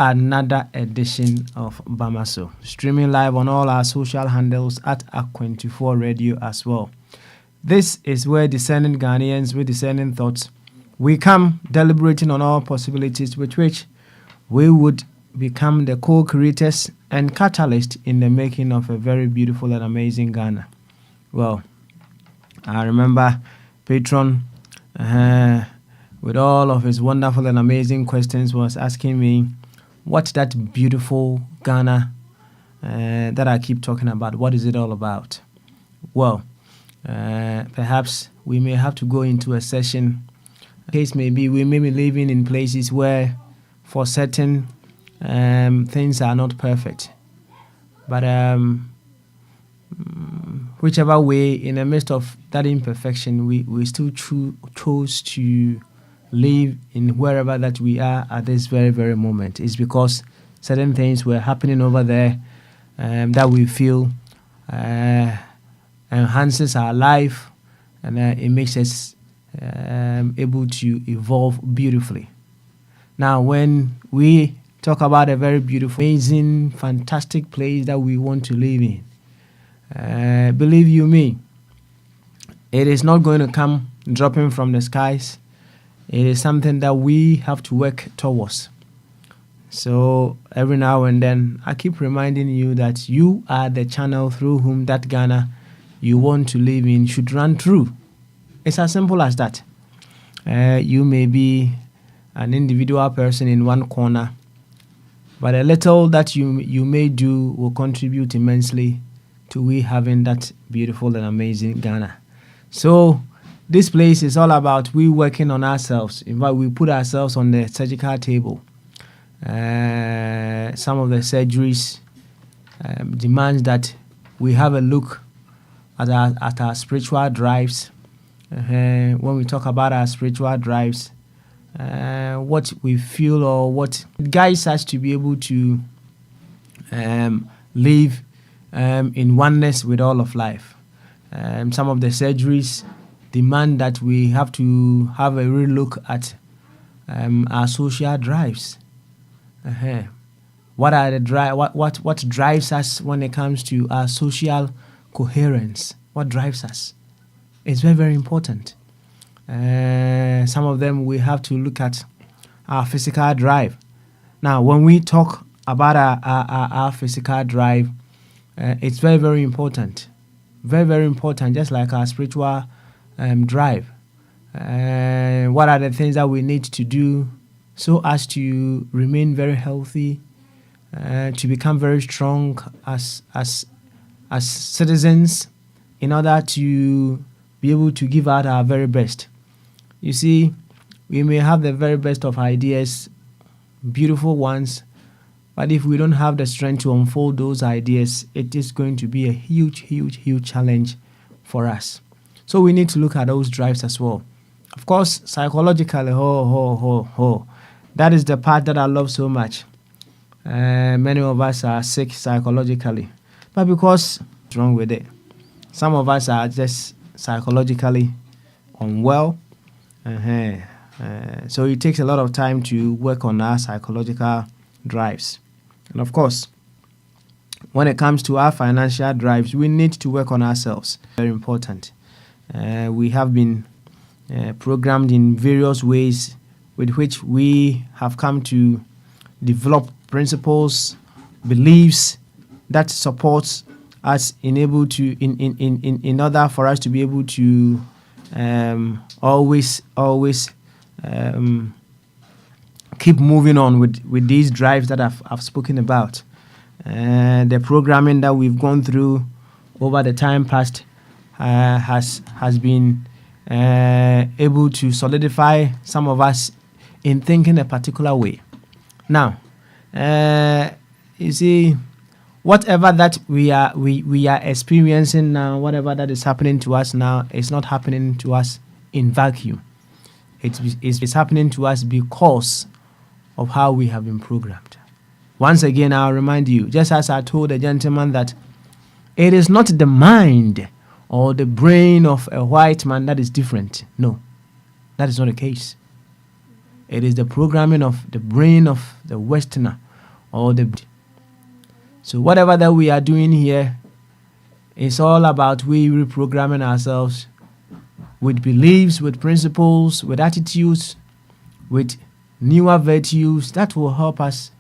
another edition of Bamaso, streaming live on all our social handles at Ak24 Radio as well. This is where discerning Ghanaians with discerning thoughts, we come deliberating on all possibilities with which we would become the co-creators and catalyst in the making of a very beautiful and amazing Ghana. Well, I remember Patron, with all of his wonderful and amazing questions, was asking me what that beautiful Ghana that I keep talking about, what is it all about? Well, perhaps we may have to go into a session. Case may be we may be living in places where for certain things are not perfect. But whichever way, in the midst of that imperfection, we still chose to live in wherever that we are at this very, very moment. It's because certain things were happening over there that we feel enhances our life, and it makes us able to evolve beautifully. Now, when we talk about a very beautiful, amazing, fantastic place that we want to live in, believe you me, it is not going to come dropping from the skies. It is something that we have to work towards. So every now and then, I keep reminding you that you are the channel through whom that Ghana you want to live in should run through. It's as simple as that. You may be an individual person in one corner, but a little that you may do will contribute immensely to we having that beautiful and amazing Ghana. So this place is all about we working on ourselves. In fact, we put ourselves on the surgical table. Some of the surgeries demands that we have a look at our spiritual drives. When we talk about our spiritual drives, what we feel or what guides us to be able to live in oneness with all of life. Some of the surgeries demand that we have to have a real look at our social drives. What are the what drives us when it comes to our social coherence? What drives us? It's very, very important. Some of them we have to look at our physical drive. Now, when we talk about our physical drive, it's very, very important. Very, very important, just like our spiritual drive. What are the things that we need to do so as to remain very healthy, to become very strong as citizens, in order to be able to give out our very best. You see, we may have the very best of ideas, beautiful ones, but if we don't have the strength to unfold those ideas, it is going to be a huge, huge, huge challenge for us. So we need to look at those drives as well. Of course, psychologically, that is the part that I love so much. Many of us are sick psychologically, but because what's wrong with it? Some of us are just psychologically unwell. So it takes a lot of time to work on our psychological drives. And of course, when it comes to our financial drives, we need to work on ourselves. Very important. We have been programmed in various ways with which we have come to develop principles, beliefs that supports us in order for us to be able to always keep moving on with these drives that I've spoken about. The programming that we've gone through over the time past has been able to solidify some of us in thinking a particular way. Now, you see, whatever that we are experiencing now, whatever that is happening to us now, is not happening to us in vacuum. It's happening to us because of how we have been programmed. Once again, I'll remind you, just as I told the gentleman that it is not the mind or the brain of a white man that is different. No, that is not the case. It is the programming of the brain of the Westerner or the. So whatever that we are doing here, it's all about we reprogramming ourselves with beliefs, with principles, with attitudes, with newer virtues that will help us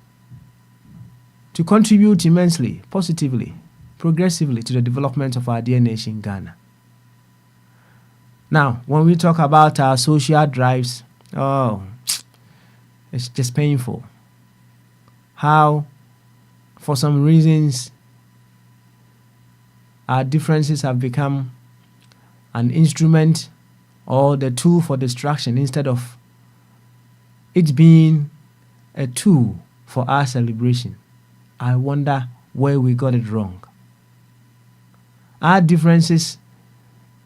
to contribute immensely, positively, progressively to the development of our dear nation, Ghana. Now, when we talk about our social drives, it's just painful. How, for some reasons, our differences have become an instrument or the tool for distraction instead of it being a tool for our celebration. I wonder where we got it wrong. Our differences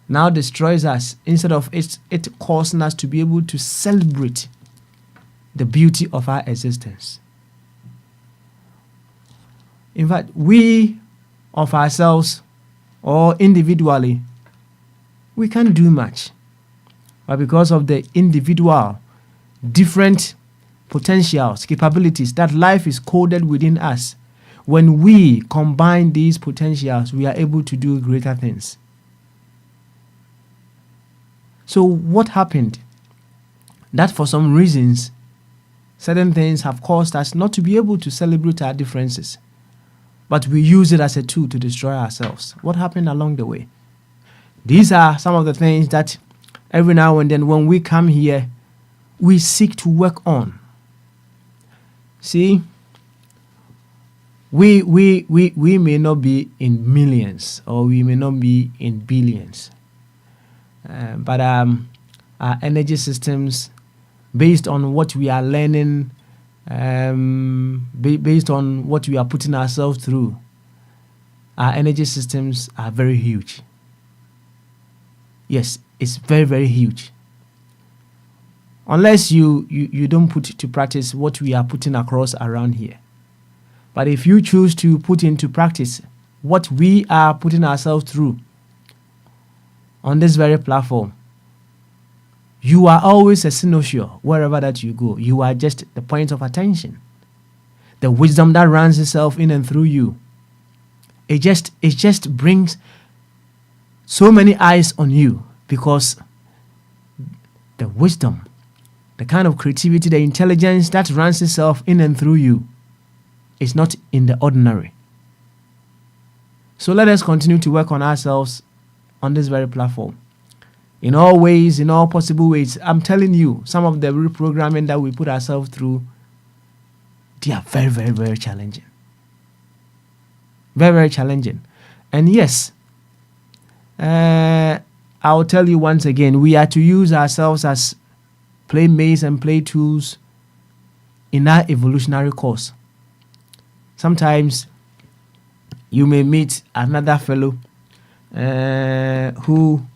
now destroys us instead of it causing us to be able to celebrate the beauty of our existence. In fact, we of ourselves or individually, we can't do much. But because of the individual different potentials, capabilities that life is coded within us, when we combine these potentials, we are able to do greater things. So what happened? That for some reasons, certain things have caused us not to be able to celebrate our differences, but we use it as a tool to destroy ourselves. What happened along the way? These are some of the things that every now and then when we come here, we seek to work on. See, we may not be in millions or we may not be in billions, but our energy systems, based on what we are learning, based on what we are putting ourselves through, our energy systems are very huge. Yes, it's very, very huge. Unless you don't put to practice what we are putting across around here. But if you choose to put into practice what we are putting ourselves through on this very platform, you are always a cynosure wherever that you go. You are just the point of attention. The wisdom that runs itself in and through you. It just brings so many eyes on you because the wisdom, the kind of creativity, the intelligence that runs itself in and through you is not in the ordinary. So let us continue to work on ourselves on this very platform. In all ways, in all possible ways. I'm telling you, some of the reprogramming that we put ourselves through, they are very, very, very challenging. Very, very challenging. And yes, I'll tell you once again, we are to use ourselves as playmates and play tools in our evolutionary course. Sometimes you may meet another fellow who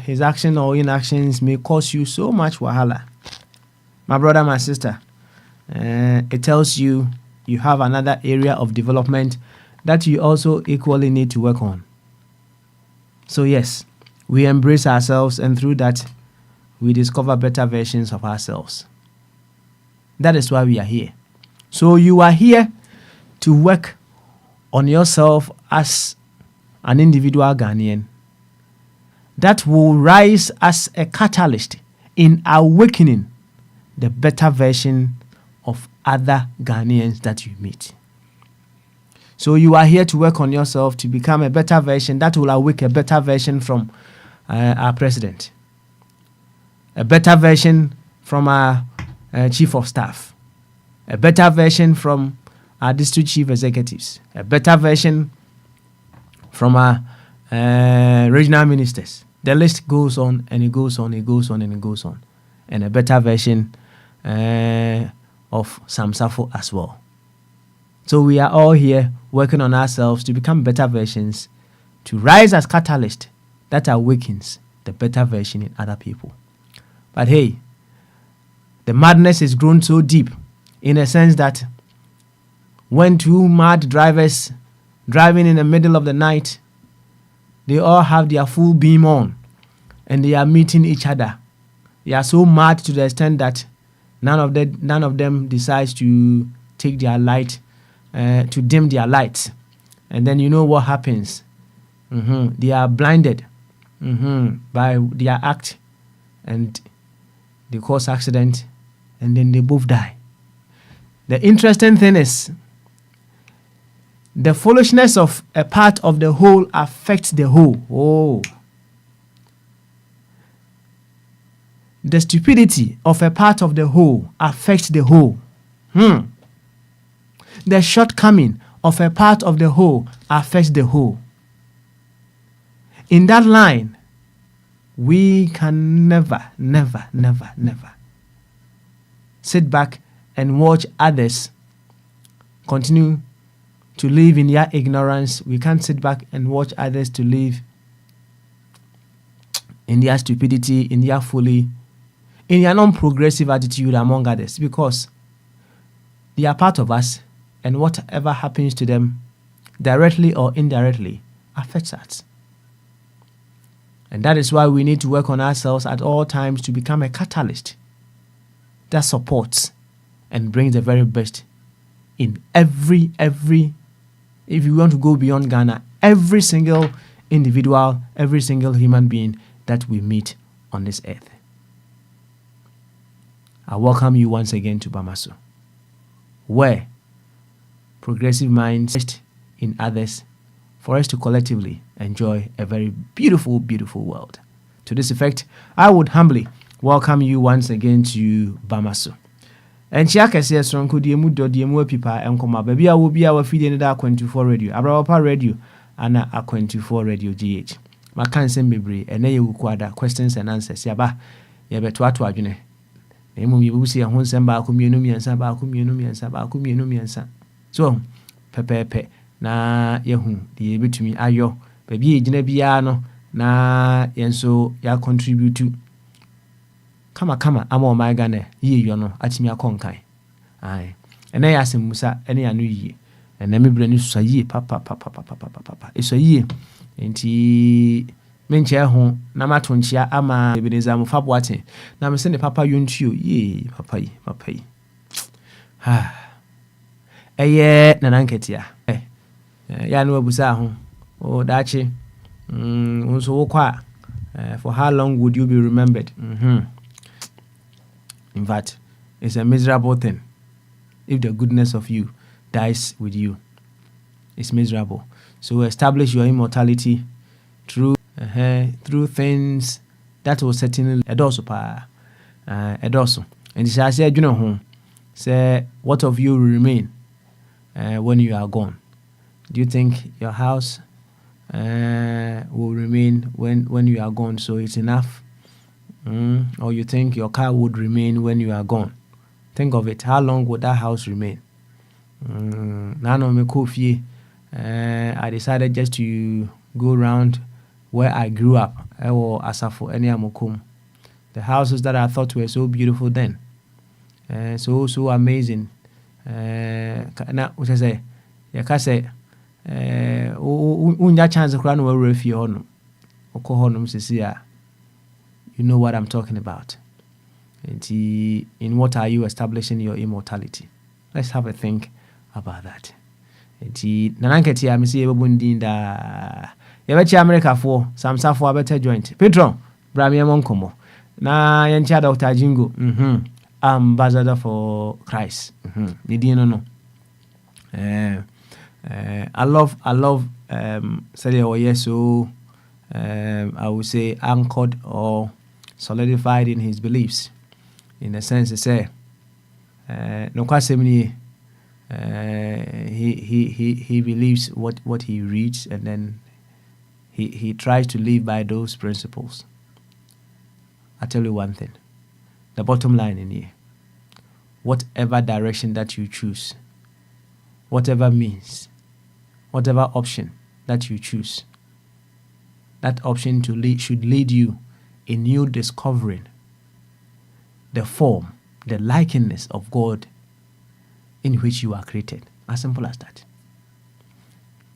his action or inactions may cause you so much wahala. My brother, my sister, it tells you you have another area of development that you also equally need to work on. So yes, we embrace ourselves, and through that, we discover better versions of ourselves. That is why we are here. So you are here to work on yourself as an individual Ghanaian. That will rise as a catalyst in awakening the better version of other Ghanaians that you meet. So you are here to work on yourself to become a better version that will awake a better version from our president, a better version from our chief of staff, a better version from our district chief executives, a better version from our regional ministers. The list goes on and it goes on, it goes on and it goes on. And a better version of Sam Safo as well. So we are all here working on ourselves to become better versions, to rise as catalyst that awakens the better version in other people. But hey, the madness is grown so deep in a sense that when two mad drivers driving in the middle of the night, they all have their full beam on and they are meeting each other. They are so mad to the extent that none of them decides to take their light, to dim their lights. And then you know what happens. They are blinded by their act, and they cause accident, and then they both die. The interesting thing is, the foolishness of a part of the whole affects the whole. Oh. The stupidity of a part of the whole affects the whole. The shortcoming of a part of the whole affects the whole. In that line, we can never sit back and watch others continue to live in their ignorance. We can't sit back and watch others to live in their stupidity, in their folly, in their non-progressive attitude among others, because they are part of us, and whatever happens to them, directly or indirectly, affects us. And that is why we need to work on ourselves at all times to become a catalyst that supports and brings the very best in every, if you want to go beyond Ghana, every single individual, every single human being that we meet on this earth. I welcome you once again to Bamaso, where progressive minds invest in others for us to collectively enjoy a very beautiful, beautiful world. To this effect, I would humbly welcome you once again to Bamaso. And Chiaka says, Sonko Diemu do Diemu Pipa and Koma, baby, I will be our feeding that 24 radio, Abrapa radio, and a 24 radio GH. My cancer memory, and they will quadra questions and answers. Yaba, Yabetwatu Ajune. Emu you will see a home samba, communum and saba, communum and saba, communum and sa. So, Pepe, na yehu, the between ayo, baby, Genebiano, na yenso ya contribute to. Kama, I'm all my Ghana, ye, you know, at me a conkai. Aye, and I ask him, Musa, any anu ye, and let me bring you to ye, papa. It's a ye, and he mention home, Namatonchia, ama, Ebenezer, Fabwati. Now I'm sending papa yun to you, ye, papa. Ah, a ye, Nananketia. Yanu Busaho, oh, Dachi, so qua. For how long would you be remembered? In fact, it's a miserable thing. If the goodness of you dies with you, it's miserable. So establish your immortality through things that will certainly edoso. And it shall say, you know, say, what of you will remain when you are gone? Do you think your house will remain when you are gone, so it's enough? Or you think your car would remain when you are gone? Think of it. How long would that house remain? I decided just to go around where I grew up, or Asafo Eniamokum. The houses that I thought were so beautiful then, so amazing. Which I say, unya chance kura no we refi hono okọ hono sisia. You know what I'm talking about. And in what are you establishing your immortality? Let's have a think about that. And nananketi amisi ebebundi nda yebechi America for samsa for better joint Petron bramie monkomo na yencha Dr. Jingo ambassador for Christ no. I love so I would say anchored or solidified in his beliefs, in a sense to say no quite he believes what he reads, and then he tries to live by those principles. I tell you one thing, the bottom line in here, whatever direction that you choose, whatever means, whatever option that you choose, that option should lead you in you discovering the form, the likeness of God in which you are created. As simple as that.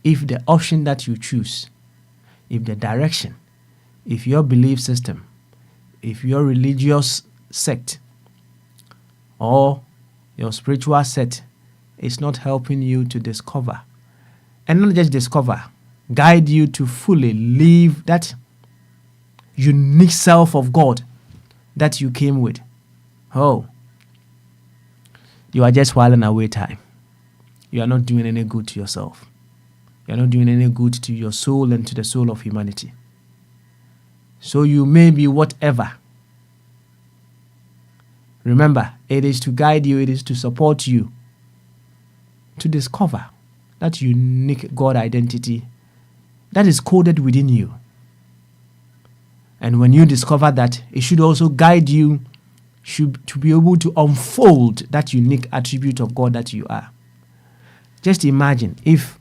If the option that you choose, if the direction, if your belief system, if your religious sect or your spiritual set is not helping you to discover, and not just discover, guide you to fully live that unique self of God that you came with, you are just whiling away time. You are not doing any good to yourself. You are not doing any good to your soul and to the soul of humanity. So you may be whatever. Remember, it is to guide you, it is to support you to discover that unique God identity that is coded within you. And when you discover that, it should also guide you to be able to unfold that unique attribute of God that you are. Just imagine if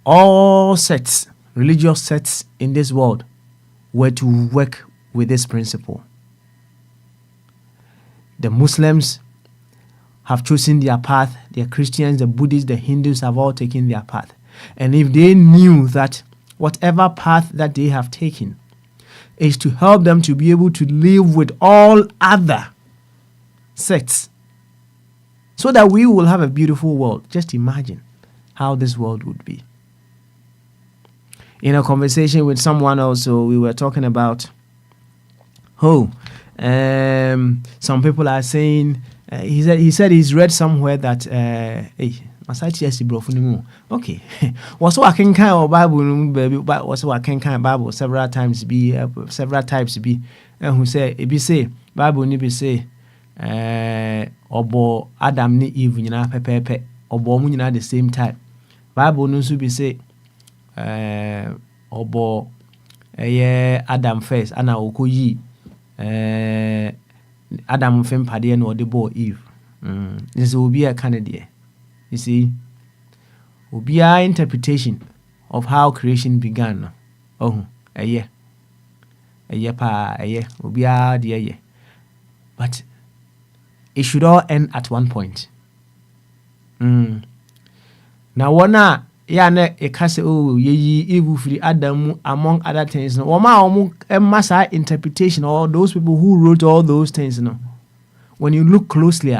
all sects, religious sects in this world, were to work with this principle. The Muslims have chosen their path, the Christians, the Buddhists, the Hindus have all taken their path. And if they knew that whatever path that they have taken is to help them to be able to live with all other sects, so that we will have a beautiful world, just imagine how this world would be. In a conversation with someone also, we were talking about some people are saying, he said he's read somewhere that okay, was working kind of Bible, baby, but was working kind of Bible several times be, and who say it be say Bible ni be say obo Adam ni Eve nyina pepepe obo mu nyina the same time. Bible no so be say obo Adam first ana okoyi Adam fem pade na odebo Eve. This will be a candidate. You see, will be our interpretation of how creation began. Will be our dear. But it should all end at one point. Now, wana ne ekase ye evil free Adam among other things. No, massa interpretation, all those people who wrote all those things. No, when you look closely,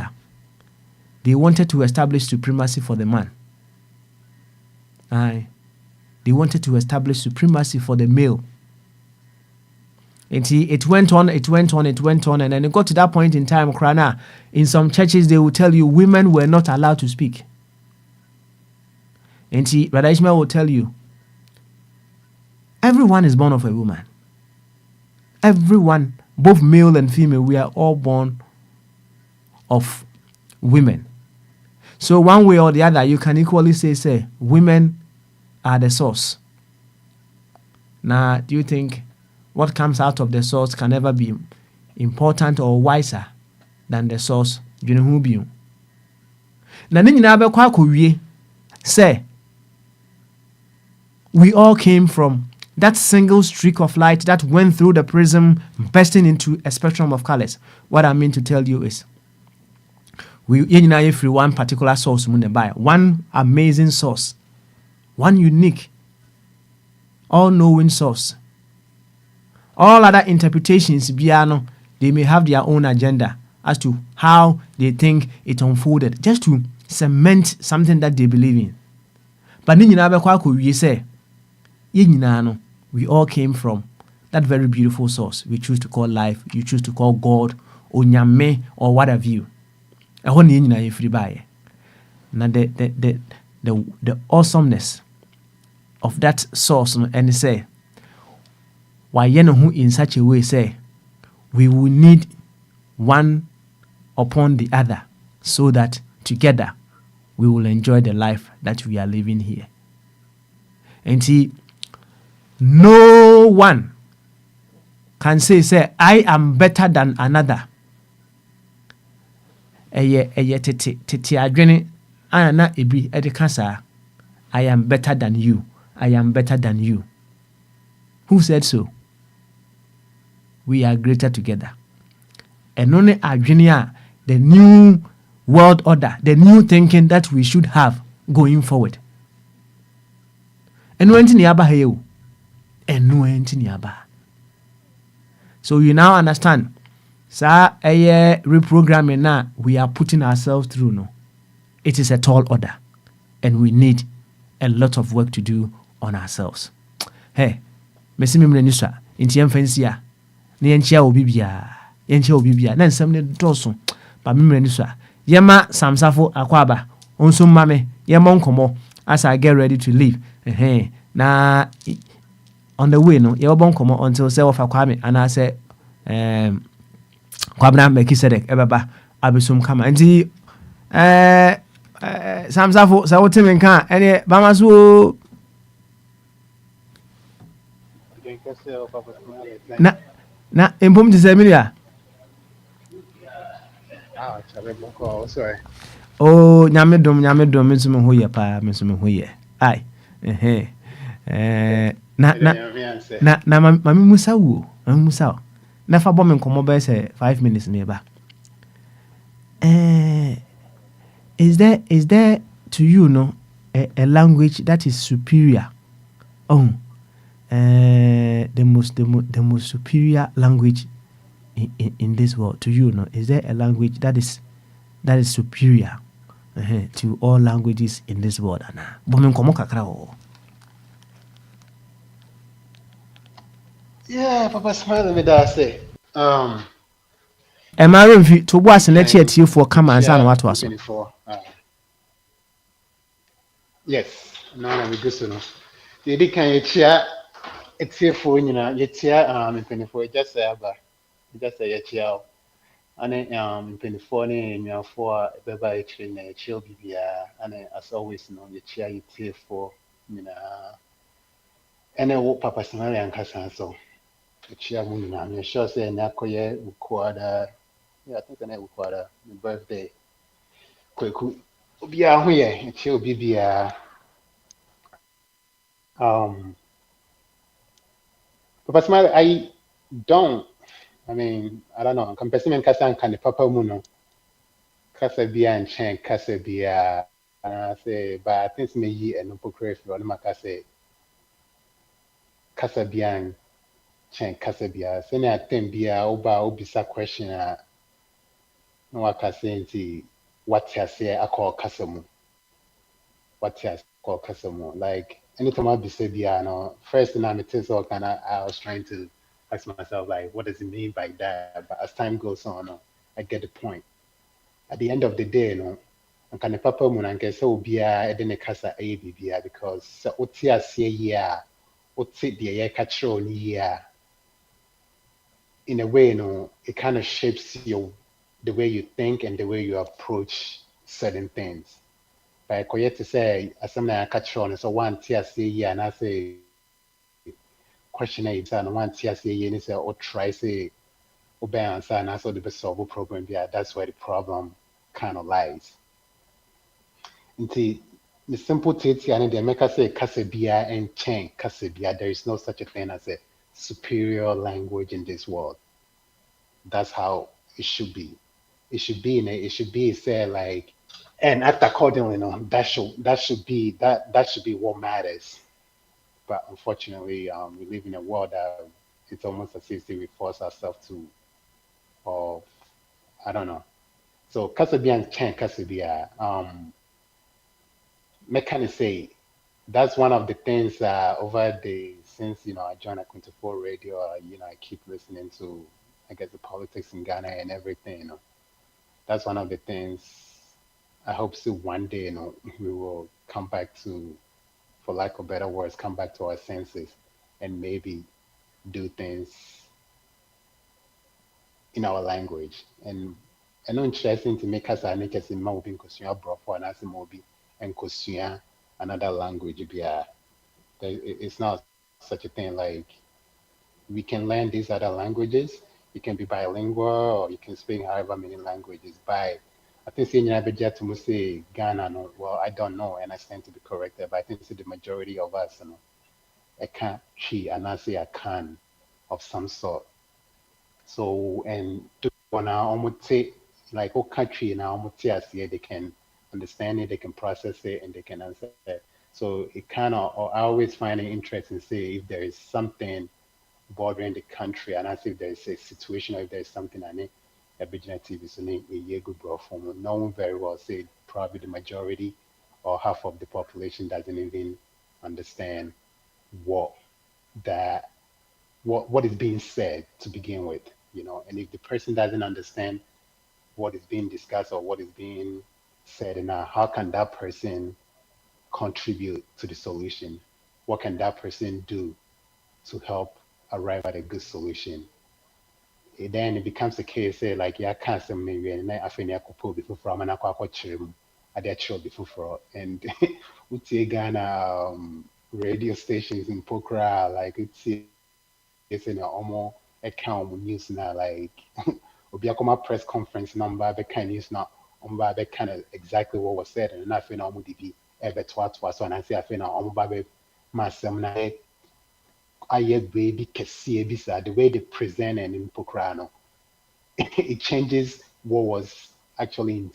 they wanted to establish supremacy for the man. They wanted to establish supremacy for the male. And it went on, and then it got to that point in time, Krana, in some churches, they will tell you women were not allowed to speak. And Brother Ishmael will tell you, everyone is born of a woman. Everyone, both male and female, we are all born of women. So one way or the other, you can equally say, women are the source. Now, do you think what comes out of the source can ever be important or wiser than the source? You know who be? Na ni nyina be kwa kowie say we all came from that single streak of light that went through the prism, bursting into a spectrum of colors. What I mean to tell you is, we free one particular source, one amazing source, one unique, all-knowing source. All other interpretations, they may have their own agenda as to how they think it unfolded, just to cement something that they believe in. But we all came from that very beautiful source we choose to call life, you choose to call God, or Nyame, or what have you. Now the awesomeness of that source, and say, why who in such a way say we will need one upon the other, so that together we will enjoy the life that we are living here. And see, no one can say I am better than another. Tete adwene ana ebi edekasa, I am better than you. I am better than you. Who said so? We are greater together. And only adwene, the new world order, the new thinking that we should have going forward. And when so you now understand. Reprogramming now we are putting ourselves through. No, it is a tall order, and we need a lot of work to do on ourselves. Hey, mesi me mrani so a nti yɛmfa nsi a na yɛnkyia obi biara na nsɛm ne dɔɔso ba me mrani so a yɛma samsafo akwaba onso mma me yɛmmɔ nkɔmmɔ as I get ready to leave. Na on the way no yɛbɛbɔ nkɔmmɔ until sɛ wɔfa Kwame anaasɛ Kwabena Mekisedek ɛbɛba abɛsom kama nti samsafo sɛ wote me nka a ɛneɛ bama so o na mpom te sɛ mene a nyame dom me nso me ho yɛ paa me nso me ho yɛ ai na mame musa wo na fa bɔ me nkɔmmɔ bɛyɛ sɛ 5 minutes ne ba is there to you no a language that is superior the most superior language in this world to you no? Is there a language that is superior to all languages in this world? Ana bomen komo kakra o. Yeah, Papa Smile me da say. Emaro mfi to bo ase na chi atiefo kama ansa na wato aso. Yes, na we go so no. They kan ye chia atiefo nyina ye tia mpenifo just say aba. Just say ye chia. Ane mpenifo ne nnuafo a beba ye chire na ye chia bibia ane as always no ye chia ye atiefo nyina. Ene wo Papa Smile ankasa so. Chia mu nyina me sure say na koye ukwada. Yeah, I think I ukwada my birthday. Kweku obia ho ye chia obi bia. Papa Smile, I don't know. I'm person kasa kan the papa mu no. Kasa bia and chen kasa bia. And I say, but I think me yi and no pokrefi or no kasa bia and chen kasa bia. Say na tem bia oba obisa question no wakasa nti what you say akọ kasa mu. What you call kasa mu. Like anytime I be say bia no first thing I was trying to ask myself like what does it mean by that? But as time goes on, I get the point. At the end of the day, and can the papa mun and guess so be a didn't kasa a bibia because so otia see ya oti the year catch on year in a way, it kind of shapes you the way you think and the way you approach certain things. By koye to say as something I catch on so one tia see ya and I say question and one tia see ya and say or try say obey answer and also the solve problem. Yeah, that's where the problem kind of lies. Nti the simple titi and the make say kasabia and chain kasabia. There is no such a thing as a superior language in this world. That's how it should be. It should be say like and act accordingly, that should be what matters. But unfortunately, we live in a world that it's almost as if we force ourselves to of I don't know. So kasabia and chain kasabia, mechanic say that's one of the things over the since I joined Akwinti Radio, I keep listening to I guess the politics in Ghana and everything. That's one of the things I hope so one day we will come back to, for lack of better words, come back to our senses and maybe do things in our language. And I know interesting to make us a nature in Maubin Kosuya Brofo and Asimobi and Kosuya another language. It's not such a thing like we can learn these other languages. You can be bilingual or you can speak however many languages. By I think saying to say Ghana, no, well, I don't know, and I stand to be corrected, but I think the majority of us, I can't she and I say I can of some sort. So and to now almost say like what country now almost say they can understand it, they can process it, and they can answer it. So it kind of I always find it interesting to say if there is something bordering the country and as if there's a situation or if there's something I need a business TV so need a year good bro from knowing very well say probably the majority or half of the population doesn't even understand what that what is being said to begin with, you know. And if the person doesn't understand what is being discussed or what is being said, and how can that person contribute to the solution? What can that person do to help arrive at a good solution? Then it becomes a case, say, like, yeah, can't say maybe, and I feel like I before from and I quite before, and we take Ghana radio stations in Pokra, like it's in a almost account news now, like obi akoma press conference number be kind news now be kind of exactly what was said, and I feel now be ebe to so, and I say I feel now be masem na aye baby kese bisa the way they present and in Pokra no it changes what was actually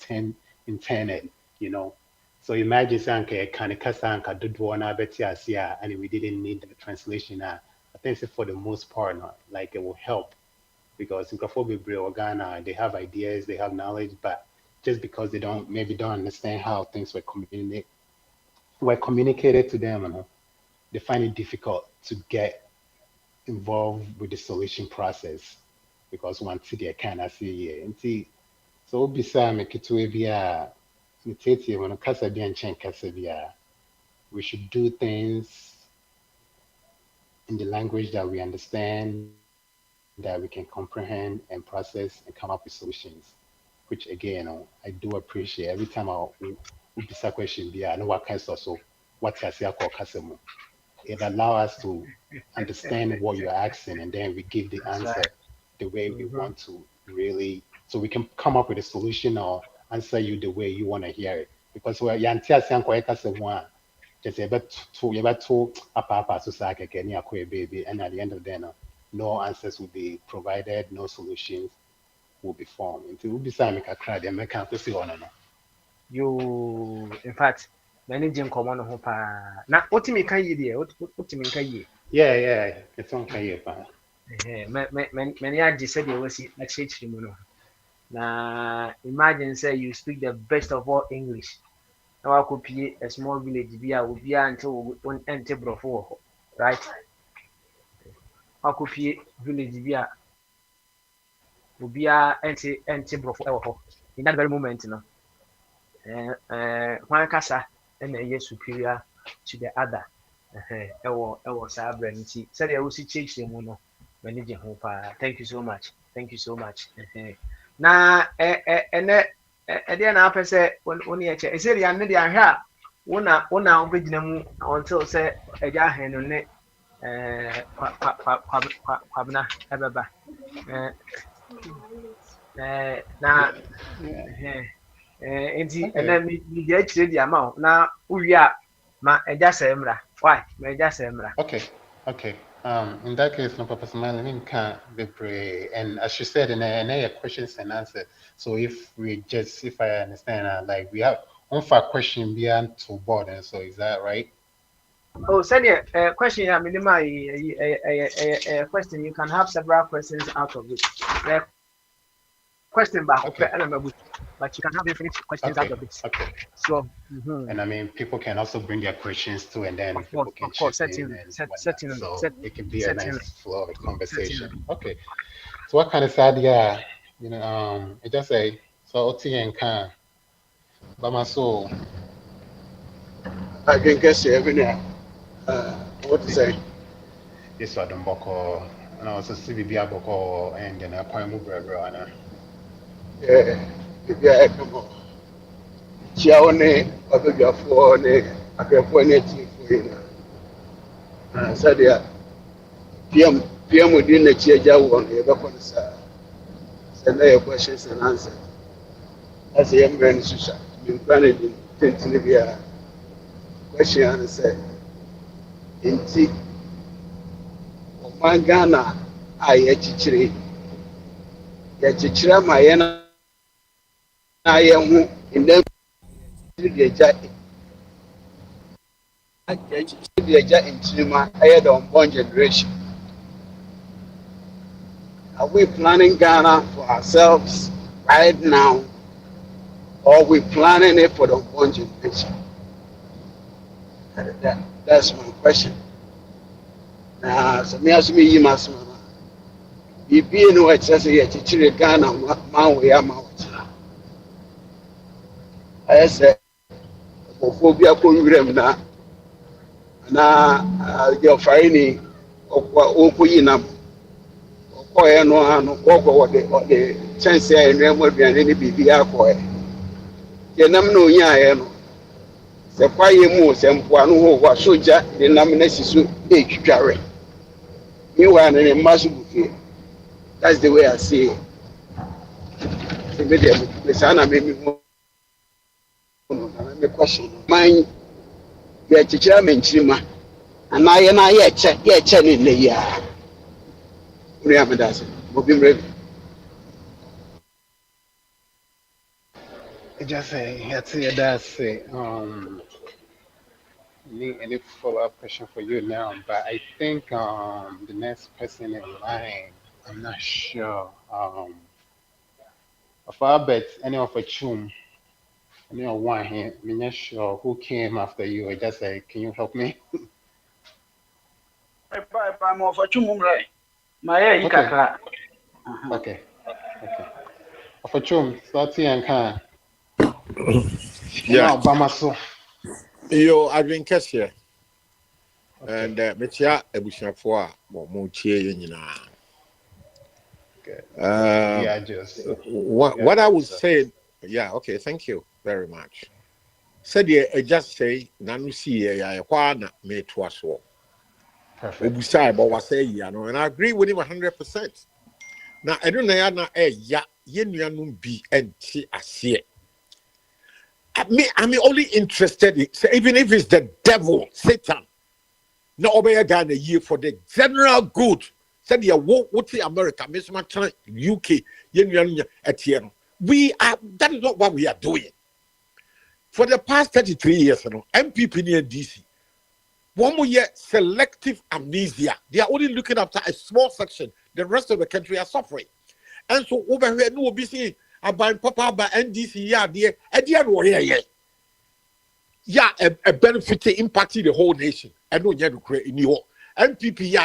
intended, you know. So imagine sanke kanika sanka do na beti asia, and we didn't need the translation. I think for the most part, like it will help, because in Kafobi or Ghana, they have ideas, they have knowledge, but just because they don't understand how things were communicated to them, you know, they find it difficult to get involved with the solution process, because once they kind of see and see. So beside me kitwe when kasa bi anchen kasa bia, we should do things in the language that we understand, that we can comprehend and process and come up with solutions, which again, I do appreciate. Every time I would be a question, I know what kinds of so what I say called customer. It allows us to understand what you're asking, and then we give the answer the way we want to, really, so we can come up with a solution or answer you the way you want to hear it. Because we're just about to apa so say baby, and at the end of the day, no answers will be provided, no solutions will be formed. Until we decide make a cry, they make a see on. You, in fact, managing common hope. Now, what me can you do? What me can you? Yeah, it's okay. Many are just said you will see a church. Now, imagine say you speak the best of all English. Now I could be a small village will be until one enter before, right? I could be village will be enter before in that very moment, you know. One casa and a year superior to the other. I was a said I will see change the mono managing hope. Thank you so much. Thank you so much. Now, and then I say when you say, is it any idea? One original until say a jahan on it, Pabna, Ebaba. Now, and then we get the amount. Now, we are my just emra. Why? My just emra. Okay. In that case, no purpose, my can't be pray. And as you said, in a questions and answers. So if I understand, like we have one for question beyond to board, and so is that right? Oh, send a question. I mean, a question. You can have several questions out of it. The question back, but you can have infinite questions out of it. Okay. So, and I mean, people can also bring their questions too, and then people can certainly. So it can be a nice flow of a conversation. Okay. So what kind of side, you know, it just say so OT and can, but my soul. I can guess every now. What to say? This one don't boko, and also CBB boko, and then I point move brother. Yeah, come on. Chiaone, Abigaphone, Akaponeti for you. Sadia, PM within the Chia one, the Baconsa. Send their questions and answers. As a young man, Susha, been planning in Tintivia. Question answer. In T. Ghana, I echichiri. Yachichira Mayana. I am in them. I had on one generation. Are we planning Ghana for ourselves right now? or we planning it for the unborn generation? That's my question. Now, so me ask me you must be no excess yet to Ghana man we am out. I said phobia ko na your finding okuyinam okoye no ano koko the chance e nremo aduane ni bibia akoye ye nam no nya no se kwaye mu se mpoa no ho wa soja de nam na sisu e twitware me wa ne masu buke. That's the way I see it. Se me de me sana me no na me question man ye chichira me nchirima ana ye na ye che ni ne ya uri amedase obi mre Just say, that's it. Any follow-up question for you now, but I think the next person in line, I'm not sure. Of Albert, any of a chum, any of one here, I'm not sure who came after you. I just say, can you help me? Bye, more for 2 months. My Okay, kakra. okay. Of a chum, Sati and Khan. Yeah. Now, Bamaso. Yo, I've been here. And Metia Ebushafoa, Mochie, Good. Um, Yeah, just. what I would say, yeah, okay, thank you very much. Said I just say, Nanusi, Yawana, me to us all. Perfect. Obusai, but was say, and I agree with him 100%. Now, I don't know, Yenyanum be and see a see. I'm only interested in, so even if it's the devil, Satan, no obey Ghana a year for the general good. Said you what the America, Miss China, UK, Etienne. We are that is not what we are doing. For the past 33 years, MPP near DC. 1 more year selective amnesia. They are only looking after a small section. The rest of the country are suffering. And so over here, no BC. About Papa by NDC, dear, a benefit impacting the whole nation. I know you have to create in your MPP,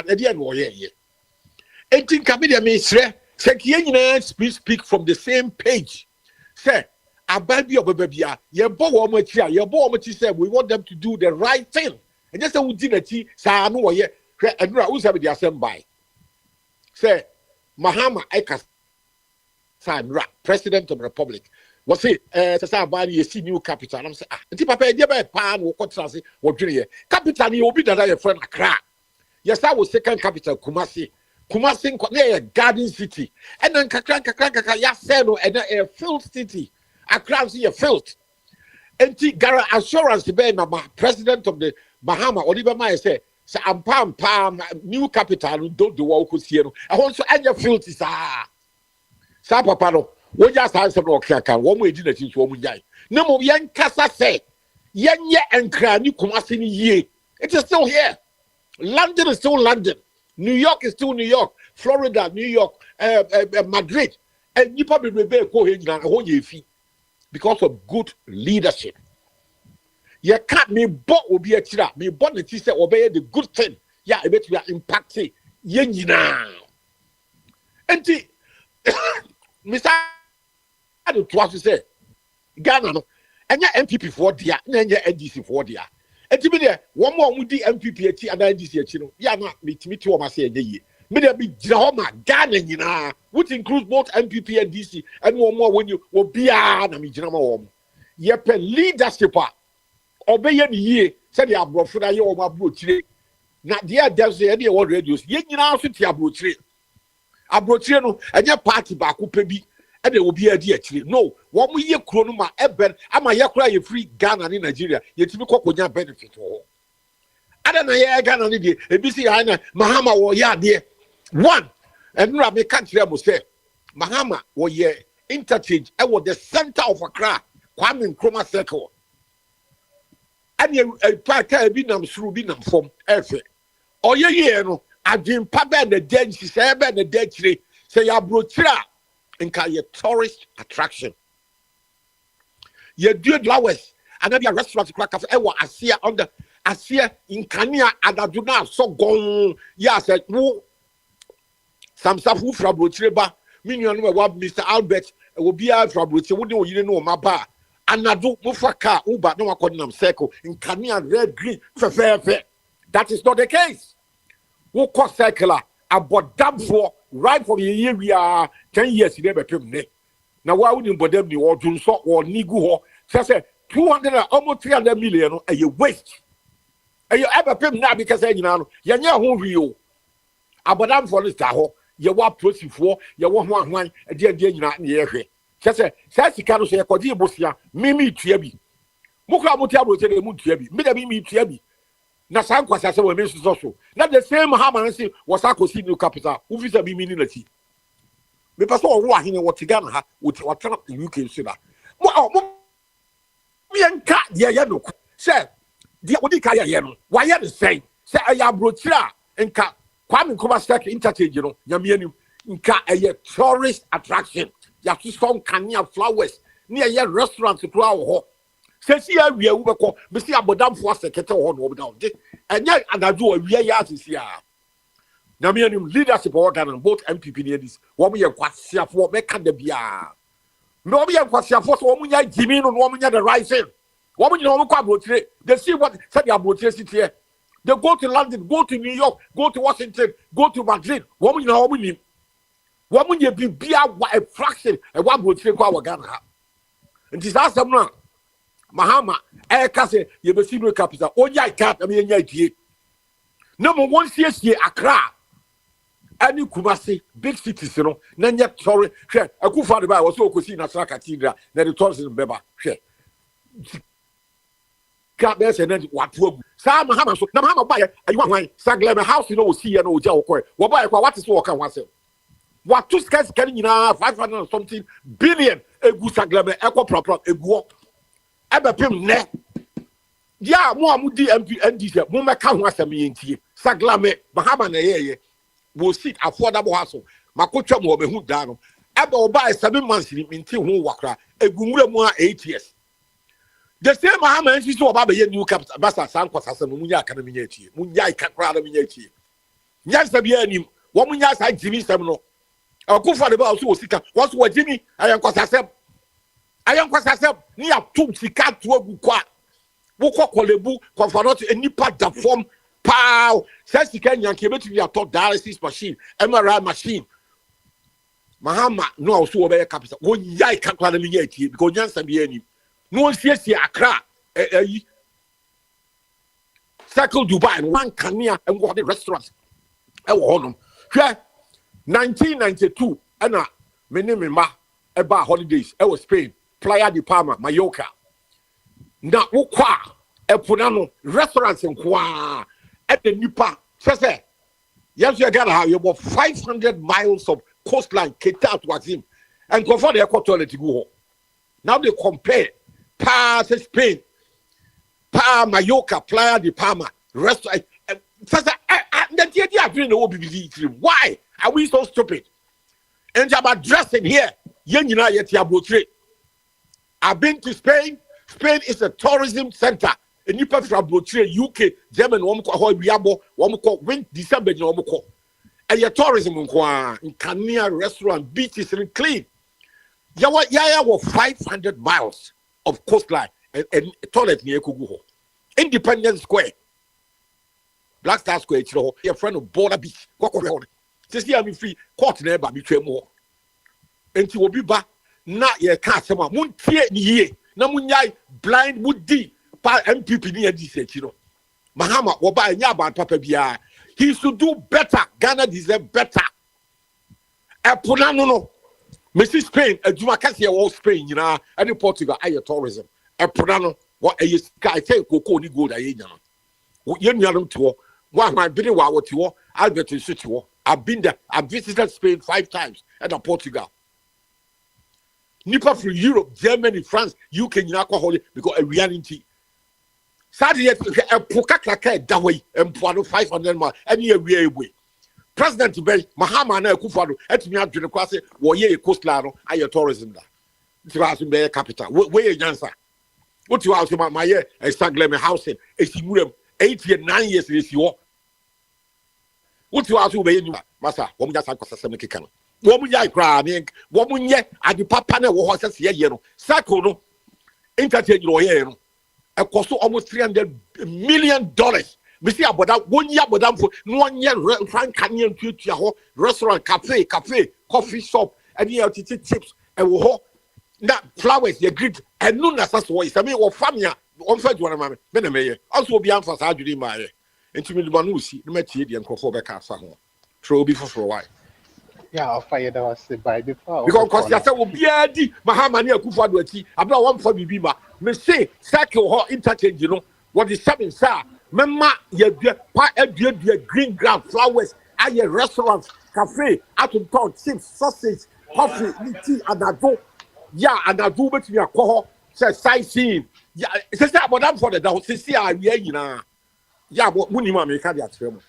and think Camilla may say, speak from the same page. Say, a baby of a baby, your boy, said, we want them to do the right thing. And just a would dinner tea, Sano, and who's having the assembly. Say, Mahama Ekas. President of the Republic was it you see new capital. I'm saying, Papa, you better pan or contrast or junior capital. You will be that your friend Accra. Yes, I was second capital, Kumasi, near Garden City, and then Kakranka, Yaseno, and a filled city. Accra, see a filled. And Gara assurance to be president of the Bahama, or even my say, I'm Pam, new capital, don't do what could see. I want to end your filthy, sir. Sa papa no wo just answer no okaka wo mo edina tinso wo mo jai na mo yen kasa say yenye enkra ni Kumasi ni yie. It is still here. London is still London, New York is still New York, Florida, New York, Madrid, and you probably be ko he nyina ho ye fi because of good leadership. You can't me bo obi akira me bo na ti say obey the good thing ya e betu ya impact ye nyina enti Mr. to say Ghana no enya MPP for dia na enya NDC for dia enti me de one more mudi MPP ati and NDC ati no ya na metimiti o ma say enye ye me de be gira ho ma Ghana nyina which includes both MPP and DC and one more when you obia na me gira ma wo ye pe leadership a obeye ni ye say the abrofo na ye o ma bro tire na dia devs ye dey what radios ye nyina so ti abro tire abrochire no enye party ba ko pebi e de obi adi akire no wo mo ye kuro no ma eben ama ye kura ye free Ghana ni Nigeria ye timi kokonya benefit ho ada na ye Ghana ni de ebisi ya na Mahama wo ya de one enura me country mo say Mahama wo ye interchange e wo the center of Accra Kwame Nkrumah circle ani park e bi nam suru bi nam fom efe oye ye no Adwimpa be na densi say be na dechire say ya brochira nka ye tourist attraction ye do flowers another restaurant crack cafe e wa asia on the asia in Kenya adaduna so gone ya say wo samsafu fra brochireba minion no wa Mr. Albert will be out from which you wouldn't know my bar. Anadu Mufaka Uba no according circle in Kenya red green fair. That is not the case. Who call circular about dam for right from the year we are 10 years in never pim. Now why wouldn't them or Junso or Nigu say 200 almost 300 million a you waste. And you ever pim now because you know who you Abadam for this taho. You want pussy for you want one a dear not near here. Sassy cannot say a Bosia, Mimi Triabi. Muka Mutabo said a Mutiabi, Midami Triabi. Nasan was as a women's social. Not the same Hamansi was I could see new capital, who is a meaninity. Because all walking what Tigana would what turn up the UK Silla. Me and cat, yeah, no. Sir, dear Udikaya Yano, why are the same? Say I am Brochira and cat. Kwame Nkrumah Circle interchange, you know, Yamianu, Nka a tourist attraction. You have to strong Kenya flowers near your restaurant to grow. Says here we are Ubako, Mr. Abodam for a second or down. And yet, and I do a real yard this year. Yamianu leadership organ and both MPP near this. What we are quite for Mekandabia. No, we are quite for Woman Jimmy and woman the rising. Woman, you know, they see what said about here. They go to London, go to New York, go to Washington, go to Madrid. Woman, you know, woman, you be a fraction, and one would take our gun. And this asked them now, Mahama, I can't say, you have seen capital. Oh, yeah, I can't. I mean, yeah, number one, CSA Accra. And you Kumasi, big cities, you know, Nanya, sorry, share. I could find the Bible, so could see Nassau Cathedral, then the tourism Beba, share. Can't bear and then what to Sam Mahama, so Namama buy a one Saglem house, you know, see an old Joe. What buy what is walking oneself? What two skies can you know 500 something billion a good Saglem, equal proper, a walk. Ebepim ne. Yeah, more Mudi MP and this, Muma can was a me in tea. Saglame, Mahama, ye will sit affordable hustle. Makocha will be hooked down. Eba buy 7 months in tea, who wakra, a gumura more 8 years. The same Mahama is to about a new capital, Bassa Sankos as a Munya Academy, Munya Kakra Minati. Yes, the Bianim, woman yas I Jimmy Semino. I'll go for the boss who was sick. What's what Jimmy? I am Quasasep. I am Quasasep near two Sikat to a Bukwa. Woko Kolebu, Confanot, any part that form. Pow! Says the Kenyan came to your top dialysis machine, MRI machine. Mahama, no, so obey a capital. One yai Kakra Minati, because Yansa Bianim. No one sees the Accra, Circle Dubai, and one Kenya and what the restaurants. I want them. 1992, and my name Ma about holidays. I was Spain, Playa de Palma, Mallorca. Now, Ukwa, Epunano, restaurants in Kwa, at the Nipa. Say, yes, you got have about 500 miles of coastline, Ketat was him, and go for the Equatorial to go home. Now they compare. Spain, Mallorca, Playa de Palma, restaurant. Why are we so stupid? And I'm addressing here. I've been to Spain. Spain is a tourism center. And you from UK, German, December, and your tourism in Kenya restaurant, beaches, and clean. Yaya was 500 miles of coastline and toilet near Kuguho. Independence Square. Black Star Square, your friend of Border Beach. Just here, I'm free. Court never betray more. And you will be back. Not your customer. Moon tear ye. Namunyai blind would be by MPP near this, you know. Mahama, or by Yaba Papa Bia. He should do better. Ghana deserve better. Apunano. Mrs. Spain, a Jumakasia or Spain, you know, and Portugal, I tourism. A Pronano, what a guy take Coco ni good. I know. Tour. Why my bidding while to Albert in Situ. I've been there. I've visited Spain 5 times and Portugal. Nipa from Europe, Germany, France, UK, alcohol because a reality. Sadly, a Pokaka that way and Puano 500 miles, any way. President Bay, Mahama and Kufado, at me to the class, war ye coastline, I tourism. It's a capital. Where you answer? What you ask about my year, a Saglem housing, a Simurum, 8 years, 9 years, is your. What you ask over Massa, woman just like a semican. Woman ya crying, woman yet, I do papa was a year, Sacco, no, entertain your hair. A cost almost $300 million. We see about that 1 year, but for 1 year, Frank Canyon future restaurant, cafe, coffee shop, and the chips, and now flowers, you greet, and none as us voice. I mean, or family, on first one of my also be answers. I do my and to me, the one who see the material and conform back at some throw before for a while. Yeah, I'll fire that was by before. Because I said, will be a D, Mahamania Kufa, I'm not one for the Bima. Me say, cycle or interchange, you know, what is something, sir. Mama, you green ground flowers, aye restaurants, cafe, out of town, chips, sausage, coffee, tea, and I do. Yeah, and I do bet me a call, say sightseeing. Yeah, it's a about them for the down. See, yeah, but money, mammy, can't get them.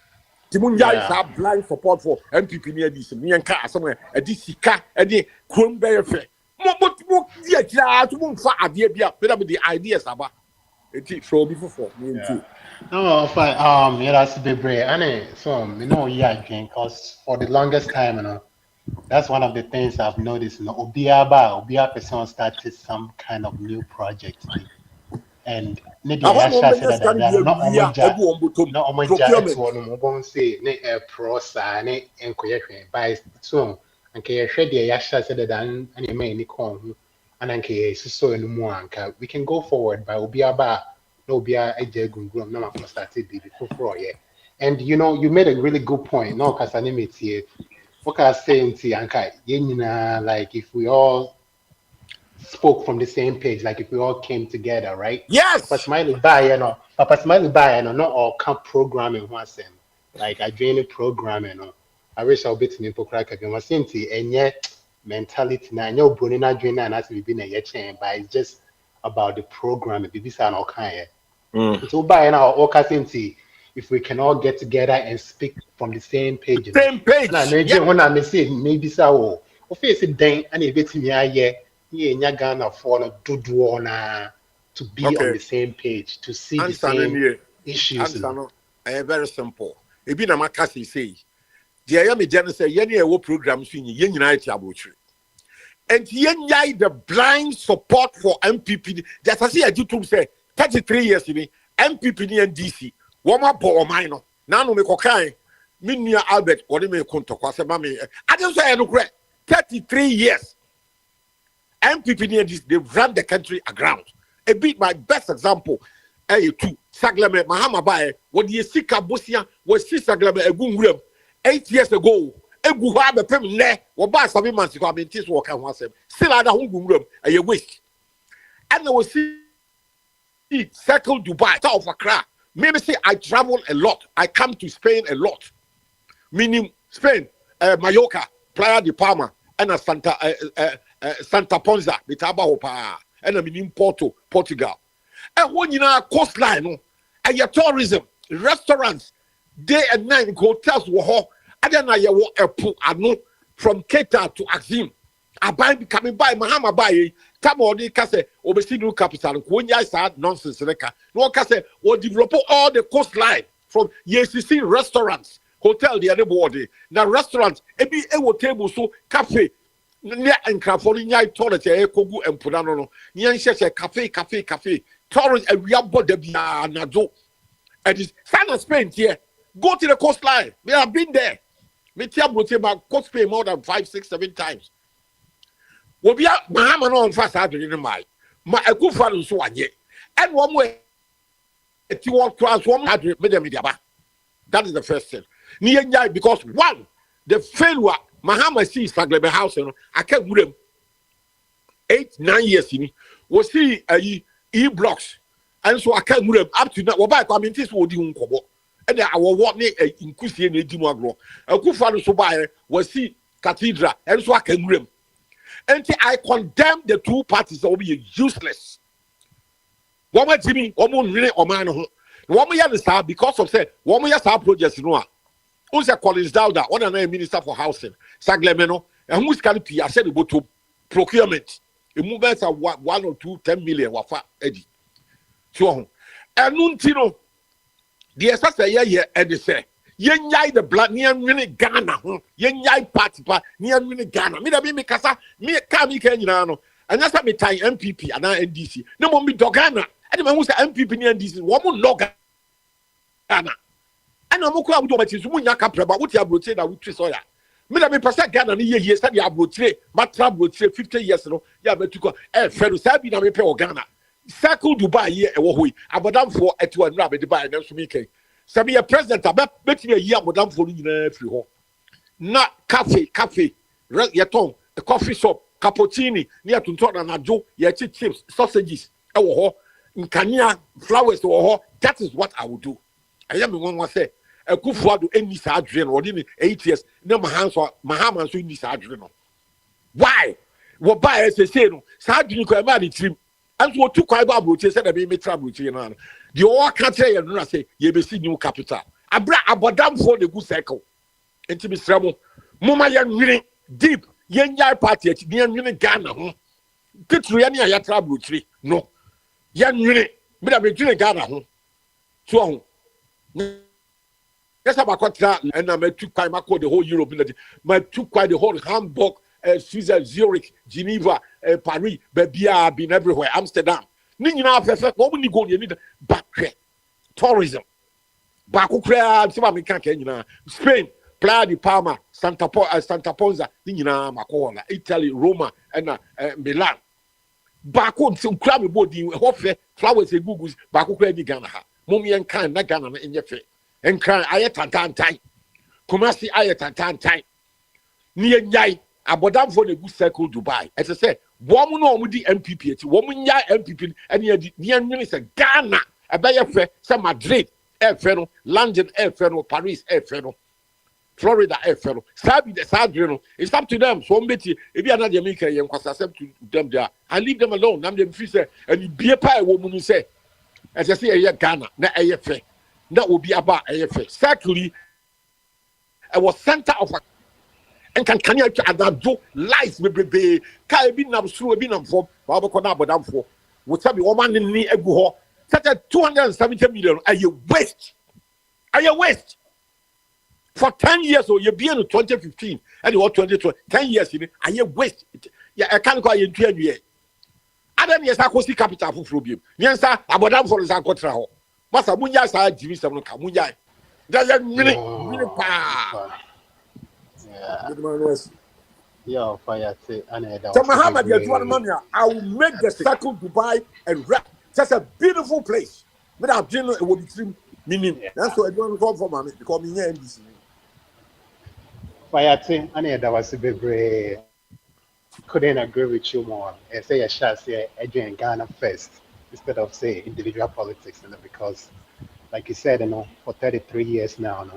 Timunya is our blind support for MPP near this, me and car somewhere, a DC car, and the Cronberry fair. But dear, to move for idea, better with the ideas about it. So before me too. No, fine. Yeah, that's be brave. And so you know, yeah, because for the longest time, you know, that's one of the things I've noticed. You know, Obia person started some kind of new project, and not say ne prosa ne enkoyehwe by so anke yehwe de yasha said that and e may ni kon and anke so no mu anka we can go forward by Obiaba. No, be a gungun. No, I'm started before. And you know, you made a really good point. No, because I need to. What I saying to Anka, like if we all spoke from the same page, like if we all came together, right? Yes. Papa Smiley by Papa Smiley by not all camp programming once. Like I joined the programming. I wish I'll be to me for crack again. Was saying and yet mentality now. I know Brunina join and has been a year chain, but it's just about the program. This are all kind. So by now, if we can all get together and speak from the same page. Same page. Maybe when I say maybe so. Face it then and a bit me yeah, Ghana for to be on the same page to see the same issues. Very simple. It be na makasi say. The I am a general say any program swing yen united abotri. And the blind support for MPP. Just as I do say 33 years in MPP and DC. Woma bo minor. Now no me kokai. Minia Albert or me konto kwase mami. I just say no 33 years. MPP and DC they ran the country aground. A bit my best example. Two Saglame Mahama Baye. What you see Kabusia was see Saglame a good 8 years ago. Egu ha be pem ne wo ba sabi man si ko amentis wo kan ho asem still ada ho gumram e waste and we see circle Dubai south of Accra. Maybe say I travel a lot, I come to Spain a lot, meaning Spain, Mallorca, Playa de Palma and Santa Ponza bitaba hopa and meaning Portugal and when you know coastline no and your tourism restaurants day and night hotels wo I don't know you a from Keita to Axim. I buy coming by Mahama buy come on the case obviously new capital. When you start nonsense, no case or develop all the coastline from YCC restaurants, hotel the other body. Now restaurants, ebi table so cafe. Near and California toilet kogu and pudano. Nyan cafe. Tourist a real body nado. And it's San Spain here. Go to the coastline. We have been there. Me tia brote about coast pay more than 5, 6, 7 times. We be Mahama no on fast adwene mai. Ma akufa no so anye. And one way ti one class one adwene me dem diaba. That is the first thing. Ni enya because one the failure Mahama see Saglebe house no aka gurem 8, 9 years ni. We see e blocks. And so aka gurem up to now we buy communities wo di nkobo. And our what in Kusi and Dimagro. A Kufan Subai was see cathedral, and so I can grim. And I condemn the two parties that will be useless. One Jimmy, one really or man, one way understand because of say, one way our projects in one. Also, Collins Dowda, one another minister for housing, Saglemeno, and who's can be I said about to procurement. The movements are 1 or 2, 10 million wafa Eddie. So Anuntino, the assassin, yeah, and they say, Yen yai the blood near mini Ghana, yen yai party, near mini Ghana. Me, me, Casa, me, Kami Kenyano, and that's me tie MPP and NDC. No more me Dogana. And the man who say MPP near NDC, woman Loga. Ghana. And I'm okay with what is Munyaka Preba, what you have rotated with Trisoya. Me pasa Ghana ni ye study abrotre, matra abrotre 50 years no, ya betuko, Feru Sabi na me pe Ghana. Circle Dubai ye e wo hoi, abodam for etu anra be Dubai na so mi kai. Sabi ye president abeti ye abodam for nyina free ho. Na cafe, ye ton, a coffee shop, cappuccini, near to turn na jo, ye chips, sausages, e wo ho, nkania, flowers wo ho. That is what I will do. I am the one who say, a good father any surgery or in 8 years, no Mahama so in this surgery. Why? What by as a say no, surgery could marry trim. And what took I about said I may trouble to you. The all country and say, ye be see new capital. I brought a bodam for the good cycle. And to be trouble. Mama young winning deep, young yai party at near winning Ghana. Kitriania ya trouble tree. No. Young winning, but I've been doing Ghana. So, yes, I'm a contract, and I took quite the whole Europe. I took quite the whole Hamburg, Switzerland, Zurich, Geneva, Paris, baby, I've been everywhere, Amsterdam. Nina, what when you go, you need back tourism. Bakukra, Spain, Playa de Palma, Santa Ponza, Nina, Macola, Italy, Roma, and Milan. Baku, some crabby body, flowers and googles, Bakukra, Ghana. Mummy and kind, not Ghana in your face. And cry, I at tan time. Kumasi, I at tan time. Near Yai, abodam for the good circle Dubai. As I said, woman on with the MPP, woman Yai MPP, and near minister Ghana, a Bayer Fair, some Madrid, Air Feno, London Air Feno, Paris Air Feno, Florida Air Feno, Sabi the Sadrino. It's up to them. So, Betty, if you are not Jamaica, you can accept them there. I leave them alone. I'm the officer, and you be a pie woman who say, as I say, a Ghana, not a fair. That will be about AFA. Certainly, I was center of a and can you do lies with be Caribbean through a bin for Babacona Badam for would tell me woman in me a go such a 270 million. Are you waste? Are you waste? For 10 years or you're being 2015 and you want 2020, 10 years in it, are you waste? Yeah, I can't go in 2 years. Adam, yes, I could see capital for Flubium. Yes, sir, Abadam for the Zancotra. Masa munya sa Jimmy Samuel Kamunya. That's minute pa. Yeah, fire say so Muhammad, you want money? I will make the circle Dubai and wrap. Just a beautiful place. But I'm doing it will be trim meaning. That's what I don't come from me because me here in this. Fire say that was a bit couldn't agree with you more. I say I shall say again Ghana first. Instead of say individual politics, because, like you said, for 33 years now,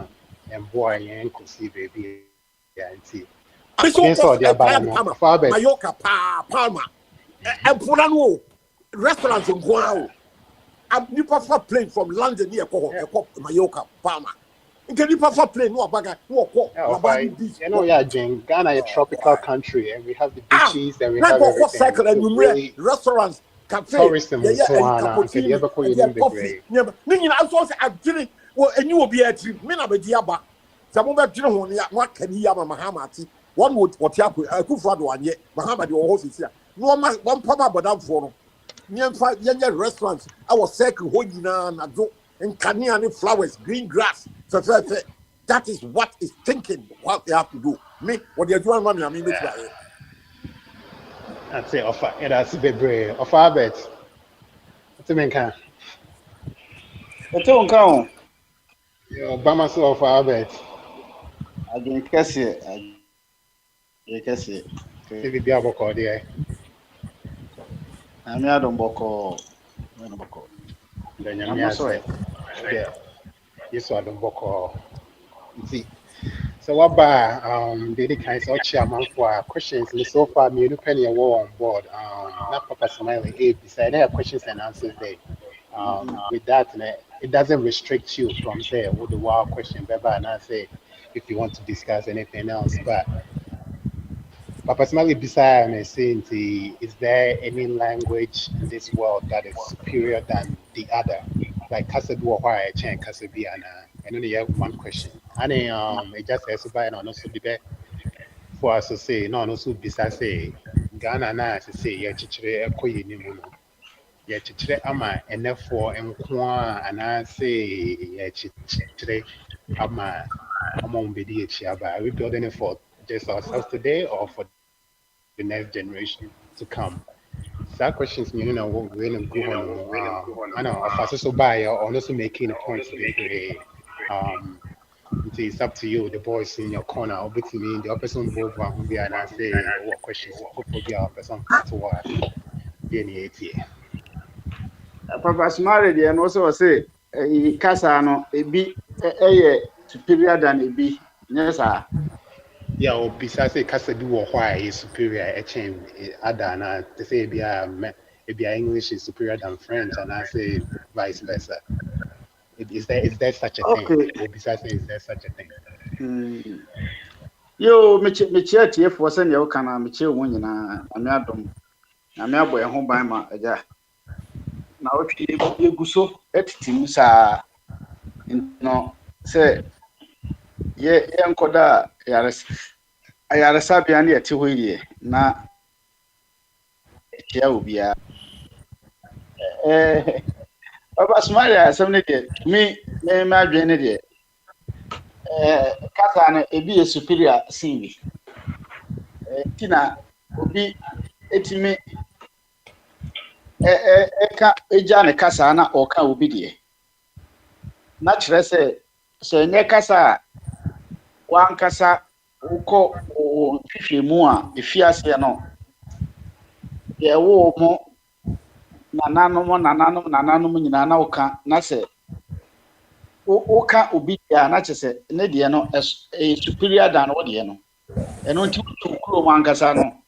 and boy, you could see baby, yeah, and see. Mallorca, Palma, and Purano restaurants in Guao. You prefer plane from London near Mallorca, Palma. Can you prefer plane? No, yeah, Jane. Ghana is a tropical country, and we have the beaches, and we have everything. And restaurants. Tourism and so on. Can you ever call you in the grave? Yeah, but I was actually, well, and you will be a trip. Men of a diaba. Some of that, what can he have a Mahamati? One would what you have good for one yet. Mahamad, your host is here. No one papa, but I'm for near 5 young restaurants. I was second holding and Kanyani flowers, green grass. So that is what is thinking what they have to do. Me, what they're doing, I mean, I'd say offer. That's a bit brave. Offer a bet. What's the main kind? Ẹ tó nǹkan o. Obama sọ offer a bet. Àgbẹ̀ kẹ́sì. Ṣé bíbí àbọ̀kọ̀ díẹ̀? Àmì àdùnbọ̀kọ̀. Lẹ́yìn àmì àṣẹ. Yéṣu àdùnbọ̀kọ̀. Ntí. So what about the kinds of chairman for questions so far me look penny on board not Papa Smiley beside there questions and answers there with that it doesn't restrict you from there with the wow question and I say if you want to discuss anything else but Papa Smiley beside me saying is there any language in this world that is superior than the other. Like kasa bi wɔ hɔ a ɛkyɛn kasa bi anaa ɛno ne yɛ one question. Ane it just says by no no so bi bɛ for us to say no no so bisa say Ghana na to say yɛ kyekyere ɛkɔ yɛ ne mu no. Yɛ kyekyere ama ɛnɛfoɔ nko a anaa say yɛ kyekyere ama wɔn bɛdi akyi aba. Are we building it for just ourselves today or for the next generation to come? That questions you know what we're going to go on. I know if I so buy or also making a point to be it's up to you, the boys in your corner, or between the person both one be and I say what questions hopefully be our person to what the Papa Smart and also say Casa no a be superior than a be. Yes, sir. Yeah, or besides a casa do or why is superior a chain Adana to say be English is superior than French and I say vice versa. Is there such a thing? Or besides is there such a thing? Yo, Michelle TF was in your canna, Michelle winning a madam. I'm not boy home by my now if you go so at teams are no say yeah, Yankoda Ayarasabiani at 2 years. Na here will be a Papa Smart, somebody me, my grenadier. Catherine, a be a superior singing. Tina will be etime Ejane Casana or Kaubidi. Naturally, say Nekasa. One casa uko fifi mua ifiasi no ye wo mo nananom nyina na uka na se uka obi ya na chese ne de no superior than what de no eno nti kuro man kasa no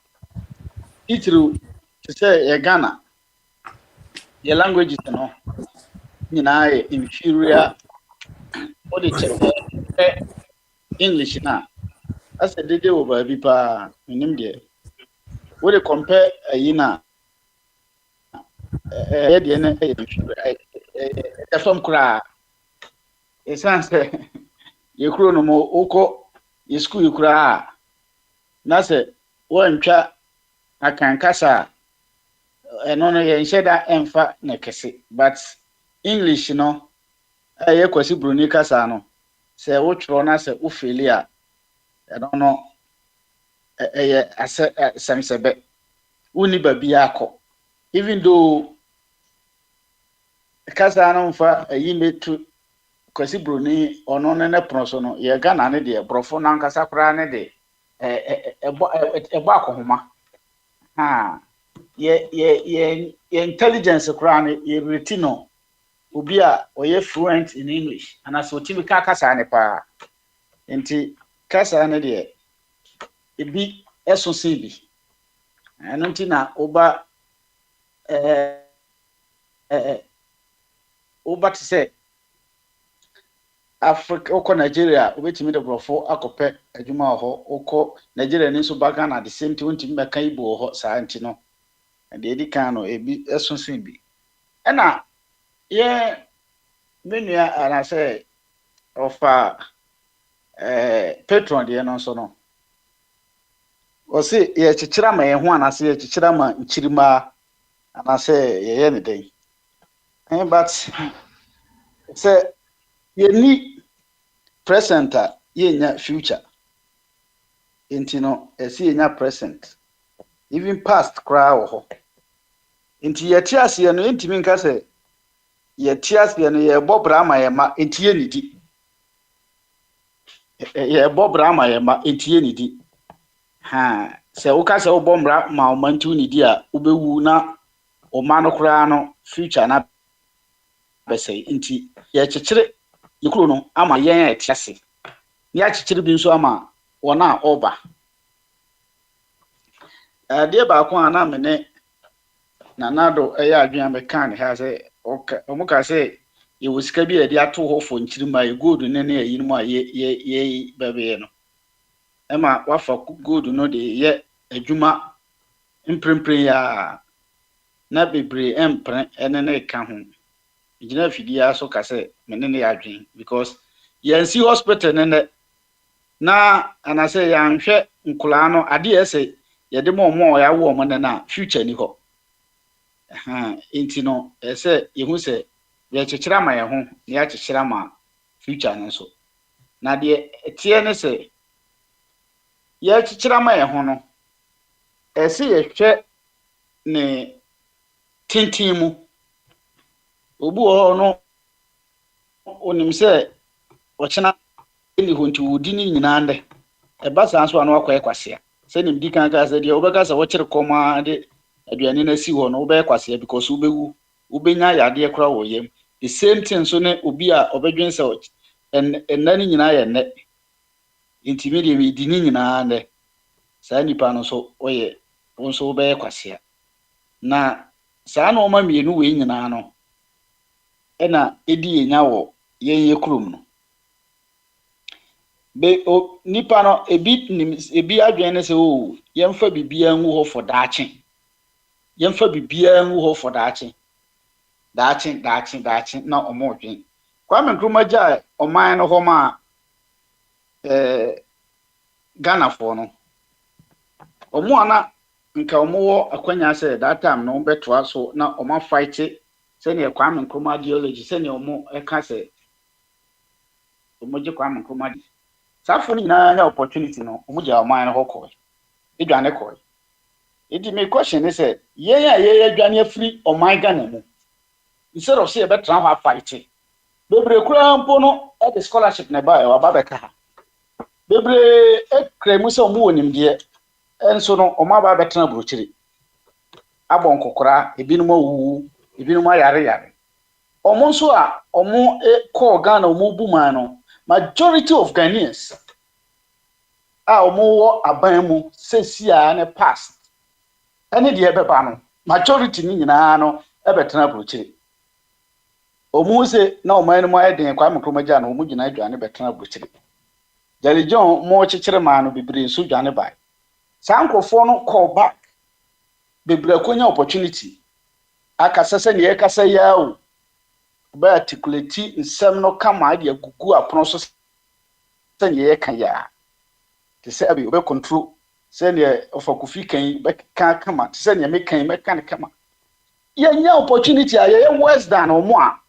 itru se ye Ghana ye languages no nyina ye inferior what de English na as a dede over bipa nim de we dey compare yina de na e from kura e sense ye kuro no mo uko ye school kura na se wo ntwa akan kasa eno no ye nsheda emfa na kese but English no ye kwasi bruni kasa no say which one as a Ophelia, I don't know a Samsebe Uniba Biako. Even though Casano for a yime to Cosibruni or non and a personal, ye Ghana, dear, Brofon Casaprane de a Bacoma. Ha, ye intelligence crown, ye retino. Ubia or ye fluent in English, and as what you kasa pa enti kasa na de e bi SOC bi eno nti na oba oba to say Africa oko Nigeria obetimi de brofo akopɛ adwuma ho oko Nigeria ni so baga na the same thing ntimi beka ibo ho saa nti no and edi kan no e bi SOC bi ena yeah, many and I say of patron the no so no. O say ye chichira ma ye ho and I say chichira ma nchirima and I say ye anything. But say ye need present ye nya future. Inti no e see ye nya present. Even past cry ho. Inti ye tiase ye no intimi nka say ye tias be no ye bobra ma ye ma entie nidi ye bobra ma ye ma entie nidi ha se wo ka se wo bombra ma o mantu nidi a wo bewu na o ma no kra no future na be say enti ye kyekyere ye kuro no ama yen e tiase ye kyekyere bi nso ama wona oba de ba ko ana me ne nanado e ya adwan be kan ha say okay, omuka say ye wosika bi e de ato ho fo nchirima ye gold ne ne yi mu a ye bebe no e ma wafa gold no de ye adwuma imprempren ya na bebre empren ene ne ka ho gyina fidia so ka sɛ mene ne adwen because yɛnsi hospital ne na anasɛ yɛanhwɛ nkola no ade ɛsɛ yɛde mo ya wo mo ne na future ni hɔ enti no ɛsɛ yehu sɛ yɛkyekyera ma yɛ ho na yɛkyekyera ma future no so na de tie ne sɛ yɛkyekyera ma yɛ ho no ɛsɛ yɛhwɛ ne tintin mu obu hɔ no onim sɛ ɔkyena ni ho nti wodi ni nyinaa ndɛ ɛba saa so ano akɔyɛ kwasea sɛ nim di kan ka sɛ deɛ wobɛka sɛ wɔkyere kɔma de aduane na si hɔ no wobɛyɛ kwasea because wobɛwu wobɛnya yadeɛ kora wɔ yam the same thing so ne obi a ɔbɛdwen sɛ ɛnna ni nyinaa yɛ nnɛ ntimi deɛ medi ni nyinaa ndɛ saa nipa no so ɔyɛ wo nso wobɛyɛ kwasea na saa na ɔma mmienu wei nyinaa no ɛna ɛdi yɛnya wɔ yɛnyɛ kurom no nipa no ebi adwene ne sɛ o yɛmfa bibia ngu hɔ for daakye yɛmfa bibia ngu hɔ for daakye na ɔmo odwen Kwame Nkrumah gya ɔman no hɔ ma Ghana fo no ɔmo ana nka ɔmo wɔ akwanya sɛ that time no bɛtoa so na ɔmo fight sɛ ne Kwame Nkrumah ideology sɛ ne ɔmo ɛka sɛ ɔmo gye Kwame Nkrumah safo nyinaa na opportunity no ɔmo gya ɔman no hɔ kɔɛ edwane kɔɛ edi me question is say yɛn a yɛyɛ adwane afiri ɔman Ghana mu instead of say betra ho afight bebre kura mpo no e scholarship na ba ɔba bɛka ha bebre ekra mu sɛ ɔmo wonim deɛ enso no ɔmo aba bɛtena burokyiri abɔ nkokora ebinom awu ebinom ayare ɔmo nso a ɔmo kɔ Ghana ɔmo bu man no majority of Ghanaians a ɔmo wɔ aban mu sesia ne past ɛne deɛ bɛba no majority ni nyinaa no ɛbɛtena burokyiri ɔmo se na ɔman no mu ayɛ den Kwame Nkrumah gya no ɔmo gyina adwane bɛtena burokyiri Jerry John mo kyekyere man no bebre nso dwane bai saa nkrofo no call back bebre akonya opportunity akasa sɛ ne yɛkasa ya o ba articulate nsɛm no kama de agugu apono so sɛ ne yɛka ya te sɛ abi obe control sɛ ne ofakofi kan bɛka kama te sɛ ne mekan mɛka ne kama yɛnya opportunity a yɛyɛ worse than ɔmo a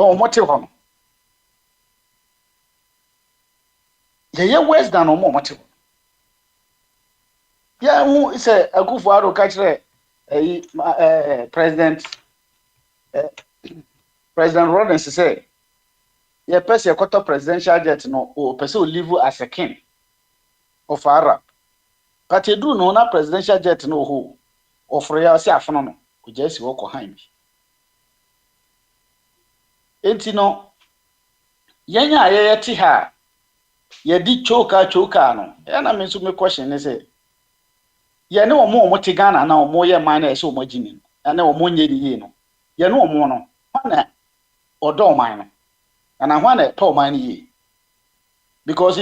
ɔmo te hɔ no yɛyɛ worse than ɔmo te hɔ ya hu sɛ Akufo-Addo ka kyerɛ President Rawlings say ye pese ye quarter presidential jet no o pese o live as a king of Arab but e do no na presidential jet no ho ofro ya se afono no o jesi wo ko han bi enti no yenya ye ti ha ye di choka no ya na me so me question ne say ye ne omo te Ghana na omo ye man na e se omo gini na omo nye di ye no ye ne omo no na odo man no and I want to tell man ye because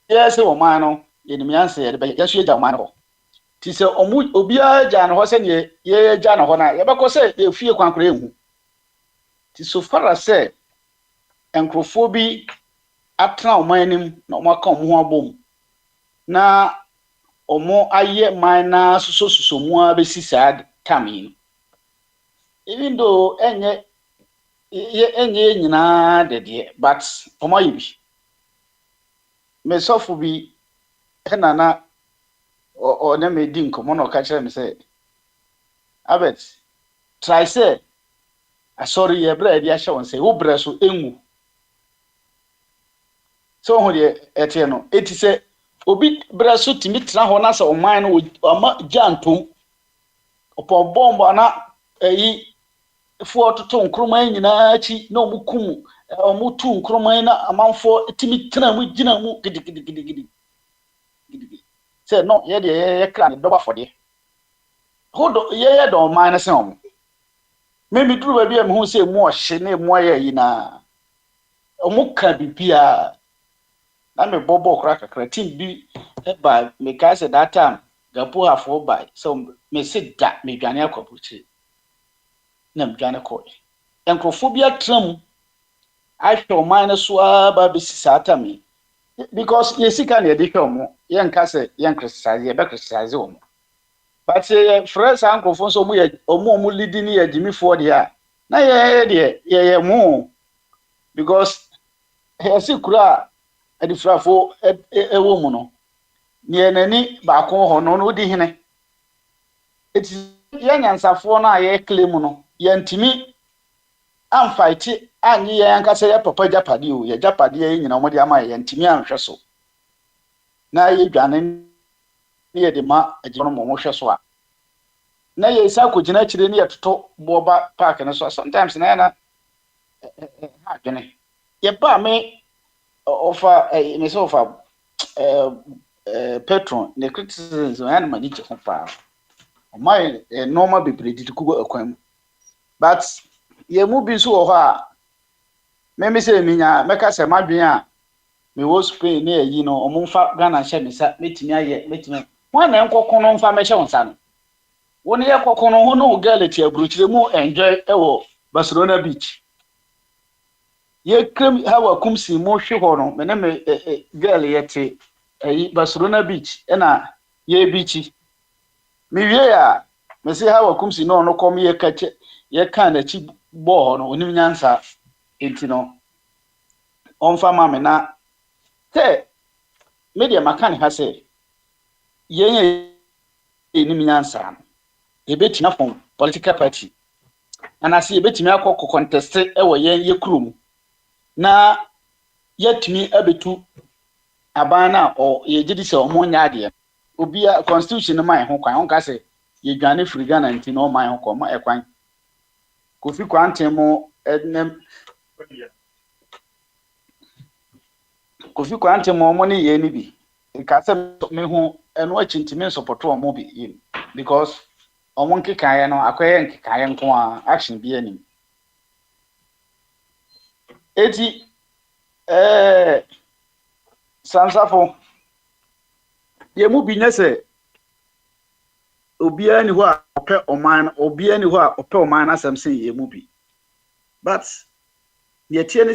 yes o man no ye nim yan say be yesu eja man ho ti se omu obia ja no ho se ne ye ja no ho na ye be ko se ye fie kwankora ehu ti so far as say enkrofo bi atena o man nim na o maka o ho abom na omo aye man na soso mu abesi sad tamin even though enye nyina de but omo yibi me sofo bi na o na me di nkomo no ka kire me say abet try say sorry ye bra dia hye won say wo bra so enwu so ho de etie no eti say obi bra so timi tra ho na say oman no ama jantom opo bombo na eyi fo toto Nkrumah nyina achi na omukum omutu Nkrumah na amanfo timi tena mu gina mu gidi say no ye de ye kra ne doba fode hodo ye do man na say omo me mi duru ba bia me hu say mu ohye na mu aye yi na omu ka bibia na me bobo kra kakra team bi ba me ka say that time gapo afo by so me sit da me dwane akobuchi na mdwane koy enkrofobia tram ahwe oman no so aba be sisatame because yesika na yedi hwe mo yenka se yen criticize ye be criticize omo but fresh ankrofo so omo leading ye jimifo de a na ye mo because yesi kura adifrafo ewo mu no ne nani ba ko ho no di hene eti ye nyansafo na ye claim no ye ntimi amfight anyi ye yankasa ye papa japade o ye japade ye nyina mo de ama ye ntimi anhwe so na ye dwane ne ye de ma agino mo hwe so a na ye isa ko gina kire ne ye toto boba park ne so sometimes na ha dwane ye ba me offer me so offer patron ne criticism and mani che ho pa my normal people did kugo akwam but ye mu bi so ho a me say minya meka se madwen a me wo Spain na yi no omumfa Ghana hye me sa metimi aye metimi won na nkokon no mfa me hye won sa no won ye kokon no ho no girl ti abruchire mu enjoy ewo Barcelona beach ye krem hawa kumsi mo hwe ho no me na me girl ye te Barcelona beach na ye beach mi wie ya me say hawa kumsi no kom ye kache ye kan na chi bo no onim nyansa enti no onfa ma me na te media makani ha say ye enim nyansa no e betina from political party ana say e betimi akọ contest e wo ye kurom na yetimi abetu abana o ye gidi se o mo nya de obia constitution man ho kwan on ka say ye dwane free Ghana nti no man ho ko ma ekwan Kofi Kwante mo ednem Kofi Kwante mo ne ye ni bi ka se me hu eno achintimi support o mo bi because omo nkekaye no akoye nkekaye nko a action bi ani eti sansafo ye mu bi nyese obia ni ho a opɛ oman obia ni ho a opɛ oman asem se ye mu bi but ye tie ni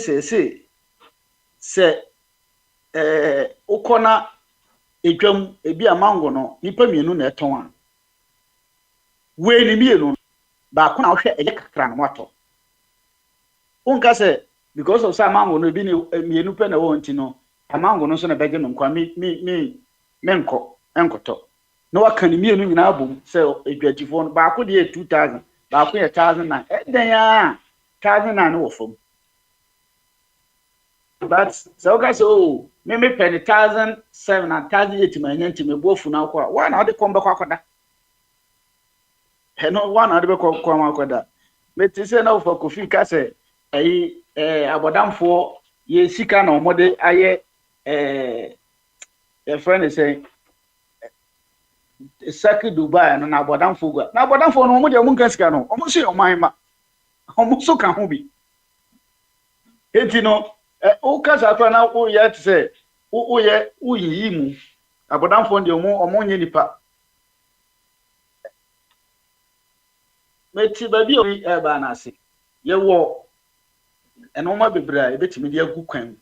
se ukona edwam ebi amango no nipa mienu na eton a we ni mienu ba ko na hwɛ eye kakra na wato unka se because of some mango no bi ni mienu pe na wo nti no amango no so na bege no nkwa mi enkoto no waka ni mienu nyina abom se edwatifo no ba ko de 2000 ba ko ye 1000 eden ya 1000 no wo fom but so ka so me pe 1007 and 1008 ma nyanti me bofu na kwa wa na de kombe kwa koda he no wa na de be kwa ma koda me ti se na ofo Kofi ka se abodamfo ye sika na omode aye a friend say Saki Dubai no na abodamfo gwa na abodamfo no omode mu nka sika no omo so yoman ma omo so ka ho bi enti no o ka sa kwa na o ye ti se o ye uyi mu abodamfo ndi omo nye nipa meti babi o ba na se ye wo enoma bebra ebetimi de agu kwan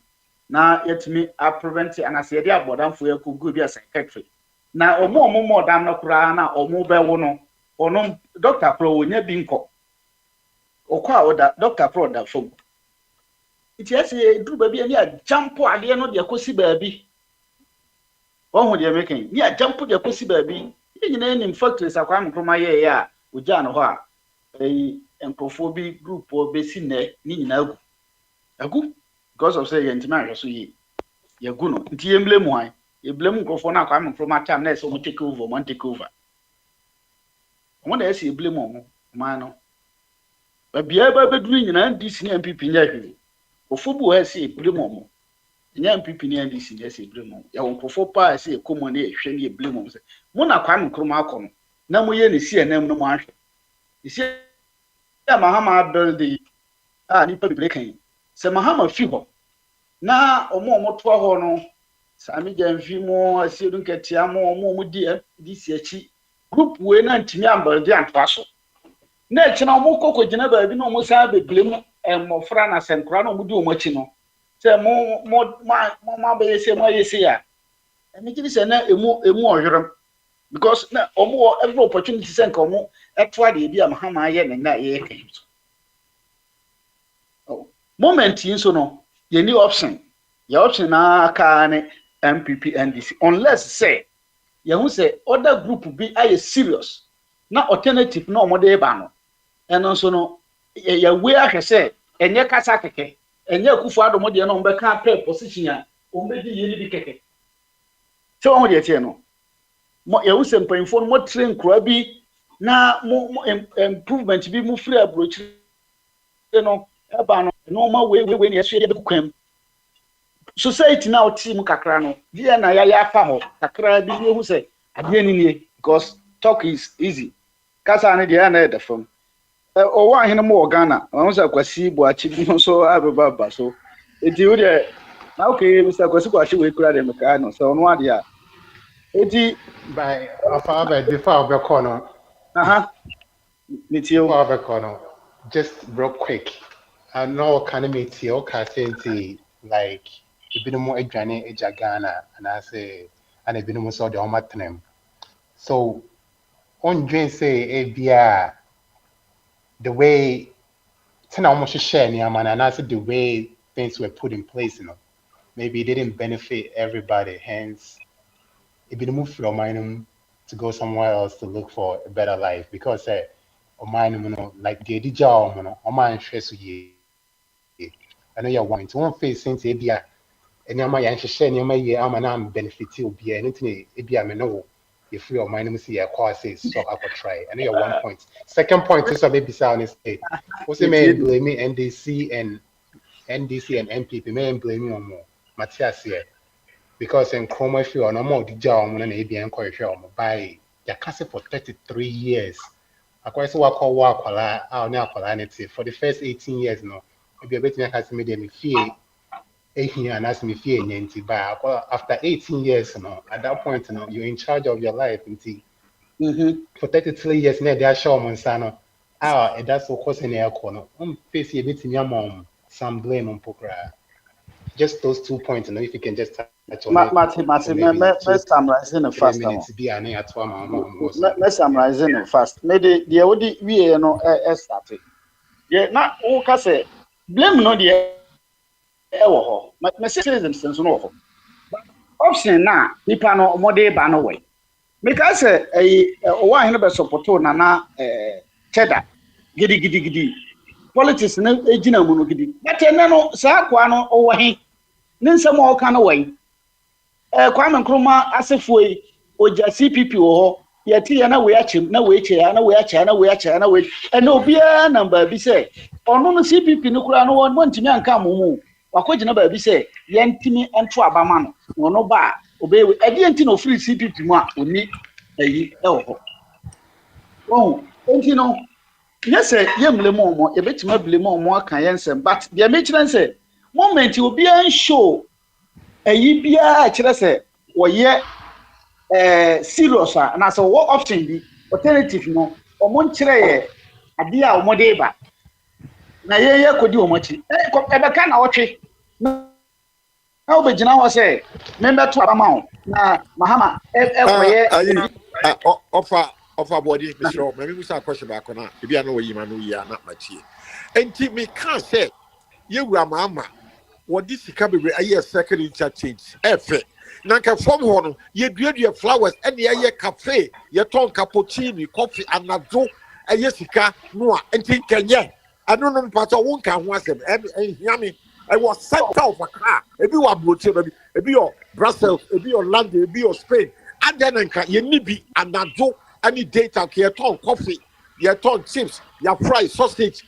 na yetimi a prevent anase ye de abodamfo yakugu bi a secretary na omo dam no kura na omo be wo no ono Dr. Pro wonya bi nko okwa oda Dr. Pro da fom iti ase duru babi ani a jump ade no de akosi baabi ohu de meken ni a jump de akosi baabi nyina ni factories akwa mkroma ye ya oja no ho a enkrofo bi group o besi ne ni nyina agu because of say yentima ahweso yi yagu no nti emble mu han eblem nkrofo na akwa mkroma time na so mo take over mo take over mo na ese eblem mo man no ba bia ba beduru nyina DC ni MPP nya hwe ofobu ha ese eblem mo nya MPP ni DC ni ese eblem mo ya nkrofo pa ese ekomo na ehwe ni eblem mo se mo na akwa mkroma akono na mo ye ne CNM no mo ahwe isi ya Mahama building ni pa bi kan se Mahama fi ho na omo to ho no sami jamfi mo asiru nketia mo di si achi group we na ntimi ambalde antwa so na chi na omo kokko gina ba bi na omo sa beglem mmofra na senkra na omo di omo chi no se mo ba yesi mo yesi ya emi ji se na emu ohwerem because na omo every opportunity senka omo etwa de bi am ha ma ye na ye kan moment yin so no ye ni option your option na ka ne MPP NDC unless say ye hu say other group be are serious na alternative na omode ba no eno so no ye we ahwe say enye kasa keke enye kufu adomo de no mbe ka pre position ya ombe di ye ni bi keke so on de tie no mo ye hu say mpanfo mo train kura bi na mo improvement bi mo free abroach no eba no ma we ni yeso ye be kwam society now team kakra no dia na ya afa ho kakra bi ye hu say ade ni nie because talk is easy kasa ne dia na the from o wa hene mo Ghana won say Kwasi Boachi bi so abeba so eti wo de na okay Mr. Kwasi Boachi we kura dem ka no so no ade a eti by afa before we call no Nitio Before just real quick I know can meet you say like ebinom adwane eja Ghana and I say and ebinom so de omatnem so on dream say bia the way tena almost share near man and I said the way things were put in place, maybe it didn't benefit everybody, hence it be move from mine to go somewhere else to look for a better life because mine like the job on my interest ye I know you're wanting to one face since bia and yama yan share near my year I'm benefit you be anything it be I know if you are minding see a course so I could try. I know your 1 point. Second point is maybe sound is what's the main blaming NDC and MPP may blaming on more Matthias here because in Chroma if you are no more the job and ABN correction by your castle for 33 years. According to what call work our now for the first 18 years no maybe a bit me media me fear and ask me fear after 18 years at that point you're in charge of your life for 33 years now they are show Monsano that's what causing air corner face a bit in your mom some blame on Pokra just those 2 points if you can just touch on let's summarize in fast minutes be an at one let's summarize in fast maybe the odi we no start yeah na o ka say blame no the ewo ho my citizens nso no ho option na nipa no omode ba no we because o wa hene be support na cheddar gidi politics na ejina mu no gidi but no sa kwa no o wo he ne nsem o ka no we Kwame Nkrumah asefoi oja CPP wo ho yeti ya na we achim na we che ya na we acha na we acha na we ena obia number bi say ono no CPP no kura no won ntimi anka amumu wakogina ba bi say yentimi ento abama no ono ba obewe edi enti no free CPP mu a oni ayi ho oh enti no yes yemle mo ebetima blame mo aka yensem but the mechire say moment obia show ayi bia kire say woye serious na so what option bi alternative no omo nkire ye ade a omode ba na ye kodi omochi ebeka na wotwe na obegina ho say member to abama na mahama ekoye offer body be sure maybe we say question back na e bia na wo yima no ya na machie enti me can say ye wura mama what this sika be aye second interchange efe nanka from ho no ye duadua flowers and ye cafe ye ton cappuccino coffee anado aye sika no a enti kenye anu no pato won ka ho asem hiame I was sent out for car ebi wa broche ebi your Brussels ebi your London ebi your Spain and then nanka ye nibi anado any data ke ton coffee ye ton chips ye fry sausage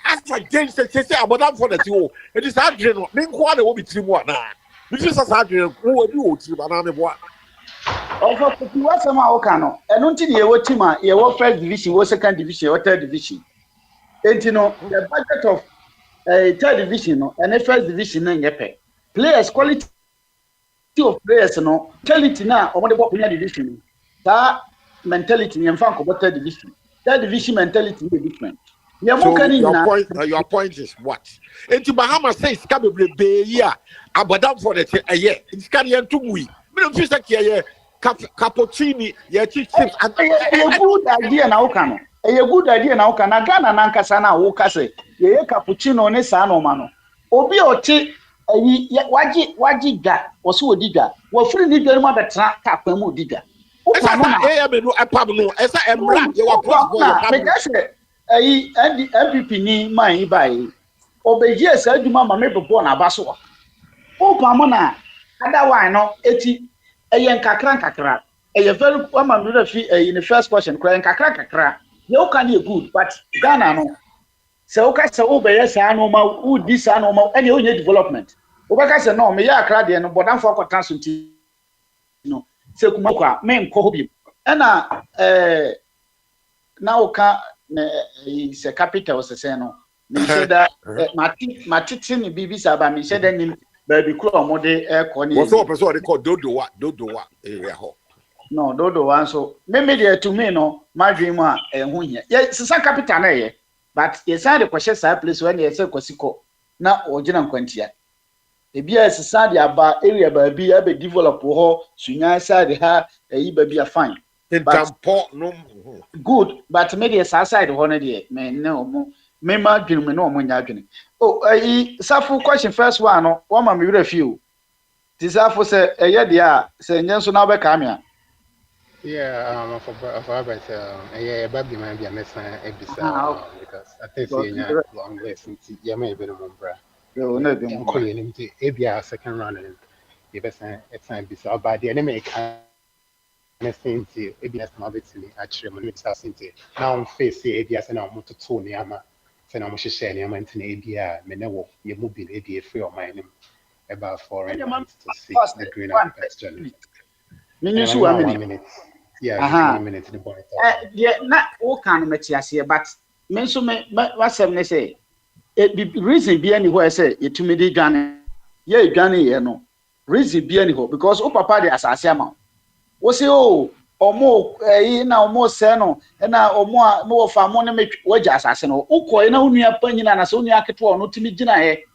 after games say about for that you it is adren no me nko na wo bitirimu ana this is as adren wo ebi wo tiri bana me boa also kuti wasema o kan no eno nti ne ye wotima ye wo first division wo second division wo third division enti no the budget of third division no and first division na nyepe players quality of players no quality na omode bo premier division ta mentality nyemfa ko third division that division mentality is different. So your point is what? Enti Bahama says kabe be ya abadam for the year. It's carry to we. Me don't feel like ye cappuccini ye chips and a good idea now can. A good idea now can Ghana nankasa na wo kase. Ye cappuccino ne sa no mano. Obi oti waji ga woso odiga. Wo free ni dware ma betra ka kwamu odiga. Esa me no epam no esa emra ye wa boss boy MPP ni man bai obeji esa adwuma ma me bebo na abaso o pam na ada wan no eti eye nkakra eye very woman no fi in the first question kra nkakra you can be good but Ghana no se o ka se o be yes anu ma u dis anu ma any onye development o ba ka se no me ya akra de no bodan for kwatan nti no se kuma kwa me nko hobi na na o ka se capital se se no me say that matiti ni bibi saba me say that ni baby kro mo de ko ni what's up so they call dodowa area ho no dodowa so me dey to me no my dream a hu hia ye se capital na ye but ye say the question say place when ye say kwasiko na ogina nkwantia ebia se say the aba area ba bi abe develop ho sunya side ha yi ba bi fine no good but me dey side ho na dey me no mo me ma dwene me no mo nya dwene oh safu question first one no one ma me review ti safu say eye dia say nyenso na be ka me a yeah for about yeah baby man be mesa ebisa because I think say long list yeah me be no bra yo na be mo call you nti ebia second round and you be say it's time bisa about the enemy can Mesenti, ABS Mabitini, actually, Minute now face ABS and our motor to Niama, Sen Amusha Niama and ABA, Menewo, you move in ABA free of mine about 4 months to see the green question. Minutes 1 minute. Yeah, 1 minute in the boy. Yeah, not all kind of materials here, but mention what some say. It reason be anywhere say it to me the Ghana. Yeah, Ghana, you know. Reason be anywhere because oh papa the assassin. Wo se o omo na omo se no na omo a no fa mo ne waja asase no ukọ na unua panyina na se unua keto no timi gina he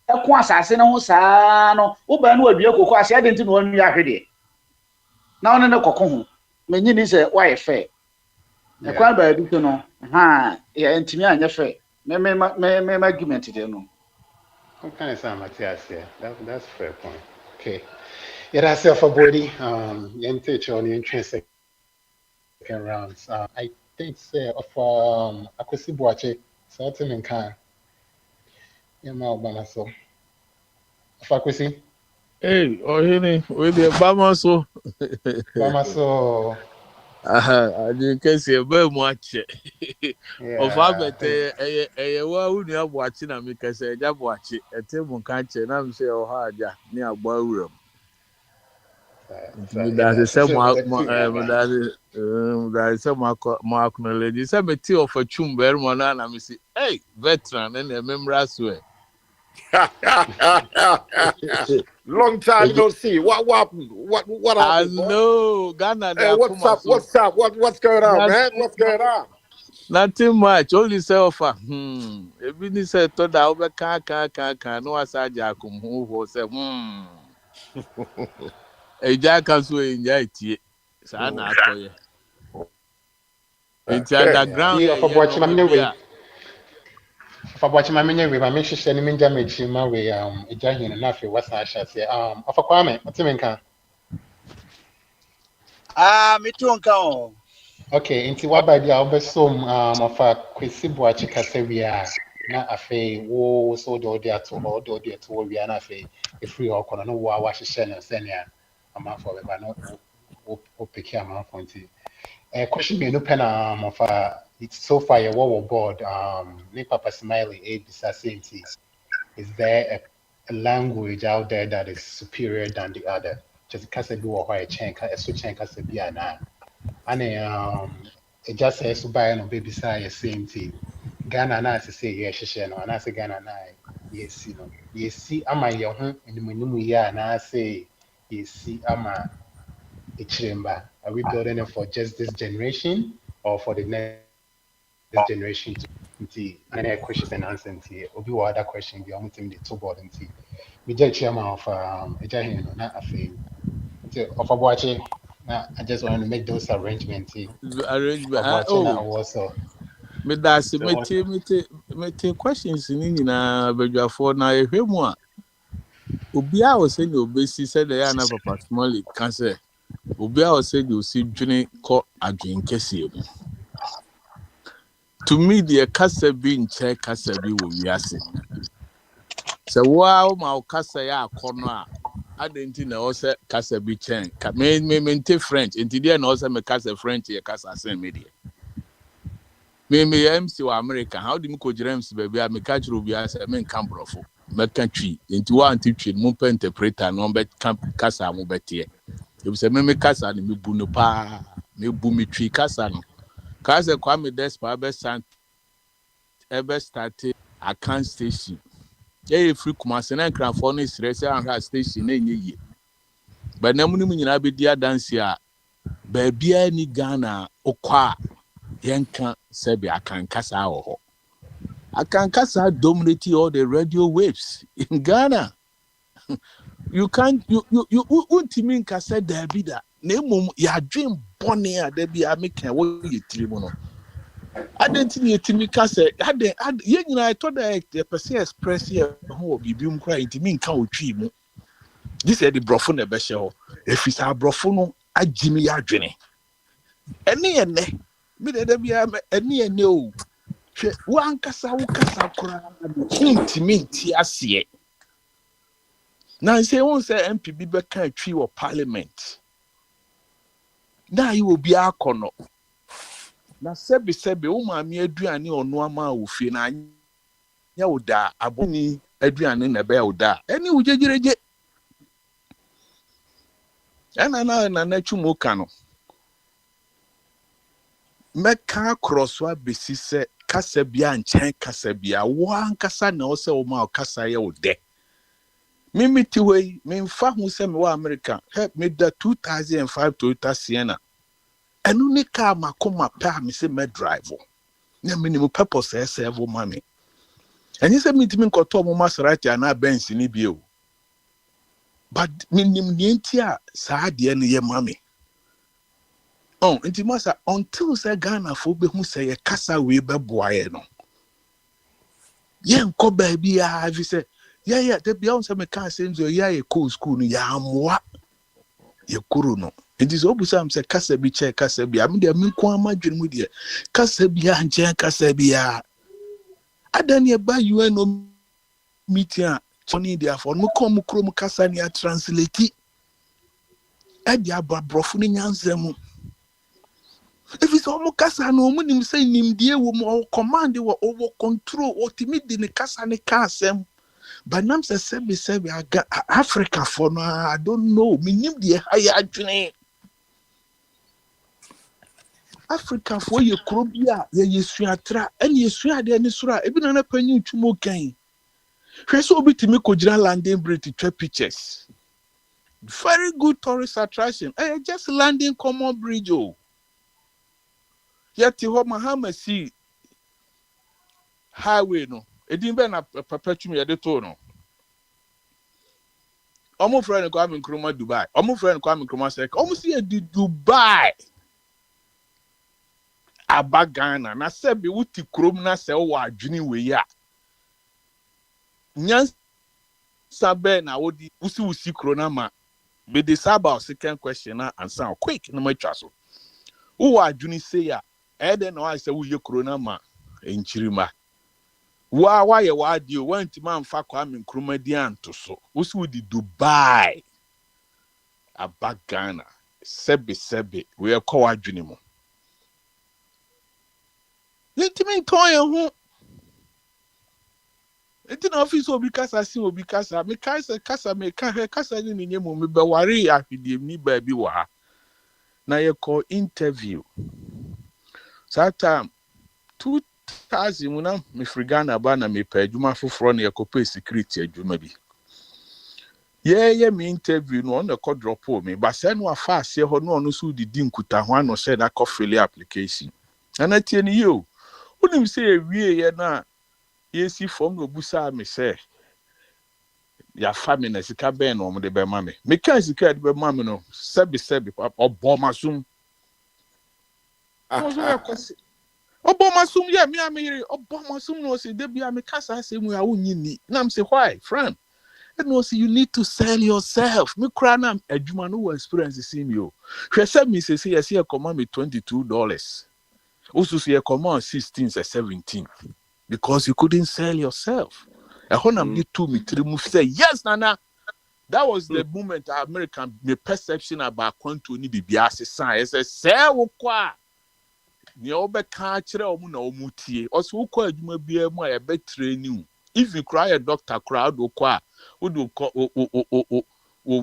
eko asase no ho saa no wo ba no adua kokọ ase ade nti no unua hwede na one ne kokọ ho menyi ni se why fair e kwa ba bi to no ha ya ntimi anya fair me argument de no What kind of sound Matthias here? That's fair point. Okay. Yeah, that's it for body. Yente on the intrinsic second rounds. I think say of Akwesi Boache, certain in can. Yeah, ma Obama so. Of Akwesi. Hey, ohini, with the Obama so. Obama so. I didn't say very much. Of Abete, wa uni watching and make us a job watch it. A table can't say, I'm say, oh, hard, yeah, near Ballroom. That is some that is some mark lady. Some tea of a chumber, and I say, hey, veteran, and a member as well. Long time no see. What happened? What I happened? know Ghana. What's up? What's going on, man? What's going on? Nothing much. Only say offer. Everything said to the over can no asaja come who say a jack as we enjoy it. Sana atoye. It's underground. Yeah, for watching my way. For watching my mini way, my mission sending me damage in my way. A giant and nothing. What's I shall say? Of a Kwame, what's in can? Me too nka Okay, into what by the Albersom of a Kwesi Boache Casavia. Na afe wo so do dia to ho do dia to we na afe e free o kono no wa wa hye na senia ama for be ba no o pick am for nti question me no pen of it's so far your war board ni Papa Smiley a bisa senti is there a language out there that is superior than the other just kasa bi wo ho e chenka e so chenka se bia na ane it just says to buy no baby say senti Ghana na say yes no and I say Ghana na yes no yes ama ye ho enimonimu ya na say yes ama ichiremba are we building it for just this generation or for the next this generation nti any questions and answers nti obi wa other question bi omo team the two board nti me just chairman of ejahin no na afi nti of abuache na I just wanted to make those arrangements Arrangement. abuache na also Me that's so me questions ni nyina badwafo na ehwe mu a obi a o say ni obesi said the na papa small can say obi a o say the osi dwene ko adwen kese mu. To me the kasa bi nche kasa bi wo wiase. So wow ma kasa ya akono a adenti na o say kasa bi chen ka me mente French enti dia na o say me kasa French ye kasa sen me dia. Me MC wa America how do me ko MC baby I me catch ro bia say me nkan brofo me kan twi enti wa anti twi mo pe interpreter no be kasa mo betie e be say me kasa ni me bu no pa me bu me twi kasa no kasa kwa me despa be sant ebe start a can station e free Kumasi na nkranfo no sire say anha station na enye yi ba na mu nyina be dia dance a ba bia ni Ghana okwa yenka sebi akankasa ho akankasa dominate all the radio waves in Ghana. You can't you ultimate kasa dabida na mum ya dream bone a da bia meka wo yetiri mu no adenti yetimi kasa ade ye nyina I thought that the person express here ho bibium kra intimi nka otwi mu this is the brofo na be hye ho efisa brofo no agimi ya adwene ene me de bia ene o hwe wan kasa wo kasa kora intimate ase na say won say MPB be kan twi wo parliament na yi obi akono na sebe wo ma me aduane ono ama wo fie na nya wo da aboni aduane na be wo da ene wo jejereje na chumo kano meka crosswa besi se kasa bia nchen kasa bia wan kasa na o se o ma kasa ye wo de mimiti we memfa hu se me wa America help me da 2005 Toyota Sienna enu ni ka makoma pa me se me drive na minimum purpose serve money eni se mitimi nkoto mo Maserati na Benz ni bio but minimum ni ntia sa de ne ye mame oh nti masa until say Ghana fo be hu say ye kasa we be boaye no ye nko ba bia vi say yeah the bia on say me kan senzo ya ye cool school no ya amwa ye kuru no nti so obusa am say kasa bi che kasa bi am de me ko amadwene mu de kasa bi anche kasa bi a adani e ba UN meeting a toni dia for mo kom krom kasa ni a translate e dia brofo ni nyanzemu if it's almost kasa no mo nim say nimdie wo mo command wo over control o timi de ne kasa ne kasem but nam say sebe Africa for no I don't know me nim de higher adwene Africa for ye krobia ye yesuatra ene yesuade ne sura ebi na panyi tumo kan hwe so obi timi ko gira landing bridge to take pictures very good tourist attraction just landing common bridge oh yeti ho Mahama si highway no edin be na perpetuum ye de to no omo friend ko am Nkrumah Dubai omo friend ko am Nkrumah Sek omo si e di Dubai abagana na se be wuti krom na se wo adwene we ya nyan sabe na wodi usi krona ma be the saba second question na answer quick na matwa so wo adwene se ya ede na wa se wo ye krona ma enchirima wa ye wa dio wanti man fa kwa me Nkrumah di anto so usi wodi Dubai abagana sebe we e kwa adwene mo Lentimi toye hu enti na office obi kasa si obi kasa me kasa me kasa ni nyemo me be ware ahwedie ni ba bi wa na ye call interview sata 2000 muna me frigana ba na me pa adwuma foforo na ye kopa security adwuma bi ye me interview no on the call drop me ba se no afa ase ho no ono so didi nkuta ho ano se na call fill application ana tie ni yo Unim say we na yesi from no busa me say ya family na sika ben no de be ma me. Me kan sika de be ma me no sebi obomasum. No so ya kwese. Obomasum ya me amiri obomasum no say de bia me kasa asem ya wonyi ni. Na am say why, friend? And no say you need to sell yourself. Me cry na adwuma no experience see me o. Hwe say me say yes here command me $22. Also say command 16 or 17 because you couldn't sell yourself. And when I'm to me three move say yes nana. That was the moment American me perception about quantum ni bibia se san. Say wo kwa. Ni obeka kire omu na omutie. Also wo kwa adwuma bia mu a be training. If you cry a doctor crowd wo kwa would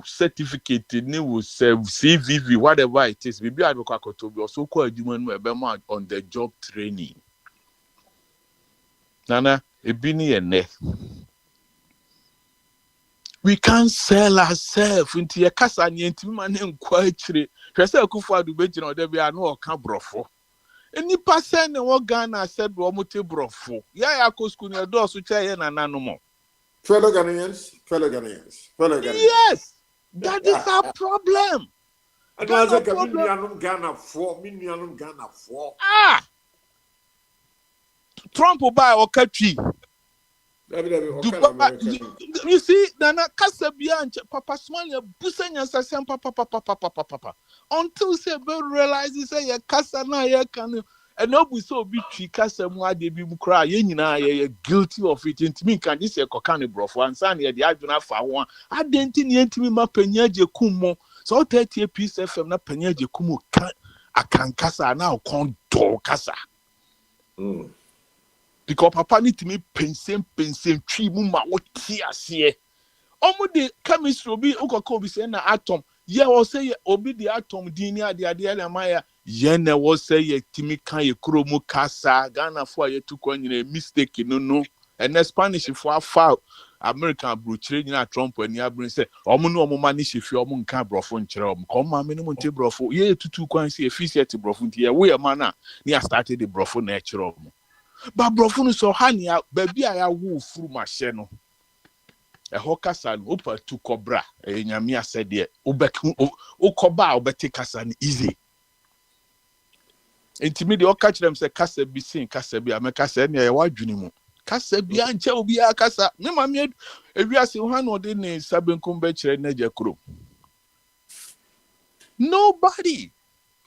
certificate ni will CVV whatever it is maybe I do kwakoto also call adwuma on the job training nana ebini ene we can't sell ourselves into your kasa ni ntimi ma ne nkwa akire hwese akufo adu be gina oda bia na oka brofo eni pasen ne wo Ghana said wo mote brofo ya akosku ne do so cha ye nananom mo. Fellow Ghanaians. Yes, that is our problem. Ghana for. Trump will buy or country. You see, Nana Casabia, Papa Small, Busanya Sassam, Papa. Until say, realizes say, Casana, ya can. And no, we so be Casamwa, they be cry, you're guilty of it. And me, can this a cocani broth one son here, the Aduna for one. I didn't need me, my penyaje kumo. So 30 piece FM, na penyaje kumo can casa now, con do casa. Because Papa need to me pensem, tree mumma, what tears here. Omo de chemistry will be Ukakobi say na atom. Yeah, or say obi the atom dinia the idea maya. Yene was say ye timi kan ye kromo kasa Ghana for ye to kon a mistake no and the Spanish for foul American bruchre na Trump and ya bring say omo no omo mani she fi omo nka brofo nkyere omo come ma me no monte brofo ye tutu kwan say efficiency brofo nti ye we man na ne started the brofo na kyere omo ba brofo no so ha ne ba bia ya wo furu ma hye no e ho kasa no opa tu cobra e nyame asede o koba obete kasa ni easy. Intimidate or catch them say kasa bi sin kasa bi ameka say na ye wadwuni mu kasa bi anche obi akasa me ma me ewiase ho na ode ne sabenkum be kire na jakro nobody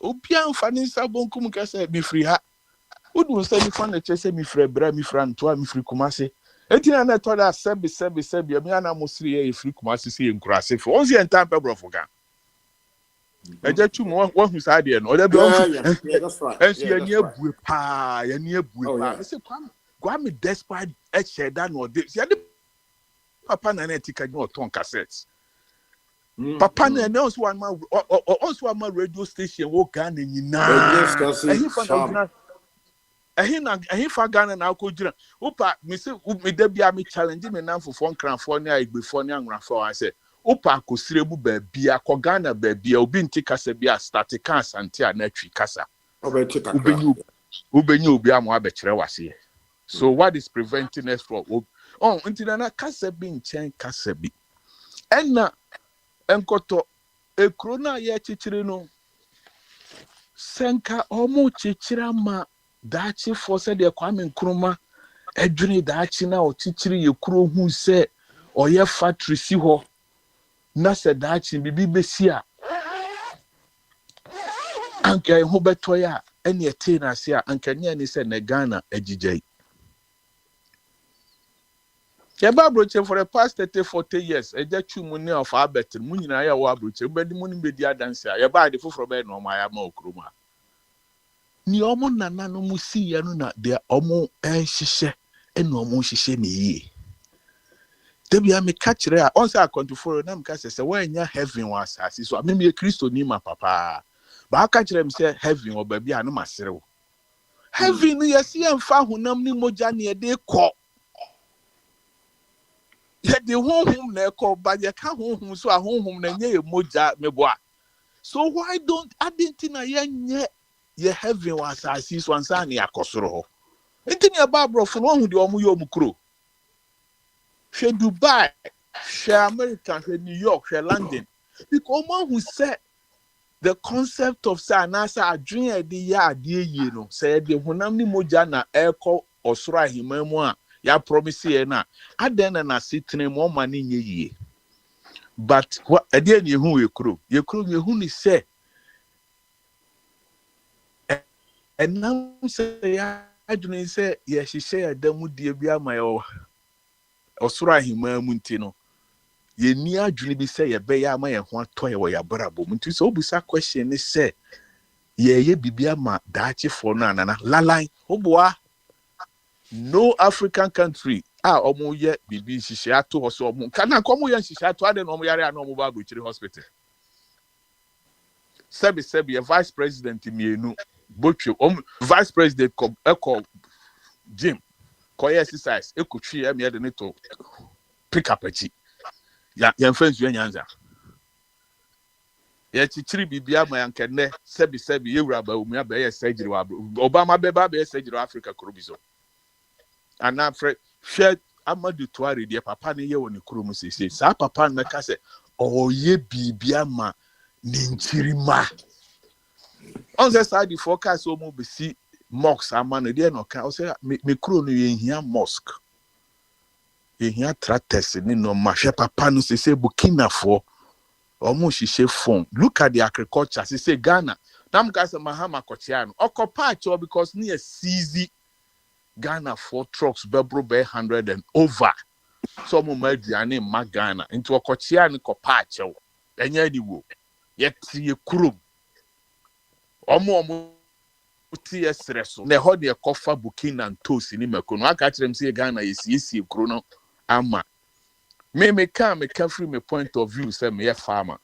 obi anfa ne sabenkum kasa bi free ha wodu say mi fa na che say mi free bra mi fra nto mi free kumase etina na to da sebi me ana mosiri ye free kumase say enkurase fo onzi entampe brofo ga I just two more one who's idea no that's right. And she near pa I say go me despite share that no this papa na etika no ton cassettes papa na also one radio station wo Ghana nyina ehin fa Ghana na ko jira opa me say me da bia me challenge me nan for kranfo ne agbefo ne anwrafo I say opa kosire mu ba bia ko Ghana ba bia obi nti kasa bia start kan asante a na twi kasa obenyu obi amo abekere wase so what is preventing us from nti na kasa bi nchen kasa bi enna enkoto ekro na ye chichire no senka omo chichira ma dachi for said de Kwame Nkrumah edwene dachi na o chichire ye kuro hu se oye factory si ho na se dachi bibi besi a anka ho beto ya ene ete na se a anka nya ni se na Ghana agigei ya ba broche for the past 30-40 years eja twumu ne of abet mu nyina ya wo abroche bedi mu ni bedi adanse a ya ba de foforo be no ma ya ma okroma ni omo nana no mu si ya no na de omo hihye ene omo hihye ne yi Debia me catch re on say akonto na me ka say wanya heaven was asase so me me Kristo ni ma papa ba ka kire me say heaven o ba bia no maserewo heaven yes ye mfa honam ni moja ne de ko ye de honhom na ko ba ye ka honhom so a honhom na nye moja me boa so why don't adentina ye nye ye heaven was asase so ansa ne akosoro ho Enti ne ba brofo no hu de omo ye omukro. Hwe Dubai, hwe America, hwe New York, hwe London. Because omo who said the concept of say anasa adwen e de ya ade yie no say de honam ni moja na ekọ osoro ahemamu a ya promise ye na aden na sitene mo ma ne nye yie. But what ade ne hu yekro ne hu ni say enam say ya adwen say ye hihye adamu die bi ama yo osoro ahemamu nti no ye ni adwene bi say ye be ya ama ye ho atoye wo ya brabo nti so obusa question ni say ye bibia ma daachi for no anana lalai oboa no African country omo ye bibi hihye ato ho so omo kana komo ye hihye ato ade no omo yare ana omo ba Abuchiri hospital sebi ye vice president mienu botwe vice president ko gym ko exercise ekotwi ya me de ne to pick up achi ya friends you nyanza ya chichiri bibia ma yankene sebi yewura ba omu aba ye surgery wa Obama beba be surgery Africa krobizo ana share Amadu Tuare de papa ne ye woni kromu sese sa papa na ka se oye bibia ma ninchiri ma on se sa di forecast omu be si mosque amana de no ka o se me kro no ye hia mosque ye hia trates ni no ma hwe papa no sese Burkina fo omo shishe phone look at the agriculture say Ghana nam ka se Mahama Kochiano occupy cho because near seize Ghana 4 trucks bebro be 100 and over so mo maduane ma Ghana into Kochiano kopa cho enya di wo ye tie kurum omo tie sreso na ho de kofa Burkina Ntosi ni makono aka kirem say Ghana yesi kuro no ama me can free me point of view say me farmer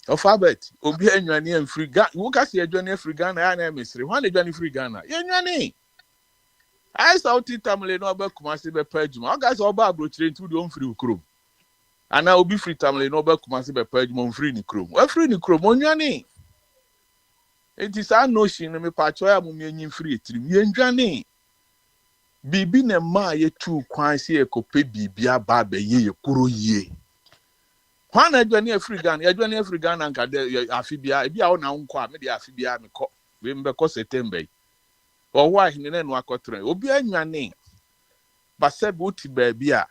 of abet obi anwane am free Ghana wo ka se adwane free Ghana ya na mesre ho na adwane free Ghana ye nwane I saw Tamale no ba Kumasi be pejuma o ga se oba Abuchiri ntu de on free ukrom ana obi free Tamale no ba Kumasi be pejuma on free ni krom wa free ni krom onwane enti sa no shi no me pa cho ya mo me nyin free etirim ye ndwane bibi na ma ye tu kwan se ekope bibia ba be ye kuro ye kwan na adwane Africa na nka de afibia e bia wo na nko a me de afibia me ko we mbe ko September o wa hine na no akotre obi anwane ba se be uti ba bia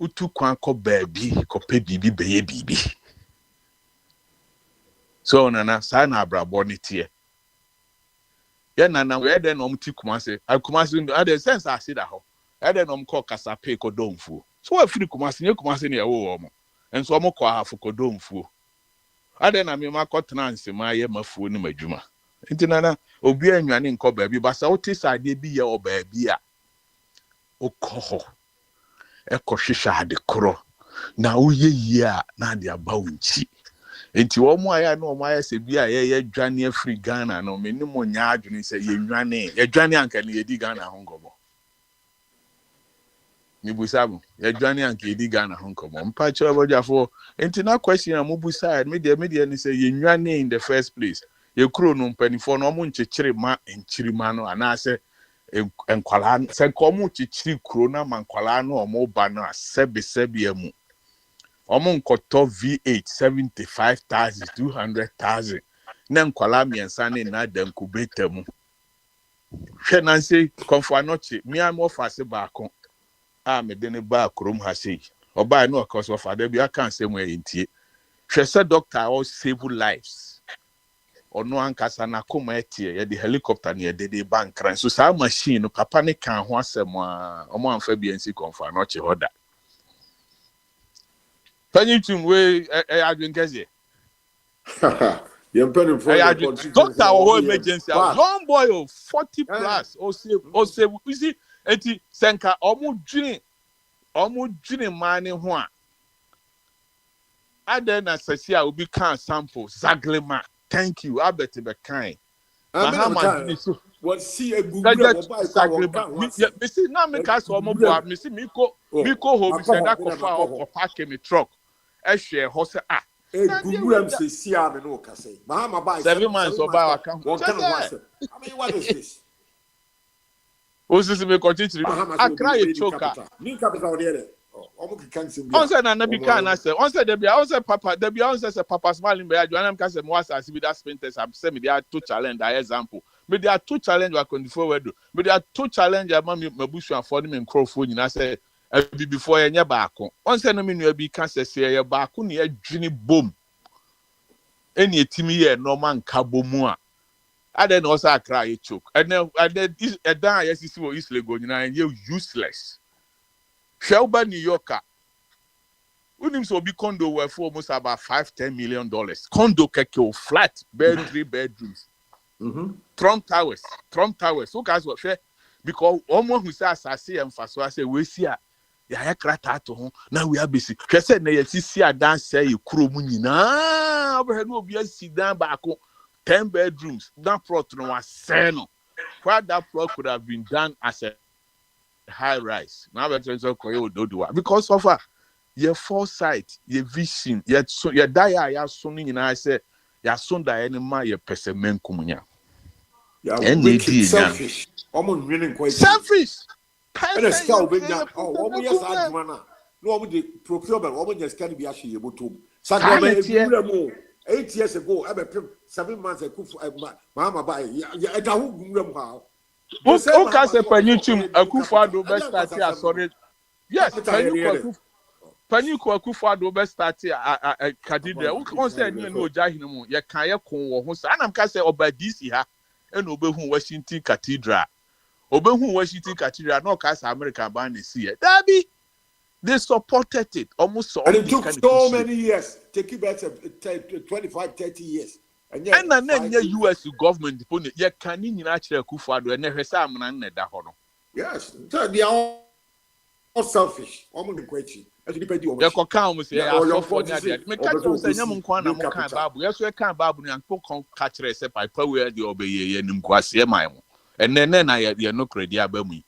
utu kwan ko ba bi ko pe bibi be ye bibi so na sa na abrabo ne tie ye na we de no mti Kumasi Kumasi ade sense asida ho ade no mko kasape ko domfu so wa firi Kumasi ne yawo mo enso mo ko ahafo ko domfu ade na me makotena nsema ye mafuo ni madwuma nti na obi anwane nko ba bi basa wote sade bi ye oba bi a okoho eko hwehwa ade koro na uye yi a na ade aba unchi enti wo mo aya na mo aya se bi a ye dwane afri Ghana no me ni mo nya adwene se ye dwane anka ne ye di Ghana ho ngobo mi busabu ye dwane anka ye di Ghana ho ngobo mpa che obojafo enti na question am busa media ni se ye dwane in the first place ye kro no mpanifo no mo nchechire ma enchirima no ana se enkwala se ko mo chichiri kro na mankwala no omo ba no asebi amu omo nkoto V8 75,000 200,000 na nkwala miensa ne na da nkubeta mu hwe na nse konfo anoche mi am ofase baako a me de ne ba krom ha sei oba no cause of ada bi aka nsem entie hwe se doctor all save lives ono ankasa na koma etie ye de helicopter ne de bankran so sa machine no papa ne kan ho asem a omo amfa bi ensi konfo anoche hoda Panyutum we adwenkese. Yempeni for doctor or emergency. Young boy of 40 plus or say you see eti senka omu dwene man ho a. Adena sesi a obi kan sample Zaglema. Thank you. Abet be kind. Mahama so what see a Google me see na me ka so omo boa me see me ko home say that ko park me truck. Ehwe ho se Google say see am no ka say Mahama buy 7 months oba account. What kind of I mean what is this? Osisi me continue. Accra ye choka. New capital there. On said na be can I say. On said there be papa there be on say papa smiling be Joanna can say mo asasi be that sprinters am say me there are two challenge that example. Me there are two challenge wa kon forward. Me there are two challenge am me mabusu afford me microphone nyina say be before ye nya baako. On say no me nua bi can say ye baako na ye dwini bom. Eni etimi ye normal nkabo mu a. And then also Accra ye choke. And then dan yes see what East Lagos nyina ye useless. Shelba New Yorker. Unim so be condo worth for almost about $5-10 million. Condo keke flat, bed 3 bedrooms. Trump Towers. So guys what share because almost who say asase emfaso I say we see ya krata to ho na we are busy. She said na ye see a dance say you kuro mu nyina. Obehe no obi sit down back 10 bedrooms. That plot no was sell. Why that plot could have been done as a high rise. Now because of your foresight, your vision, your dia ya sonu nyina say ya son da any ma your person kumunya. Selfish. Almost winning quite selfish. And a scout big down. Oh, almost yes, I no one the procurement, almost just can't be actually able to. 8 years ago, I 7 months ago, Mama buy. Yeah, Oka se Panyuchum Akufo-Addo best start here sorry. Yes, Panyuku Akufo-Addo best start here at Cathedral. Who say no Jahinu, ya kan ye kon wo ho sa na mka say obadisi ha e no obehu Washington Cathedral. Obehu Washington Cathedral no ka say American ban see it. Dabi they supported it almost so. And it took so many years. Take it back 25-30 years. And then US government put it. You can't nyina kire Akufo-Addo and hwese amna na da ho no. Yes, they are all selfish. Almost equate. As you depend on. You can come say ya for there. Me catch you say nyam nkwa na mo kan Bible. Yes we kan Bible na nko kon catch re say papa we dey obeye nim kwase man mo. And then na ye no credit abamu.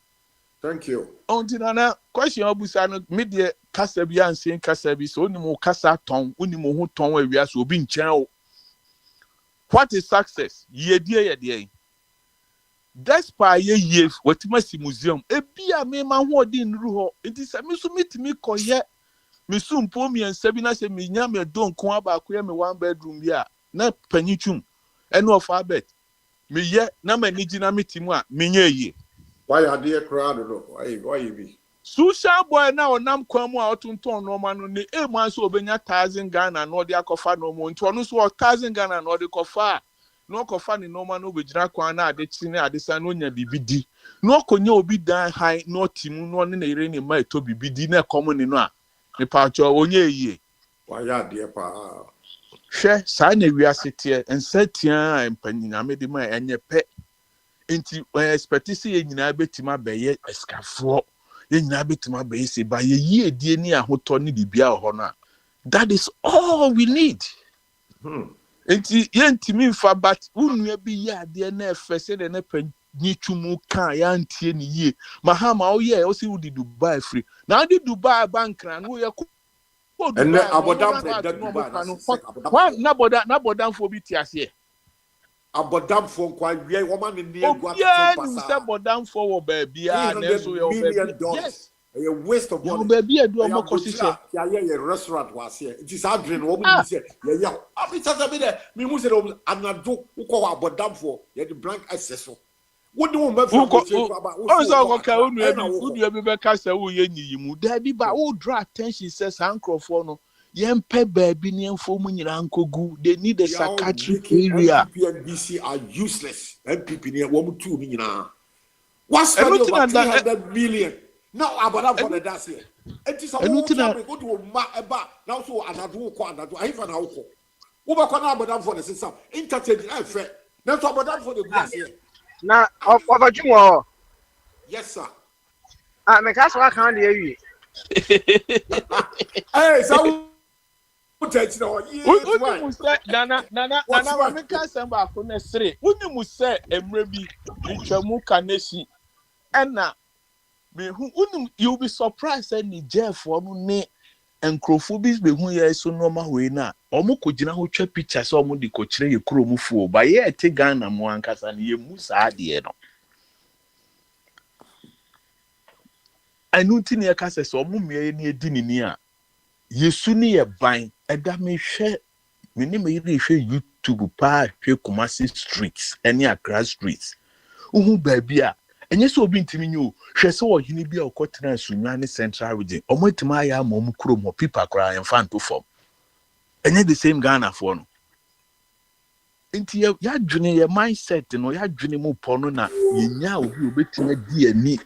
Thank you. Until na question obusa no me de kasa bi ansen kasa bi so onimu kasa ton onimu ho ton awia so obi nchen o. What is success? Ye die. Despite ye wetimasi museum ebia me ma ho odi nru ho enti se me so metimi koye me so mpo mi ensabi na se me nya me don ko abako ye me 1 bedroom bi a na panyichum eno of abet me ye na manigi na metimu a me nya ye. Why are they crowd no? Why you be? Social boy na onam kwamu a otunton no ma no ne e man so obenya 1000 Ghana no de akofa no mo nti ono so 1000 Ghana no de kofa no kofa ni no ma no begina kwan na ade chi ne ade sa no nya bibidi no konya obi dan high no timu no ne ire ni ma eto bibidi na common no a ne pa cho onye eyi. Why are they pa? Hwe sa na wi asete ensatia empanyina mede ma enye pe enti expect say ye nyina betima beye eskafo ye nyina betima beye se ba ye yi edie ni ahoto ni bibia ho no. That is all we need. Enti ye ntimi mfa but unua bi ye ade na efe se de na panyichumu kan ya ntie ni ye mahama o ye o si udi Dubai free na adi Dubai bank na no ye ko and abodam for that Dubai na bodam for bi ti ase abodam for kwa wie woman ni egwa to pass abodam for wo ba bia na so ye yes a waste of money baby edu omo kosise ya ye restaurant was here it is adren wo mu say ye abi tata be there me mu say anado uko abodam for ye the blank access wo de wo ma fi ko on so ko ka unu bi be ka say wo ye nyiyimu da bi ba wo draw attention says ankrofo no yempe baby ni enfo mu nyina nkogu they need a psychiatric area. PNBC are useless. MPP ni wo mu tu ni nyina what's 300 million now about for the dance here it is a go to ma eba now so anadu ko anadu ahifa na wo ba ko na about for the system entertain I fair now so about for the glass here na overjumo. Yes sir. Me ka so kan de awie hey so Uni say nana me ka samba ko na sere uni say emre bi ntwamu kanesi ena me hu uni you be surprised say ni Jeff onu ne enkrofo bi be hu ye so normal we na omo ko gina ho twa picture say omo di ko kire ye kromu fu ba ye te Ghana mo ankasa ne ye mu sa ade no anu ti ne ka se so mo mmea ne edi ni a yesu ne ye ban eda me hwe me ne me yiri hwe YouTube pa hwe Kumasi streets ene Accra streets uhu baabi a enye so obi ntimi nyu hwe se wo hini bi a okotena sunwa ne central region omotima ya ma omu kuro mo pipa kra yemfanto form enye the same Ghana for no nti ya dwene ye mindset no ya dwene mu pono na yenya obi obetima di ani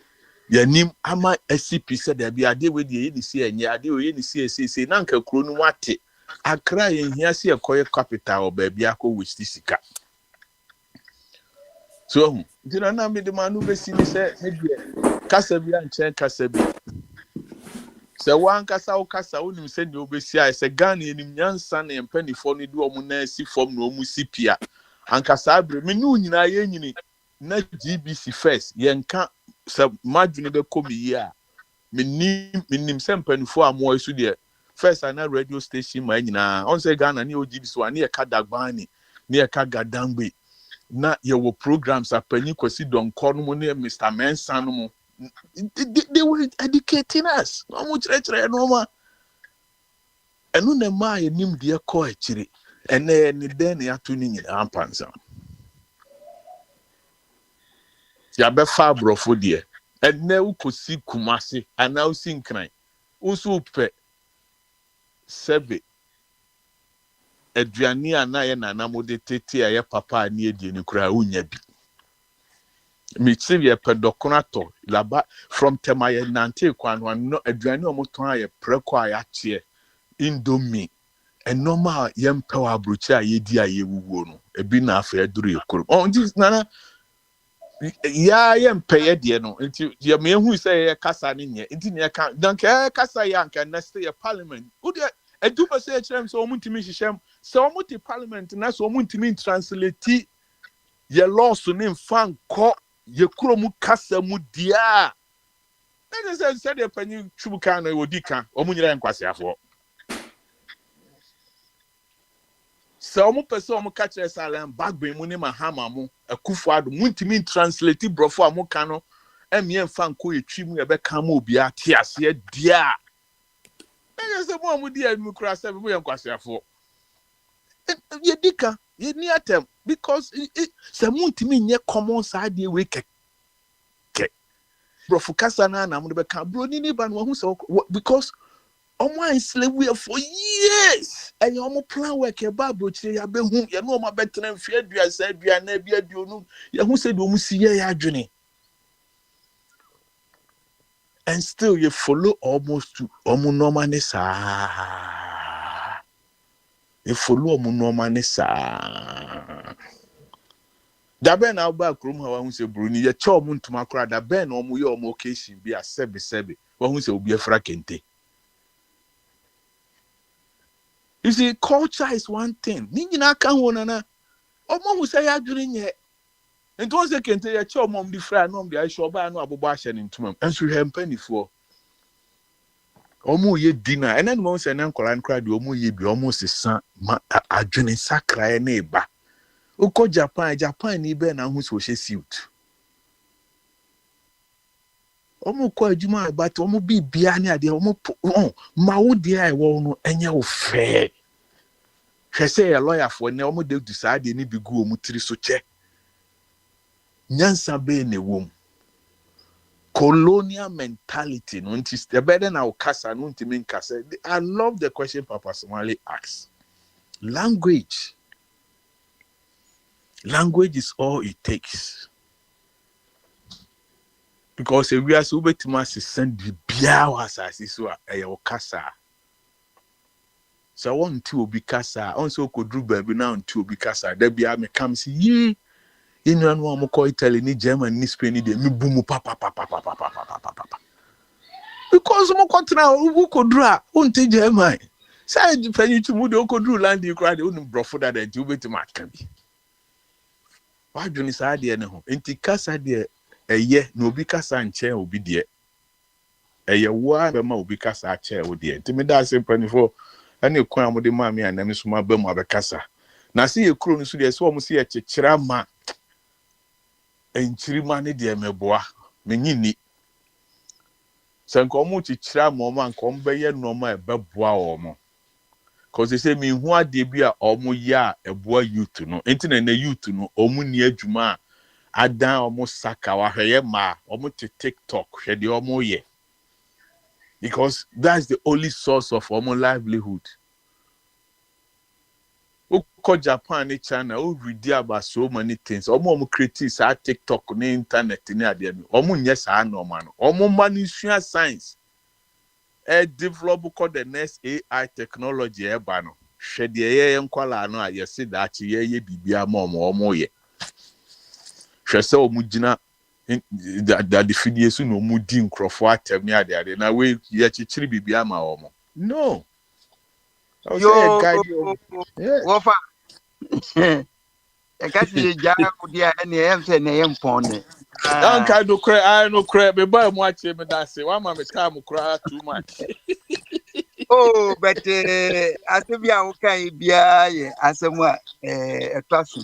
yanim ama SCP said there be ade we dey ni see enye ade we ni see na nka kuro no wate Accra ye hia se ekoye capital obaabia akọ west sika so dina na me de manu be si ni se me de kasa bi anche kasa bi se wan kasa o kasa onim se ni obesi a se Ghana enim nyansa na empanifo ni do omu na si fom na omu sipia ankasa abre me nu nyina ye nyini na GBC first yenka se madwene be komi yi a menim se empanifo amo esu de first ana radio station ma nyina on se Ghana ni GBC wa ni e ka dagbani ni e ka gadangbe na ye wo programs apanyi kwasi donko no mo ne Mr. Mensa no mo they were educating us no mo chire no ma enu na ma yenim de ko akire ene ni den ya to ni nyina ampansa ya be fa brofo de ene ukosi Kumasi ana usi nkran usu pe sebe aduane ana ye nana mo de tete aye papa ani edie ni kura unya bi Mitsivi pedokonato laba from temaye nante kwanwa no aduane omoton aye preko ayache indomie enoma yempewa abrochi ayedi ayewuwo no ebi na afa eduru ekuru on this nana ya yempeye de no nti ye mehu say ye kasa ne nye nti ne ka danke kasa ya anka next year parliament udi eduba say chrem so omuntimi hihiem so omuti parliament na so omuntimi translate ye law so ne mfa nko ye kuro mu kasa mu dia na se de panyi chubuka no odika omunyira nkwase afo so omu pese omu ka kire salam bagbe mu ne mahama mu akufo ado muntimi translate brofo amuka no emie mfa nko etwi mu ye be ka ma obi ate ase dia na se mo mu dia mu kura se mu ye nkwase afo ye dika ye ni atem because se muntimi nye common side we ke brofu kasa na na mo be ka bro ni ba no hu se because omo slave for years and omo plan work e ba bro chire ya be hu ye no omo betena mfi aduasa aduana bi aduonu ye hu se do omo siye ya adwene and still you follow almost to omo normal ne sa you follow omo normal ne sa da ben na ba krom ha wa hu se bro ni ye che omo ntuma kora da ben na omo ye omo occasion bi a sebe wa hu se obi afra kente. You see, culture is one thing. Nina can wona omo hu say adwene nye. Ento o se kente ye che omo mdi fra no mdi aisho ba no abobo ahye ne ntumam. Enso hwe mpanifo. Omo ye dinner. Enen mo se na nkola nkra de omo ye bi omo sesa adwene sakra na eba. Uko Japan ni be na hu so hye suit. Omo ko adwuma but omo bi bia ne ade omo ma wo de ai wo no enye wo fe hwese a lawyer for ne omo de decide ni bi gu omo tiri so che nyansa be ne wom colonial mentality no nti the better na ukasa no nti min kasa. I love the question Papa Somali asks. Language is all it takes. Because we are so betima se send bia wasasi so e kasa. So one two obi kasa, on so kodru baby now two obi kasa. There bia me come see ye inu anu am ko Italy ni German ni Spain ni de me bumu papa. Because mo kontra who kodru a unti German. Say penny to mu de kodru land you cry de unu brofo da de you betima ka bi. Wa dwuni sa de ne ho. Enti kasa de eye no obi kasa nche obi de eye wa be ma obi kasa che o de ntimi da se panifo ane kwa amode ma me anam so ma ba mu abekasa na se ye kuro no so de se o mo se ye chekira ma enchiri ma ne de meboa menyini sɛ nka ɔmo kyekyere ma ɔmo anka ɔmo bɛyɛ nneɛma a ɛbɛboa ɔmo cause they say me hu ade bi a ɔmo yɛ a ɛboa youth no nti na youth no ɔmo ni adwuma a adan ɔmo saka wahwɛyɛ ma ɔmo te TikTok hwɛ deɛ ɔmo yɛ because that's the only source of ɔmo livelihood. Oko Japan and China, oh, read about so many things. Omo create sa TikTok ne internet ne ade no. Omo yes a no man. Omo manusua science. Develop called the next AI technology e ba no. Hwe de ye nkwala no a yesi da chi ye bibia ma omo ye. Hwe se omo gina da defidie so no omo di nkrofo atem ne ade na we ye chichiri bibia ma omo. No. I was saying guide you. Yeah. Wofa. Ekati ja kudia ene em se ne yem pone. I no cry. Me buy mo ache me that say. One me time cry too much. Oh, but asebia wo kan bia ye asemu a etwaso.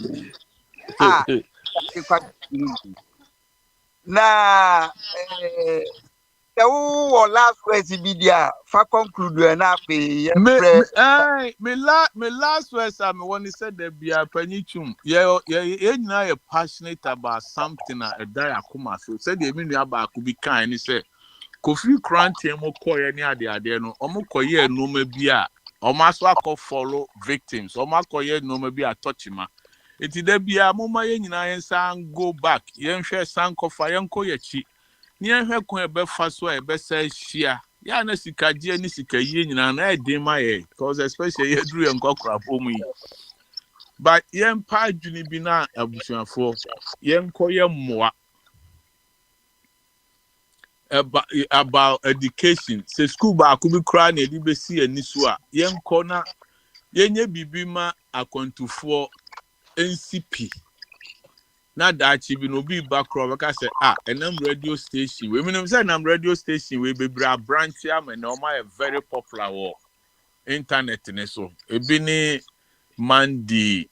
Ah, ikwa na the last words bidia fa conclude na pe me last words I me when he said there be a panichum yeah nyina you passionate about something a die akoma so said the menu aba ku bi kan ni say Kofi Krante mo koye ni ade no omo koye no ma bi a omo aso akọ follow victims omo koye no ma bi a touchima enti da bia mo ma ye nyina yen san go back yen hwe san kofa yen koyechi ni ehwe ko ebefa so ebesa hia ya na sikaje ni sikaye nyina na edin ma ye cause especially ye duru yen kokra pomu yi but yen pa adwuni bi na abusuafo yen koye mmoa about education say school ba ku bi kra na edi besi ani so a yen ko na yenye bibi ma akontufo NCP na dachi bi no bi backrow we ka say enam radio station we mean say enam radio station we be branch am na o ma very popular wo internet ne so ebi ni Mandi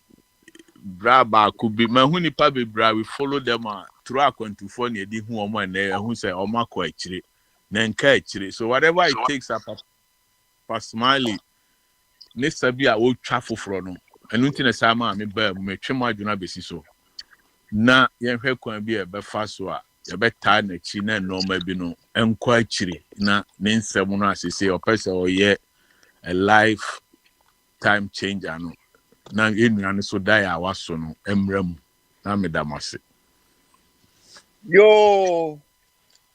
braba could be ma hu nipa be bra we follow them through akwantufo na edi hu o ma na hu say o ma ko akire na nka akire so whatever it takes up personally ne sabi a wo twa foforo no enu nti na sama me ba me twema adwuna besi so na yenhwe kwan bi e be fa so a ye beta na chi na normal bi no enko akire na ne nsem no asese o pese o ye a life time changer no na enua no so dai a waso no emram na medamase yo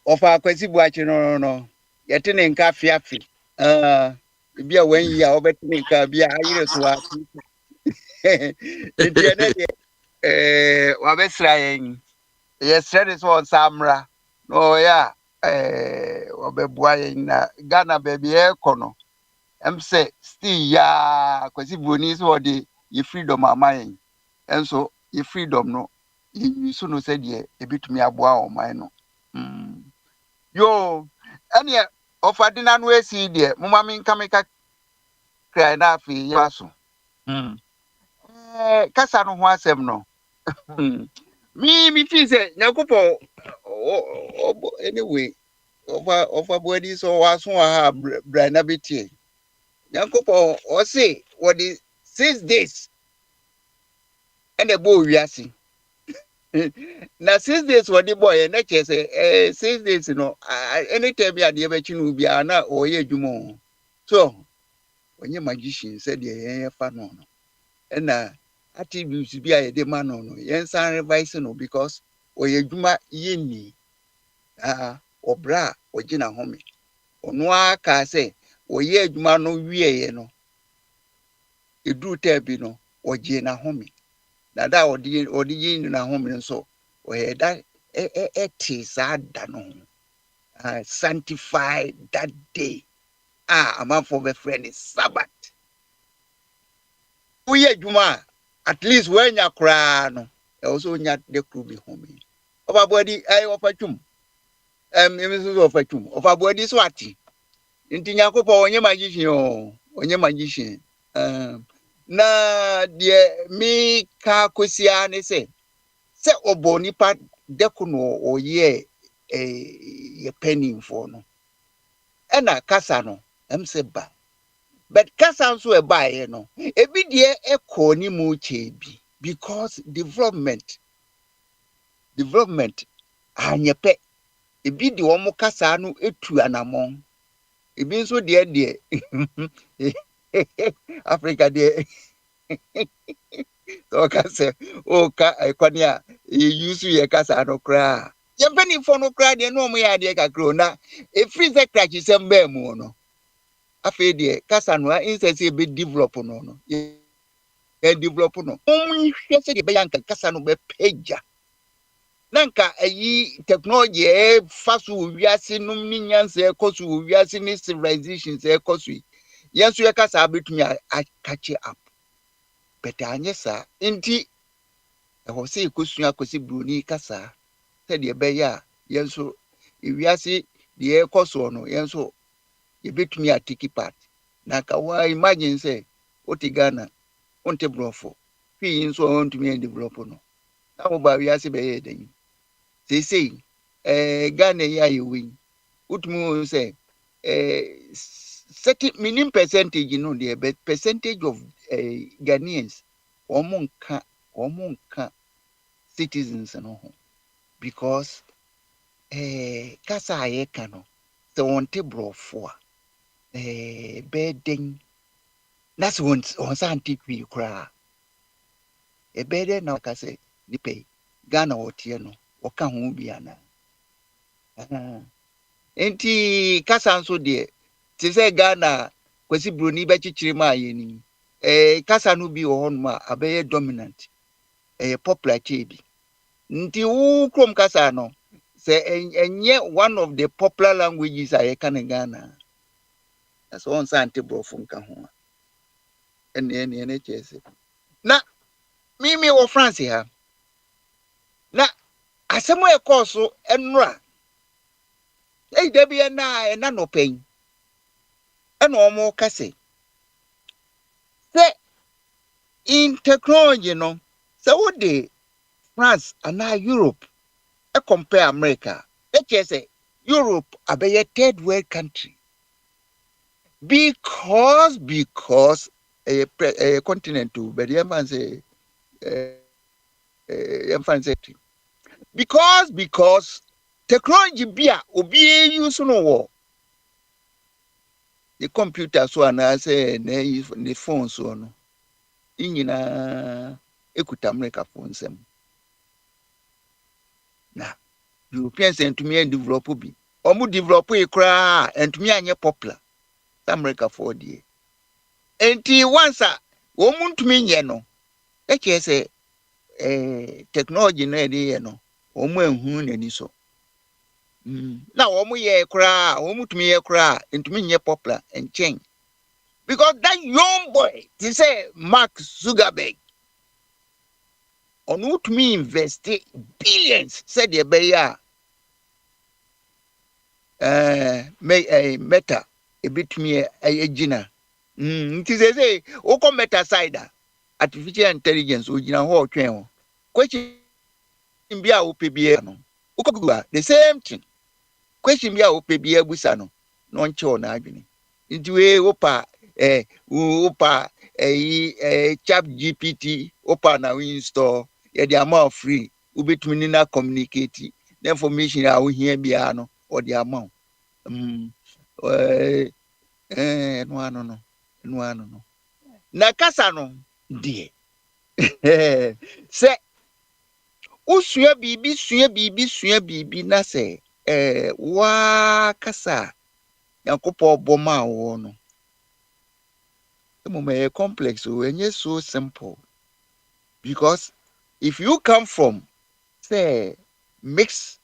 ofa kwesi buachi no yete ne nka fiafi bia wan yi a obetene nka bia ayire so a enti ene wabesra yen yesterday so samra no ya wabebua yen na Ghana baby ekono say still ya kwesi buoni so de ye freedom amayen enso ye freedom no you so no said ye ebitumi aboa o man no yo ene ofadina no esi de mama min kameka krai na afi yaso kasa no ho asem no me feel say nyakopo anyway of body so waso ha bra na betie nyakopo o say what the 6 days and the boy wiase na 6 days what the boy na che say 6 days no anytime ya de be chinu bia na o ye adwuma so onye magician said ye fa no na attributes bi a de ma no yen san revise no because oye adwuma yeni obra ogina home ono aka say oye adwuma no wieye no eduru tabi no oje na home na da odi yin na home nso oye da tisada no sanctify that day among for the friend is Sabbath oye adwuma at least when you cry no also nya the crew be home over body ofachum emisu ofachum over body so ati nti nyakopo onye magician na de mi ka kosia ne se obo nipa dekuno oye ye penny for no ena kasa no em se ba but kasa nso e ba ye no ebi de ekọ ni mu chebi because development anyepe ebi de omo kasa no etu anamon ebi nso de Africa de so kasa o ka ekwani a use ye kasa no kra ye mpani fo no kra de no omo ya de kakro na e free sector chi semba mu no afi de kasa no instance e be develop no ye develop no hwe se de be yanka kasa no be peja nanka ayi technology e faso wiase num ni nyanse e koso wiase ni civilization e koso yenso ye kasa betumi a catch up but anyesa nti e ho se kosu akosi bruni kasa se de be ya yenso wiase de e koso no yenso ye betumi a take part nanka wa imagine say otigana onte brofo fi nso on tumi develop no na wo ba wiase be ye den say Ghana ya yewi utmu say certain minimum percentage no the percentage of Ghanaians omonka citizens no because kasa aye kano se wonte brofo beden na se on santi kwi kra beden na kase nipe Ghana wotie no oka ho bia na enti kasa nso de ti se Ghana kwesi broni be chichiri ma yeni kasa no bi wo hono ma abeye dominant popular chebi nti wu krom kasa no se enye one of the popular languages aye kan Ghana that's one santi brofo nka ho ene chese na mimi wo France ha na asemo e koso enra debi na no pen ena omo kase se in technology no se wo de France and Europe e compare America say Europe abeye third world country because a continent to but say because technology bia obi use no wo the computer so and say the phone so no inyina ekuta America phone sem na Europeans entumi develop bi omu develop e kra entumi anye popular America for die enti once omu ntumi nye no say technology na dey no omu ehunu nani so na omu ye kra omu tumi ye kra ntumi nye popular and change because that young boy they say Mark Zuckerberg on who me invest billions said the beya meta a bit me a gina it is say oko meta side artificial intelligence ojina ho twen question bia opebia no ukogua the same thing question bia opebia busa no no nche na adwene nti we opa chat GPT opa na we install ya the amount free ubetumi na communicate the information a we hear bia no or the amount no na kasa no die se usua bibi na se wa kasa yankopo boma wo no the complex so enye so simple because if you come from say mixed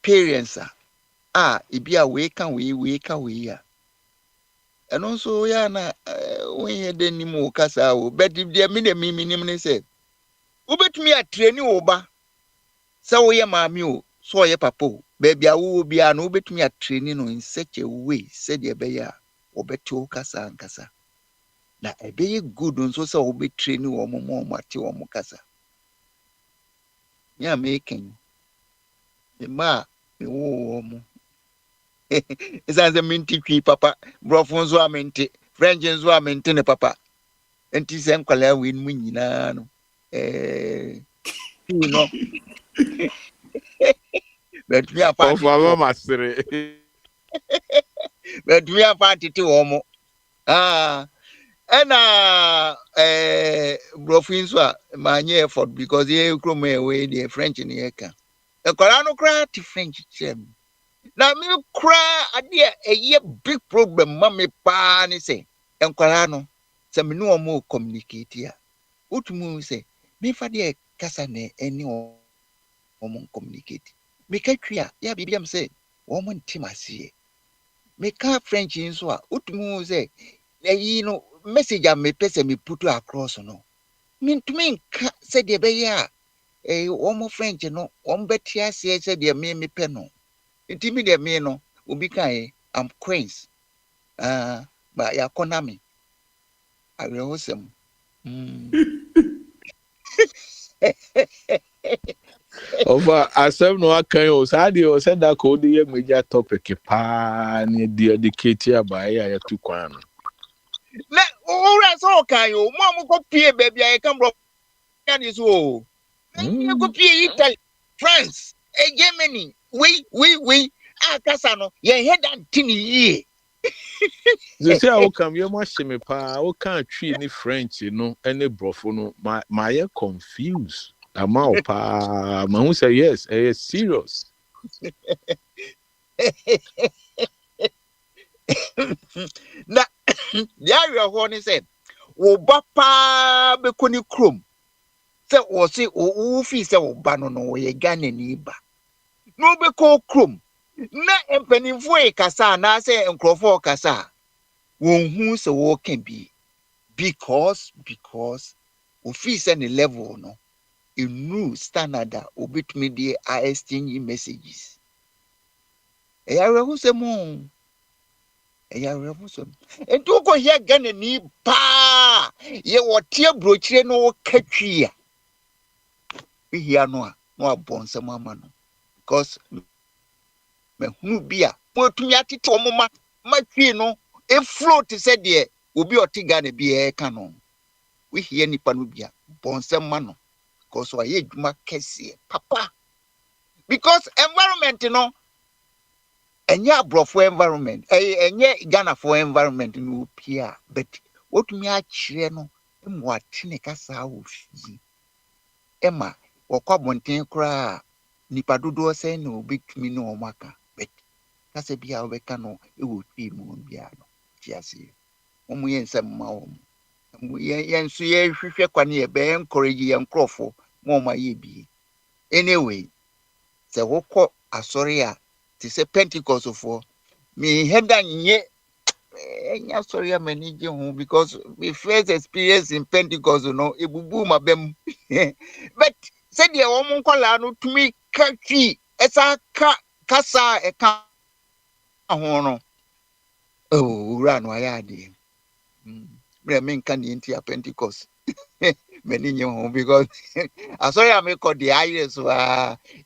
parents ibia we can ya and also ya na when you dey nimu kasa wo but if there minim ne say ubetumi a train oba say wo ye maami o so ye papa o baby a wo bia no ubetumi a train no in such a way say the be ya obeto kasa nkasa na ebeye good nso say wo be train wo mo mate wo mo kasa ya making the ma me wo mo It's as a minty tree, papa. Brofonzo a minty. French and Zoa maintain papa. And tis and color win winano. You know, but we are Of party. our master. But we are party to homo. Ah, and Brofinso, my near effort because you come away the French in the Eka. The Corano cry to French chem. Now, me cry a dear a year big problem, Mammy Pani say, and Corano, some no more communicate here. What to say, me for the Cassane any woman communicate. Make a clear, ya be say, woman Timasi. Make a French in so, what to say, you know, message I may pass me put across or no. Mean to me, said the bear, a woman French, you know, one better said the me penno. Intimidate me no, ubika I'm queens. But ya konami. I will awesome. Over asem no akan o saade o said that code ye major topic pa ne de educate about ya to kwan. Na ora so kan yo, mo ko pie baby I can bro this wo. You go pie Italy, France, Germany. We akasa no ye head and tini ye. They say I come you must me pa o kan twi ni French no any brofo no my confused. Ama pa ma who say yes, serious. Na there you one said, "Wo ba pa be koni krom." Say o say o fi say o ba no no ye Ghana ni ba. No be ko krom. Na empanimfo e kasa na say enkrofo kasa. Won hu say wo can be because o fi say the level no. A new standard obitumi de exchange messages. Eya who say mo. Eya who say. And to go here Ghana ni pa. Ye wotie brochire no katwi a. We here no abonse mama no. Because me hu bia mo tumi atete omoma matwi no e float said de obi oti Ghana bia e ka no. We here nipa no bia bonse ma no. Because why you kesi papa because environment no enya brofo environment enye Ghana for environment no pia but what me a kire no emu atene kasa ofi ema wokwa bonten kra nipa dodo se na obetumi no omaka but kasa bia obeka no e wo twi mu bia no tiase omu yensem ma omu yensu ye hwehwe kwane ye be encourage ye nkrofo Mama ye anyway, the woko asoria to say Pentecost for me head and ye sorry I'm managing because my first experience in Pentecost no it will boom abem but said the woman call to me catchy as a kasa a ka hono oh run why I did Bremen can into Pentecost. Many because I saw I make the iris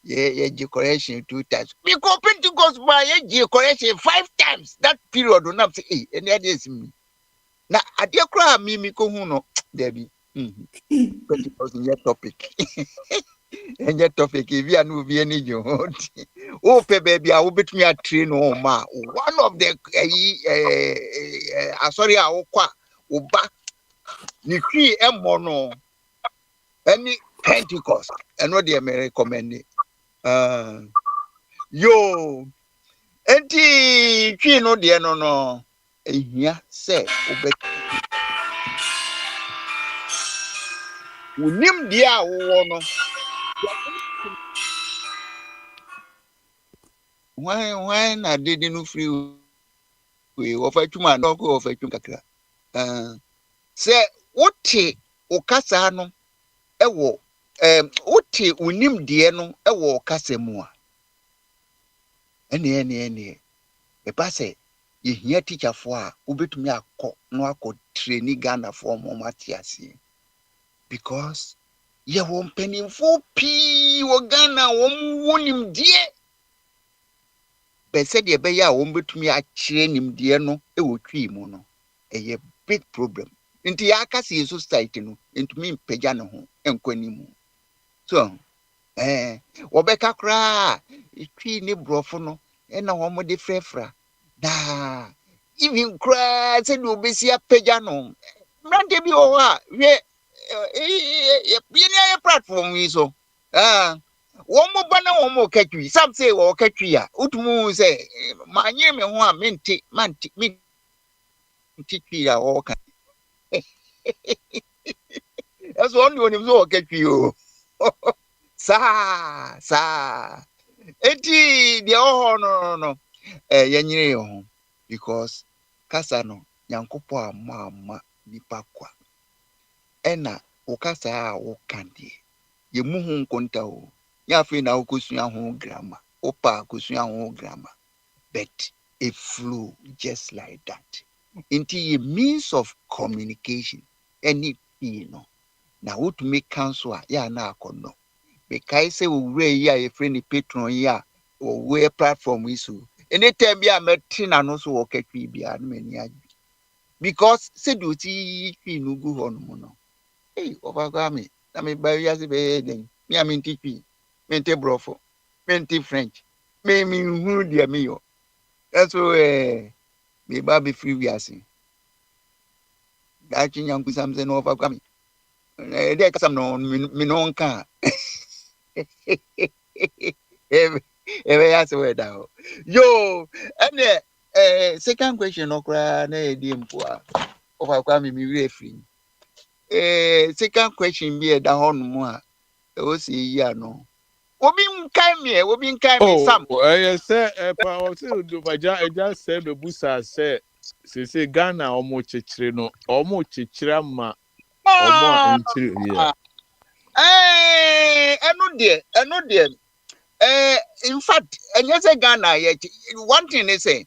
ye decoration 2 times. Because Pentecost by decoration 5 times. That period do not say any others me. Now I dear cry me no Debbie. Pentecost in your topic. And your topic if you are no be any you oh baby I will bet me a train oh ma one of the sorry I will qua back ni free emono any Pentecost and what the American recommend yo enti twi no de no ehia se obet unim dia wo no why na dey no free we ofa twuma no ko ofa twum kakra se wote okasa no ewo wote unim de no ewo okasa mu a ene e ba se ye hia teacher for a obetumi akọ no akọ training Ghana for mo matiase because ye won penimfo pi wo Ghana wo unim de But said ye be ya wombetumi akyerɛ nimdeɛ no ɛwɔ twi mu no. A big problem. Inti akasi society no intumi mpagya ne ho enkwani mu. So wobɛka koraa twi ne brɔfo no ɛna wɔn de frɛfra da even koraa sɛ de obesi apagya no mmerante bi wɔ hɔ a hwɛ yɛne platform yi so wɔn mo ba na wɔn mo katwi sam sɛ wɔ katwi a utumu sɛ manye me ho a mente twi a wɔka ɛso ɔno onim sɛ wɔ katwi o sa eti deɛ ɔhɔ no yɛnyere yɛ ho because kasa no nyankopɔ ama nipa kwa ɛna wo kasa a wo kan deɛ yɛmu ho nkonta o ya afei na wokosua ho grammar opa kosua ho grammar but it flow just like that into a means of communication any no na what to make counsel ya na akono because say we ya your friend patron ya or we platform isu anytime ya metin no so work atwi bia no mani agi because say do ti twi no gu ho no no overga me na me ba ya se be den me am twi mente brofo mente french me hu dia me yo that's why me ba be free we asin da chinya nkusam se no overga me de kasam no me no nka ebe ya se we da yo and second question okra na edi mpo a overga me we free second question be da ho no mu a o se yi ano obi nkai me sam yes pa o se do baja eja se be busa se se Ghana omo chichire no omo chichira ma omo enchire ya eno de in fact enye se Ghana ye one thing they say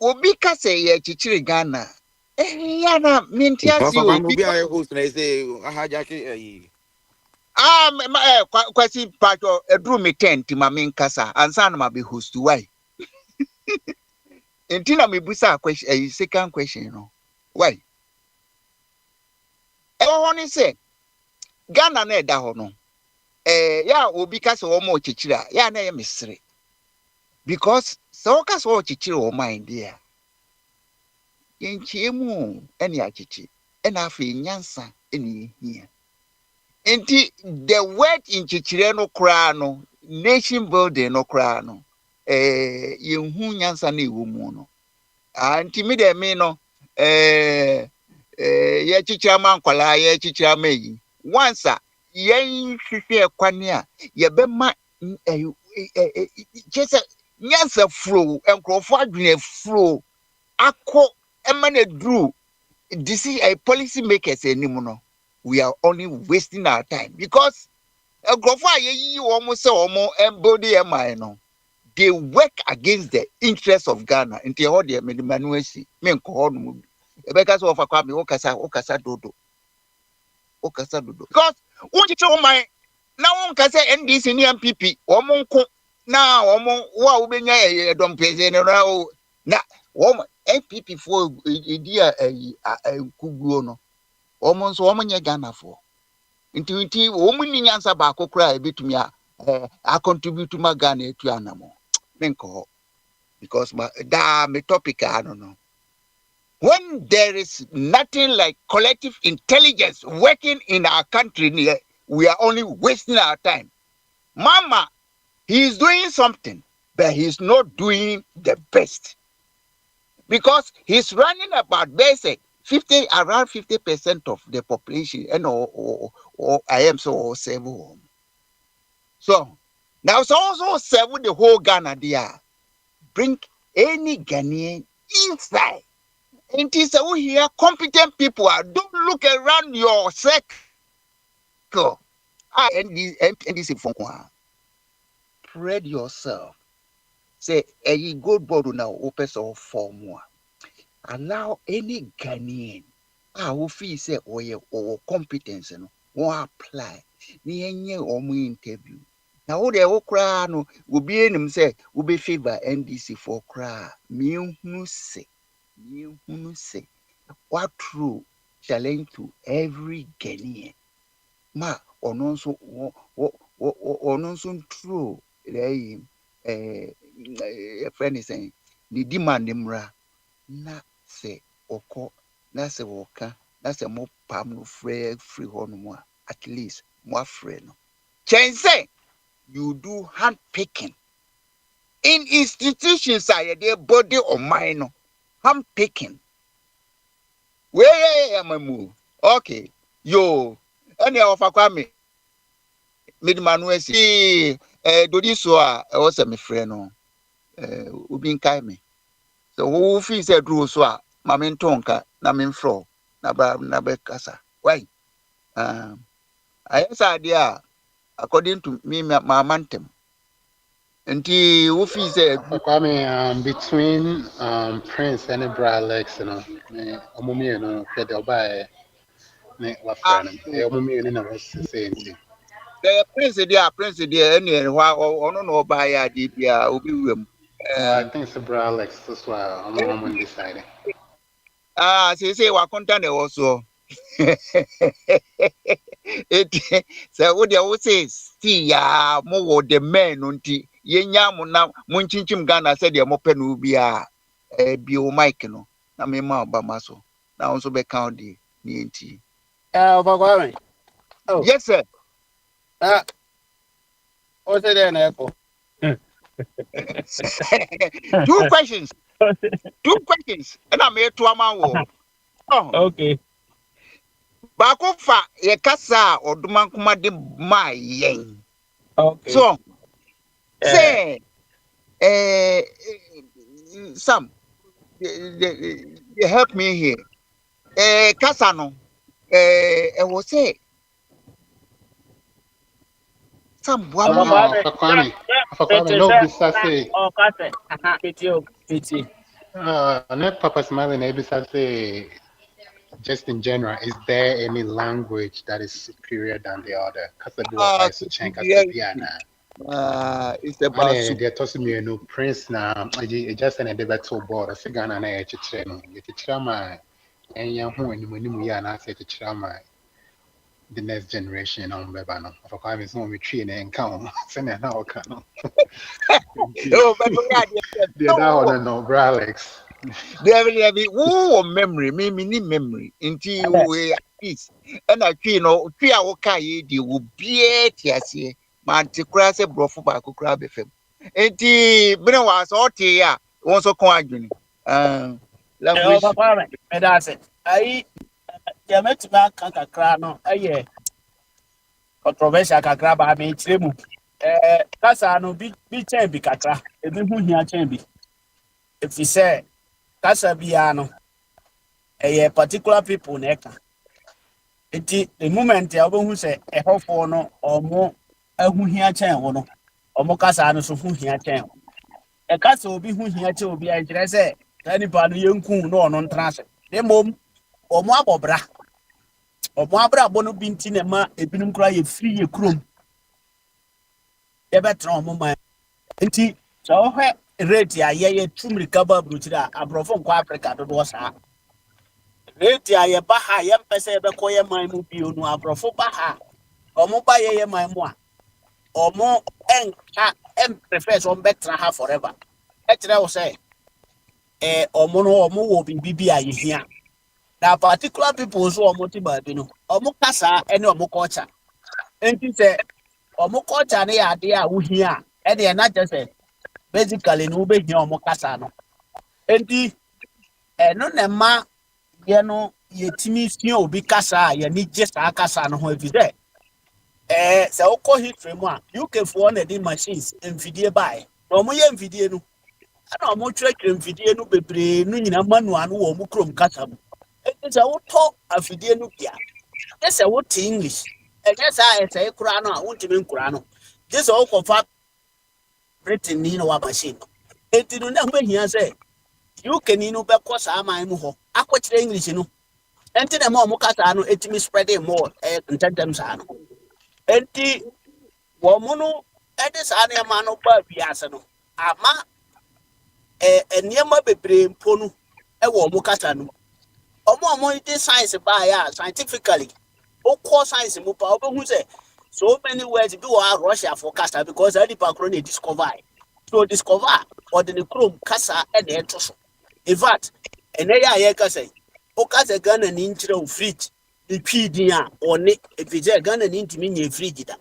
obi ka say ye chichire Ghana ya na mintiasi obi host na say ahaja ke kwasi pato edru me tent ma menkasa ansa na ma be host why entina me busa question second question no why honey say Ghana na eda ho no ya obi ka se wo mo chichira ya na ye mesere because so ka so chichira o mind there yenchiemu ene achichi ena afi nyansa ene hia enti the word in chichire no kra no nation building no kra no yenhu nyansa na ewo mu no anti me de me no ye chichira man kwala ye chichira meyi once yen hwehwe kwane a ye be ma chese nyansa flow enkrofo adwene flow akọ emane dru this is a policy makers anymore. We are only wasting our time because a grofa ye almost say almost embody no. They work against the interests of Ghana. Into all the manuasi, men call no because of a kwame okasa dodo. Because what you show my now one can say NDC ni MPP omonko na omo wa ubenya don pese no na woman MPP for idea kuguo no omo so omo nye Ghana for inti omo ni nyansa ba akokra ebetumi a contribute to my Ghana etu anamo menko because me topic I don't know when there is nothing like collective intelligence working in our country we are only wasting our time. Mama, he is doing something but he's not doing the best because he's running about basic around 50% of the population and or I am so 7. So now so also 7 the whole Ghana there. Bring any Ghanaian inside. And it is here competent people don't look around your circle. And this spread yourself. Say a good body now opens or 4 more. Allow any Ghanaian who feel say or competence and apply. Ni enye omu interview. na wo de wo kra no obi enim say wo be favor NDC for kra me hunu se what true challenge to every Ghanaian ma ono so true friend is saying the demand mra na se oko na se woka na se mo pam no free hono mo at least mo afre no say you do hand picking in institutions are their body or mind no hand picking where am I move okay yo any of akwame midmanu si dodi so a e was me frɛ no obi nkai me so wo fi say duro so a ma me ntonka na me mfro na be kasa why I say dia according to me my mantem nti wo fi say between Prince and Alex, you know, omumi you know the oba ne wa friend omumi you know say nti the Prince dia any wa ono no oba ya di bia obi wem I think it's Alex that's why I'm deciding say wa content also it so what you say see ya mo wo the men nti yenya mo na mo nkinkim Ghana said ya mo pe no bia bio mic no na me ma obama so na also be count the nti yes sir O say there na echo. Two questions and I made to amount. Okay. Bako fa ye kasa oduma kuma de ma yen. Okay. So say Sam you help me here. Kasa no was say Sam Kwame no bisa say Pity. Net Papa Smiley na bisa say just in general, is there any language that is superior than the other? It's about they're tossing me no Prince now. Just an debate to board. I think I'm a chicken. It's a trauma, and young when you are not a trauma. The next generation on Bebano. For I'm is no retreat and count. Send an hour canon. They're down no Alex. There will be memory, memory until we at peace. And I know, 3 hours they will be at Manticras a brofu back crab FM. And the Beno was all here, also coagulating. That's it. I met back Crano, controversial Kakraba, I mean, Trimu. Casano be chambi Kakra, a bit here chambi. If you say, Casabiano, a particular people neka. The moment the album who say a half no or more a who here chain or no, or more Casano so who here chain. A castle will be who here to be a say, anybody young coon no non transit. The mom or more bra or more bra bono bintin and ma a binum cry a free a crum. The better on my auntie so her. Rate ye tum recover brutida abrofon kwa Africa do was ha rate ye baha ye pese be koye man mu bi onu abrofo baha omo ba ye man mu a omo enka prefer so betra ha forever e kire wo say omo no omo wo bibi a ye hia that particular people so omo ti ba bi no omo kasa ene omo culture enti say omo culture ne ya de a wo hia e de na just say basically no be here omo kasa no enti no na ma ye no yetimi fia obi kasa ye ni just akasa no ho evidze se okọ history mu a UK for na di machines mfidie bai no mo ye mfidie no ana omo twetwe mfidie no bebre no nyina manual no wo mo krom kasa mu enti se wo to afidie no bia se wo ti English just say kura no a wontimi nkura no just okọ fa Britain ni no wa machine enti no na ho hia say UK ni no be ko sa man mu ho akọchire English no enti na mo kasa no etimi spreading more ntentem sa no enti wo mo no ɛde saa nneɛma no ba wiase no ama nneɛma bebree mpo no ɛwɔ ɔmo kasa no ɔmo de science ba ya scientifically okɔ science mu pa obehu sɛ so many words bi wɔ Russia for kasa because ɛde pa kro na discover so discover ɔde ne krom kasa ɛna ɛto so in fact ɛnɛ yɛ ayɛ kasa o kasa Ghana ni nkyerɛ o fridge the twi din a ɔne efisɛ Ghana ni ntumi nye fridge da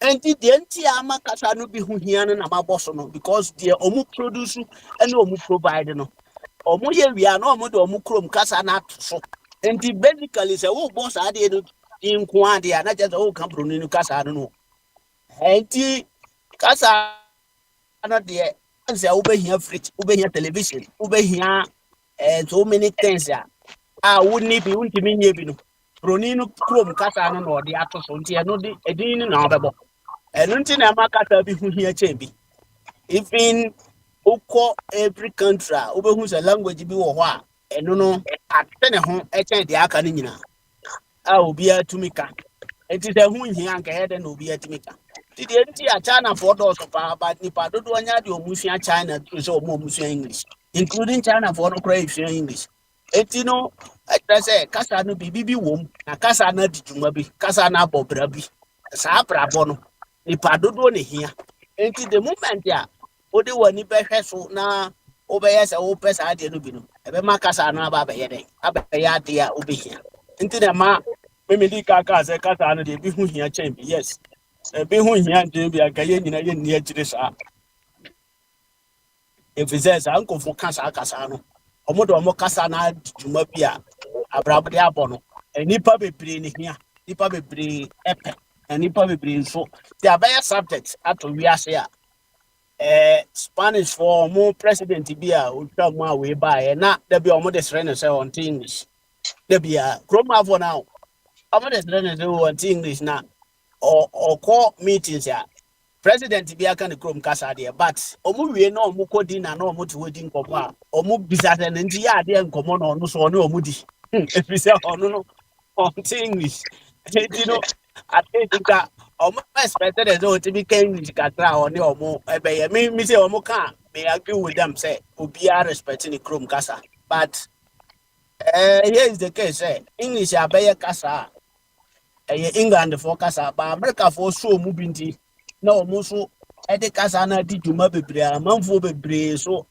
enti deɛ nti ama kasa no bi ho hia no na mabɔ so no because deɛ ɔmo produce ɛna ɔmo provide no ɔmo yɛ wia na ɔmo de ɔmo krom kasa na ato so enti basically sɛ wo bɔ saa deɛ no nko ade a na kyerɛ sɛ wo ka broni no kasa no enti kasa no deɛ sɛ wobɛhia fridge wobɛhia television wobɛhia so many things a wonni bi wontumi nyɛ bi no broni no krom kasa no na ɔde ato so nti ɛno de ɛdin no na ɔbɛbɔ ɛno nti na ɛma kasa bi ho hia kyɛn bi even ukɔ every country wobɛhu sɛ language bi wɔ hɔ a ɛno no ate ne ho ɛkyɛn deɛ aka no nyinaa a obiara tumi ka enti sɛ ho hia anka ɛyɛ dɛ na obiara tumi ka nti deɛ nti a Chinafoɔ dɔɔso paa but nipa dodoɔ nya deɛ ɔmo sua China turu sɛ ɔmo sua English including Chinafoɔ no koraa esua English enti no ɛkyerɛ sɛ kasa no biribi bi wɔ mu na kasa no adi dwuma bi kasa no abɔ bra bi saa brabɔ no nipa dodoɔ ne hia enti the moment a wode w'ani bɛhwɛ so na wobɛyɛ sɛ wopɛ saa adeɛ no bi no ɛbɛma kasa no aba abɛyɛ dɛn abɛyɛ adeɛ a wobɛhia nti na ma memedi kaka sɛ kasa no deɛ bi ho hia kyɛn bi yes bi ho hia nkyɛn bi anka yɛ nyina yɛnni akyire saa ɛfiri sɛ saa nkɔfo ka saa kasa no ɔmo de ɔmo kasa no adi dwuma bi a abrabode abɔ no nnipa bebree ne hia nnipa bebree ɛpɛ nnipa bebree nso de abɛyɛ subject ato wiase a Spanish for more president bi a otwa mu a we buy na da bi omo de srɛ no sɛ on English da bi a kroma for now omo de srɛ no sɛ on English na or call meetings ya president bi aka ne krom kasa de but omo wie na omo kodi na na omo to di nkomo a omo bisa sɛ nti ya ade nkomo na ɔno so ɔno omo di efi sɛ ɔno no on English enti no atenka omo expected as o tibi English katra oni omo ebeye me say omo can me agree with them say obi are respecting the chrome kasa but here is the case English abeye kasa England for kasa but America for so mu binti na omo so e de kasa na di dwuma bebre amanfo bebre so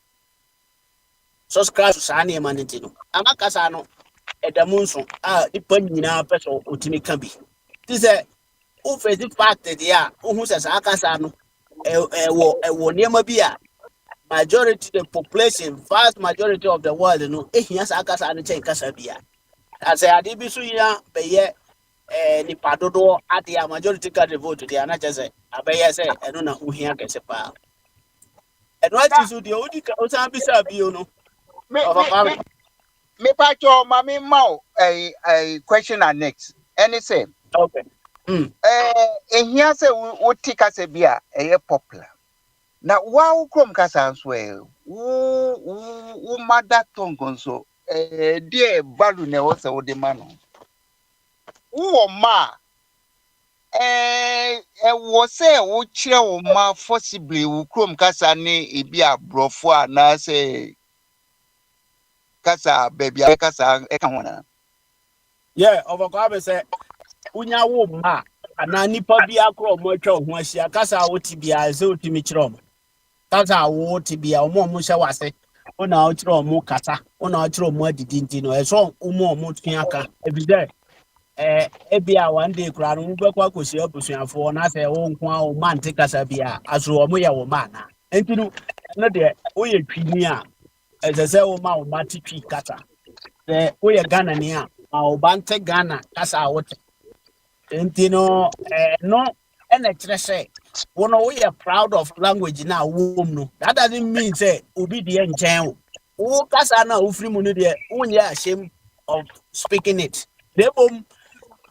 subscribe sa na man nti no ama kasa no edamunso ipa nyina peso otimi ka bi ti say who face the fact that who says akasa no niema bi a majority the population vast majority of the world no ehia sa akasa no chen kasa bia as ade bi so ya beye nipa dodo ade a majority card vote dia na chese abeye se eno na ho hia kese pa eno ati so de odi ka o san bi sa bi no me pa cho ma me mau a question next any say okay ehia sɛ woti kasa bi a ɛyɛ popular na wa krom kasa nso wo mother tongue nso die value na wo sɛ wo de ma no wo ma wo sɛ wo kyerɛ wo ma possibly wo krom kasa ne ebi abrofo a na sɛ kasa baby kasa e ka ho na overcome sɛ unya wo ma ana nipa bi akro mo atwa ho ahia kasa wo tibia ze otimi kyerɛ mo kasa wo tibia mo hye wase ona o kyerɛ mo kasa ona o kyerɛ mo adidi nti no ɛso mo tua ka ebide ebia one day kura no mbekwa kosi abusuafo na sɛ wo nko a wo man te kasa bia aso mo yɛ wo ma na enti no de wo yɛ twini a ɛsɛ sɛ wo ma wo ma titwi kasa wo yɛ Ghana ni a ma wo bante Ghana kasa wo te enti no no ene kyerɛ sɛ wono we are proud of language na wo no that doesn't mean say obi de nkyɛn wo kasa na wo free mu no de wonyɛ ashamed of speaking it debom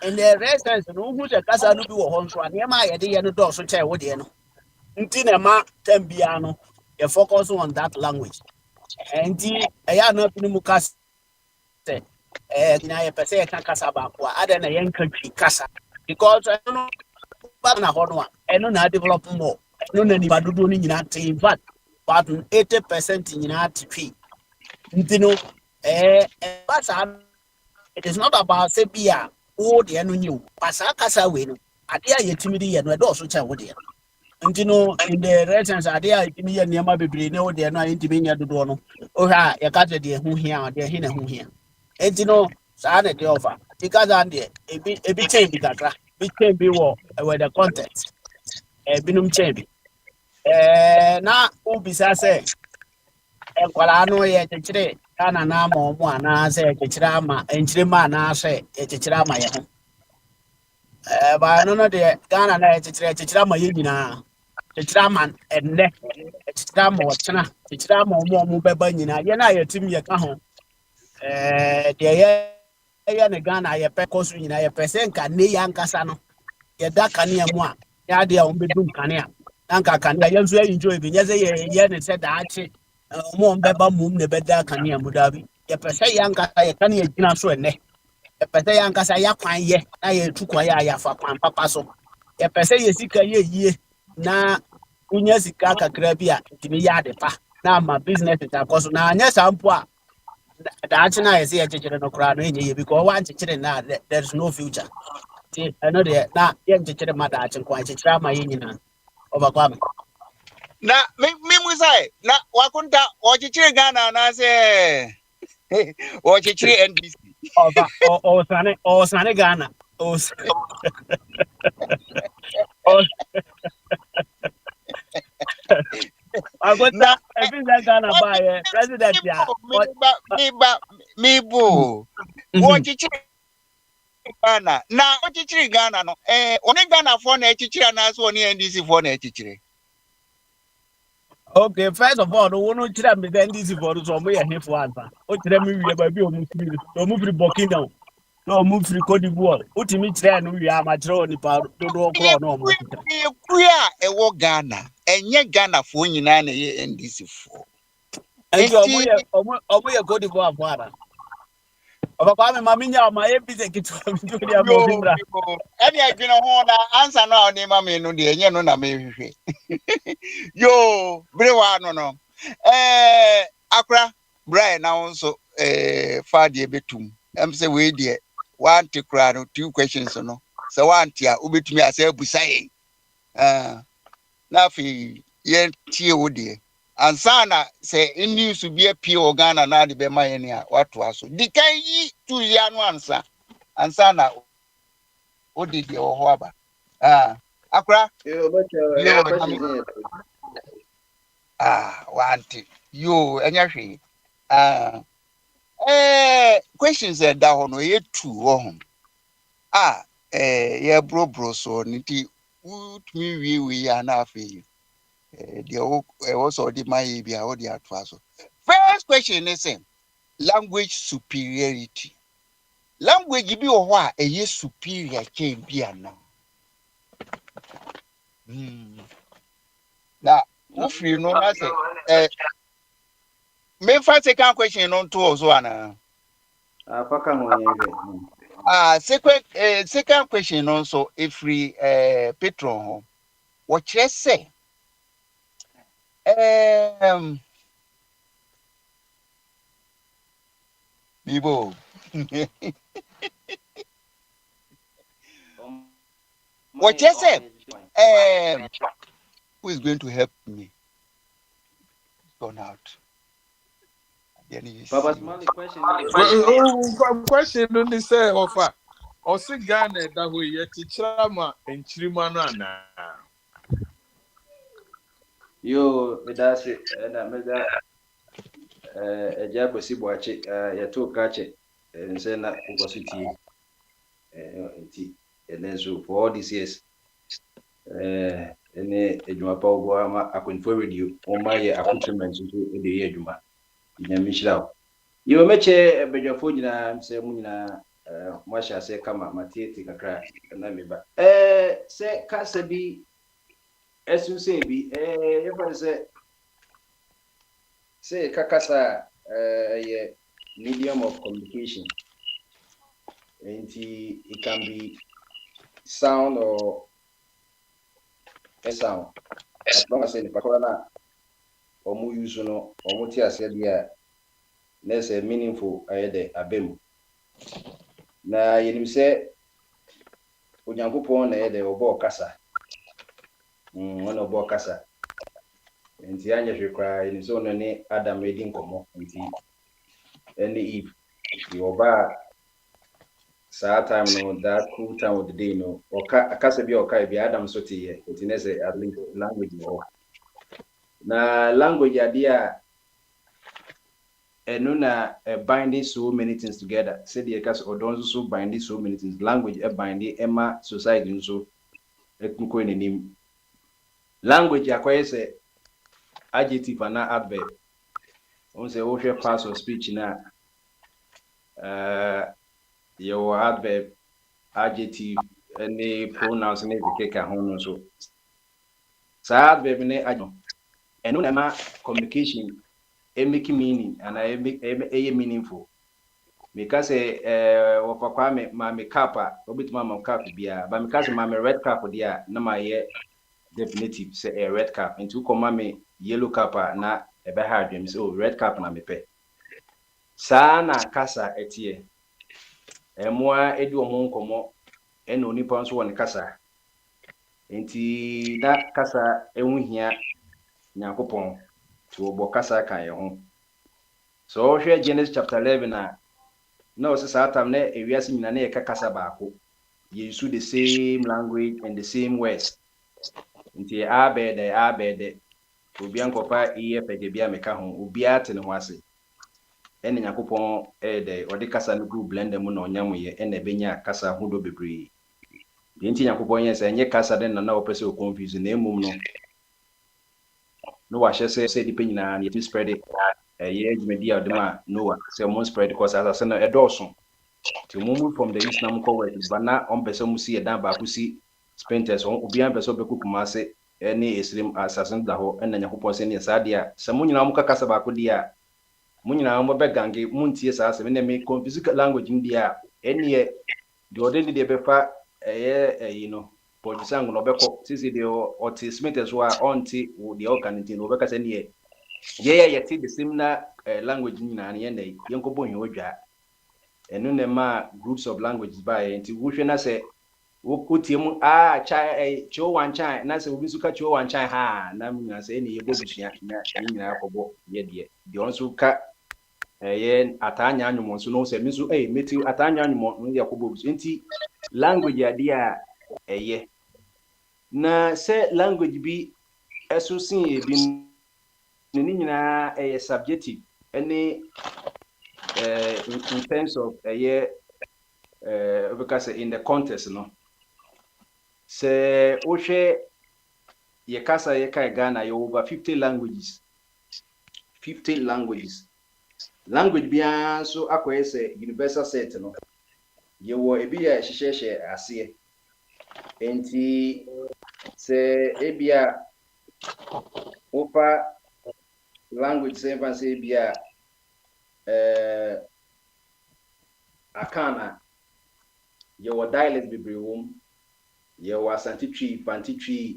in the essence no hu sɛ kasa no bi wɔ hɔ nso anema yɛde yɛ no dɔɔso kyɛ wo de no nti na ma tambia no you focus on that language enti ɛya na pinu mu kasa na yɛ pɛ sɛ yɛ ka kasa ba ko ada na yɛn ka twi kasa because no ba na ho no a eno na develop more eno na nipa dodo ni nyina te in fact about 80% nyina te twi ntino but it is not about say bia wo de eno nyi but kasa we no ade a yetimi de ye no do so cha wo de ntino in the essence ade a yetimi ye niam bebre ne wo de no a yetimi nya dodo no o ha ye ka de ho hia de he na ho hia ntino saa na de offer because and de ebi change bi kakra bi change bi wo with the context binum change bi na ubisa se enkwala no ye chechire kana na ma omo ana se chechire ama enchire ma na se chechire ama ye ho ba no no de kana na chechire ama ye nyina chechire ama enne chechire ama wotena chechire ama omo beba nyina ye na ye tim ye ka ho de ye ne Ghana ye pe kosu nyina ye percent ka ne ya nkasa no ye da kanea mu a ya de a ombedum kanea anka kanea ye nso enjoy bi nye se ye ne se da achi mo mbeba mum ne beda kanea mu da bi ye pese ya nkasa ye kanea gina so ene ye pese ya nkasa ya kwan ye na ye tukwa ya ya fa kwan papa so ye pese ye sika ye yie na unya sika kakra bi a timi ya de pa na ma business ta koso na anya sampo a da achi na ye se ye chechire no kra no enye ye because wan chechire na there is no future. I know that now young children matter and quite a drama in overcome. Na me musai na wakunta wachichire Ghana na se wachichire NDC. Or Sane Ghana. Or I got Na that. I think that Ghana by president. Yeah. Me bo wachichire Ghana na wachichire Ghana no oni Ghana for na echichire na so oni NDC for na echichire. Okay, first of all, the one who tell me then this is for so me here for answer. O tell me we about be o move free Burkina. No move free Cote d'Ivoire. O timi tell no we am atro ni pa do kro no mo. Kuya ewo Ghana enye Ghana for nyina na ye NDC for. Enti omo ye Cote d'Ivoire for ara. Ọbakwa me mami nya ma e bi se kitu mi do dia mo bi mra. Any adwene ho na answer no a ma me no de enye no na me hwehwe. Yo, brewa no. Akra Brian na also fa de betum. Em say we de one to kra no 2 questions no. So one tia obetumi ase abusaye. Na fi ye tie wo de. Ansana say news be appear Ghana na de be maye ne a wato aso. Dikan yi tu ya no ansana o de de ho aba. Akra wanti yo enya hwe questions da ho no ye tu ho ye bro so niti utmi wi ya na afi de o so di mai bia o di atwa so. First question is language superiority. Language bi o ho a ye superior chen bia na. Na ufri no na say me first second question no to also ana. Apaka ho yenhwe. Second question also if we patron ho. What you say? Bibo. What you say? Who is going to help me? Gone out. Papa Smalley question. Question don't say offer. O si Ghana da ho ye tichira ma enchirima no ana. Yo, medase na meda eja kwesi boache ya to kache nse na ugosutie enti enenso for all these years ene edwuma pa obo ama akonfo radio o ma ye accoutrement so e de ye edwuma nyamishira yo meche bedwafo nyina mse mu nyina mwasha se kama matieti kakra na meba se kasa bi esu se bi yefa se kakasa ye medium of communication and it can be sound or sound as long as nipa kora na omu use no omu ti ase dia na say meaningful ayede abem na yenim se onyankopon na yede obo kasa ono obo kasa nti anya hwekra yenim se ono ne Adam edi nkomo nti ene Eve yoba saa time no that cool time of the day no akasa bi oka bi Adam so te ye nti ne say at least language no na language adia enu na binding so many things together say the case odon so binding so many things language binding ema society so ekunko enim language akoye say adjective na adverb on say o hwe pass of speech na your adverb adjective any pronouns na keka hono so sa adverb ne ajo enu na ma communication make meaning and I make meaningful because of Kwame my kappa obit mama cap bia but because my red cap there na my definitive say a red cap into come me yellow cap na e be hard them so red cap na me pe sa na kasa etie emoa edi omo nkomo ena onipa nso won kasa enti na kasa enwuhia nyakopon to obo kasa kan ye ho so hwe Genesis chapter 11 na o se satam na ewiase nyina na ye kasa baako ye use the same language and the same words nti abede obi ankopa iye pege bia meka ho obi ate ne ho ase ene nyakopon de odi kasa no group blend mu na onyam ye ene benya kasa hodo bebre nti nyakopon ye se nye kasa den na opese o confuse na emum no wa hye se di penyina na yeti spread ye media odema no se mo spread because as I say edoso to move from the east na mko west bana on pese mu si edan ba ku si sprinters on obi an pese obeku kuma se ene esrim assassin da ho ena nyakopon se ne sadia se mo nyina mka kasa ba ku dia mo nyina mo be gange mo ntie sa se me confuse language ndia ene de odeni de befa you know Pojisangu no beko sisi de oti smithers wa onti the organizing no beka se ne ye ti the same na language nyina ne yende yenkobo hwe odwa enu ne ma groups of languages by enti wohwe na se wokotiemu chai cho wan chai na se obi suka cho wan chai ha na nyina se ne yebo bishia na nyina akobo ye de onso ka ye atanya anwumo so no se misu meti atanya anwumo no ye akobo bisu enti language adia eye na se language bi esusin ebi ni nyina subjective any in terms of because in the context no se ohwe ye kasa ye kai Ghana you over 50 languages language bia so akoye se universal set no ye wo ebi ya hihye ase enti se ebia opa language se fancy ebia akana ye wo dialect bebrewom ye wo asantitwi pantitwi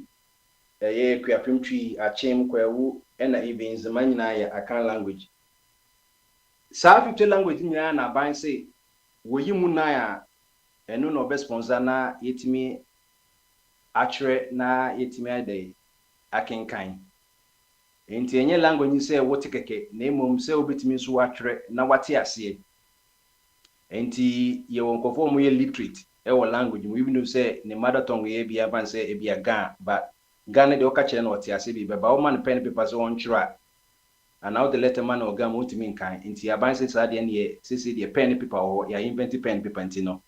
ye kuapemtwi achem kwawu ena even zimanyina ye akan language sa 50 language nyina na ban se woyimu na ya enu no be sponsor na yetimi achre na yetimi ade akenkan enti enye language se wote keke na emom se obetimi so achre na wate ase enti ye wonkofo mo ye literate e wo language mo even say ne mother tongue ye bia ban say e bia Ga but Ghana de okache na wote ase bi ba o man pen paper so on chira and now the letter man or gam ultimate kan enti aban se sa de ne sisi de pen paper o ya invent pen paper ntino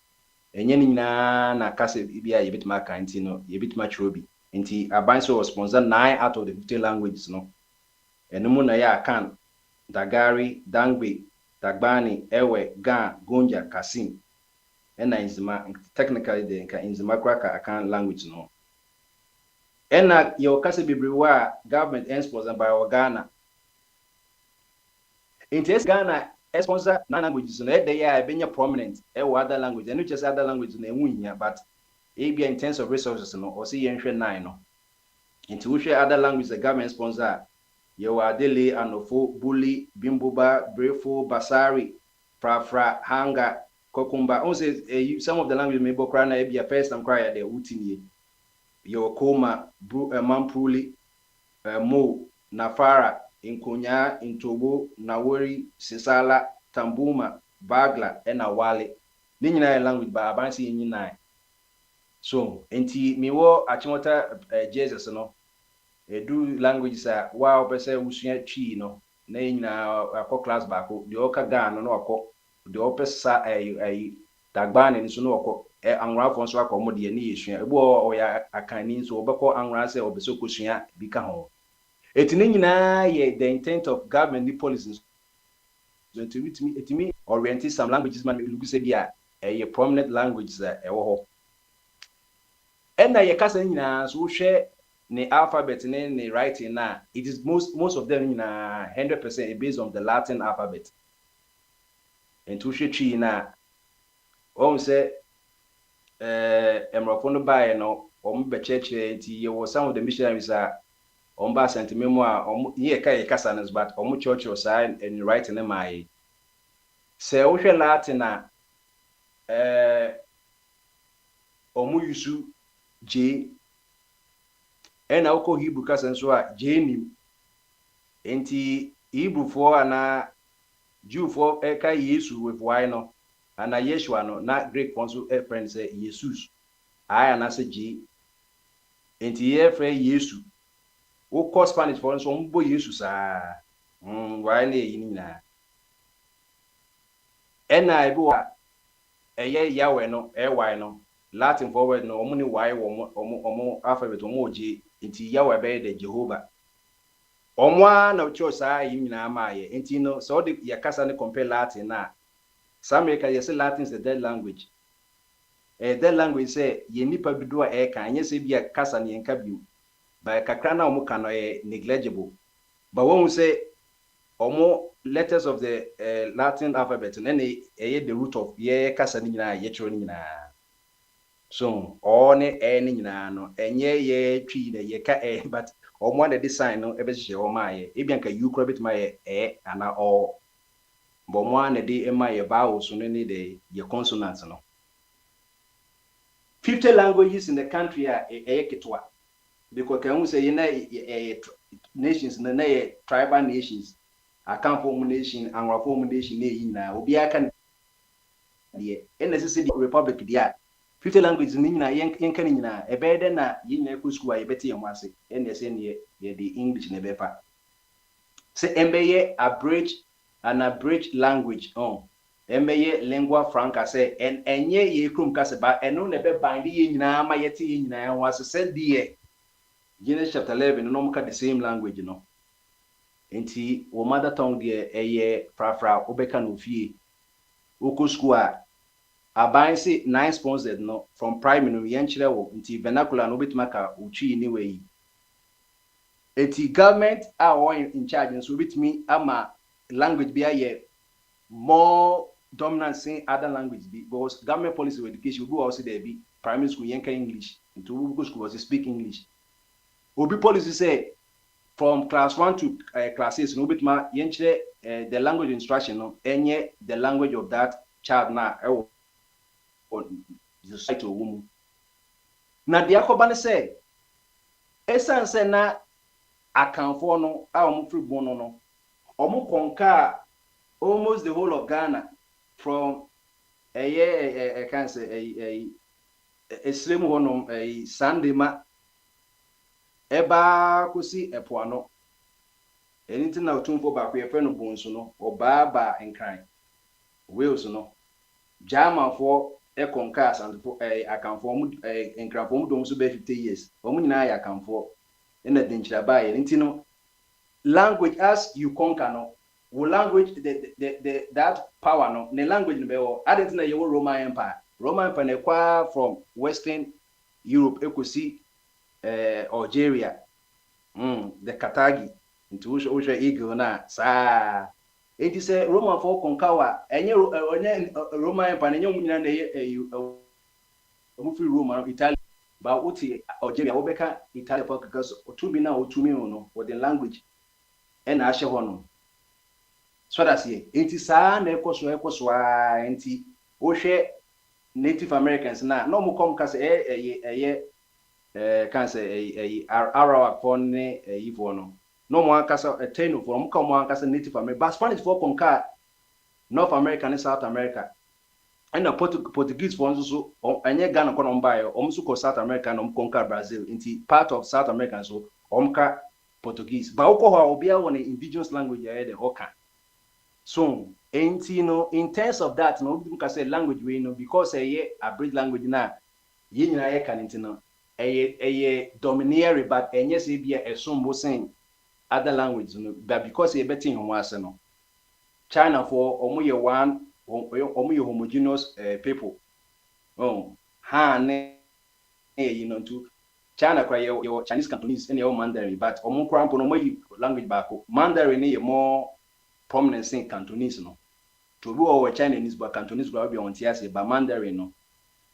enye nyina na kase bia ye bitima kan ntino ye bitima chrobi enti aban se was sponsor 9 out of the 50 languages no enemu na ya kan Dagari Dangbe Dagbani Ewe Ga Gonja Kasim ena inzima technically de ka inzima kwaka akan language no ena yo kase bibriwa government and sponsor by Ghana in Ghana sponsor na languages no dey ya benya prominent other language and just other language na enwunya but ebia in terms of resources no o see yenhwe 9 no Into which other language the government sponsor. Adele, Anofo, Bully, Bimbuba, Brefo, Basari, Frafra, Hanga, Kokumba. Also, some of the language may be a first and cry at the Utini. Koma, Mampruli, Mo, Nafara, Inkonya, Intobo, Nawori, Sisala, Tambuma, Bagla, and Awale. Nina language by Abansi in Yinai. So, enti miwo achimota Jesus no. Do languages are wow, person using chi no. Na nyina class back. The oka Ghana no akọ. The opesa dagbane ni so no akọ. Anwra fo nso akọ mo de ni yesua. Ebu o ya akani nso obekọ anwra se obeso kosua bi ka ho. Eti ne nyina ye the intent of government the policies. So it me oriented some languages man look say dia a prominent languages ewo ho. And na ye kasa nyina so hwe ne alphabet ne writing na it is most of them na 100% based on the Latin alphabet. And to hwe chi na say emrofo no bae no be church nti ye was some of the missionaries are ba sentimemo a ye kasa nas but church or sign and writing na mai say wo hwe Latin na yusu J ena uko Hebrew kasa nso a J ni enti Hebrew for ana Jew for eka Yesu with Y no ana Yeshua no na Greek for nso friend say Jesus I ana say J enti ye frɛ Yesu uko Spanish for nso mbo Yesu sa Y na yi nyina ena ebu a eye Yahweh no Y no Latin forward no omuni Y omo alphabet omo J inti Yahweh be the Jehovah omwa na church sa yi nyina maaye inti no so the yakasa ne compare Latin na some America yes Latin is the dead language dead language say ye nipa bido a ka anya se bia kasa ne enka biu ba kakra na omo ka no negligible but when we say omo letters of the Latin alphabet and the root of ye kasa ne nyina ye chiro ne nyina. So all ne any nyina no enye ye twi de ye ka but omo the design no ebe hye o maaye ebian ka you bit my ana o bo mo na de emaye vowels so ne de ye consonants no 50 languages in the country are ketwa because can we say you know nations na tribal nations account for nation and reform nation na obi aka de necessity republic dia 50 languages ni nyina yenka ni nyina ebede na yinyina ku school a yebeti yem ase ene se ne ye the English ne befa se embeye abridged language embeye lingua franca se enye ye krum kase ba eno ne be bind ye nyina ma yete ye nyina yan wase se die Genesis chapter 11 no muka the same language no enti wo mother tongue de eye frafra obeka no fie uko school a abansi 9 sponsored no from primary yenchire wo nti vernacular no bitmaka uchi ni we eti government are in charge and so bitmi ama language be aye more dominant in other language because government policy of education go also there be primary school yenka English into Ugo school was speak English obi policy say from class 1 to class 6 no bitma yenchire the language instruction no enye the language of that child na on the site of woman. Na dia ko bane say esanse na akanfo no a omo free bono no omo konka almost the whole of Ghana from can say Islam hono Sandema eba kosi epoano anything na otumfo ba ko ye fe no bonso no oba enkran Wales no German for Concass and akanfo enkranfo mu dom so be 50 years omu nyina ya akanfo na denchira bae ntino language as you conquer no wo language the that power no ne language no be wo adent na ye wo Roman Empire ne kwa from Western Europe ekosi Algeria the Carthage into which eagle na sa enti se Roman for conquer enye Roman Empire enye mu nyina na ye omu free Roman Italy But what Algeria Obeka Italy because to be now to me no or the language and Asha one. So that's it. It is an equoswa anti Oshe Native Americans now. No more come cast can say Arawak for ne Ivono. No more casa a ten from come one cast Native American, but Spanish for conquer North America and South America. And the Portuguese for also and yet Ghana on by almost South America and conquer Brazil into part of South America so Omka Portuguese. But Okoha will be on the indigenous language the Oka. So ain't in terms of that, no can say language we know because a bridge language now yin can intino a domineering but and yes be a sombo saying other language but because a betting on was no China for only one homogeneous people. Oh, to China cry your Chinese Cantonese and your Mandarin, but language back. Mandarin is more prominent in Cantonese, no. To do our Chinese, but Cantonese will be on TSA, but Mandarin, no.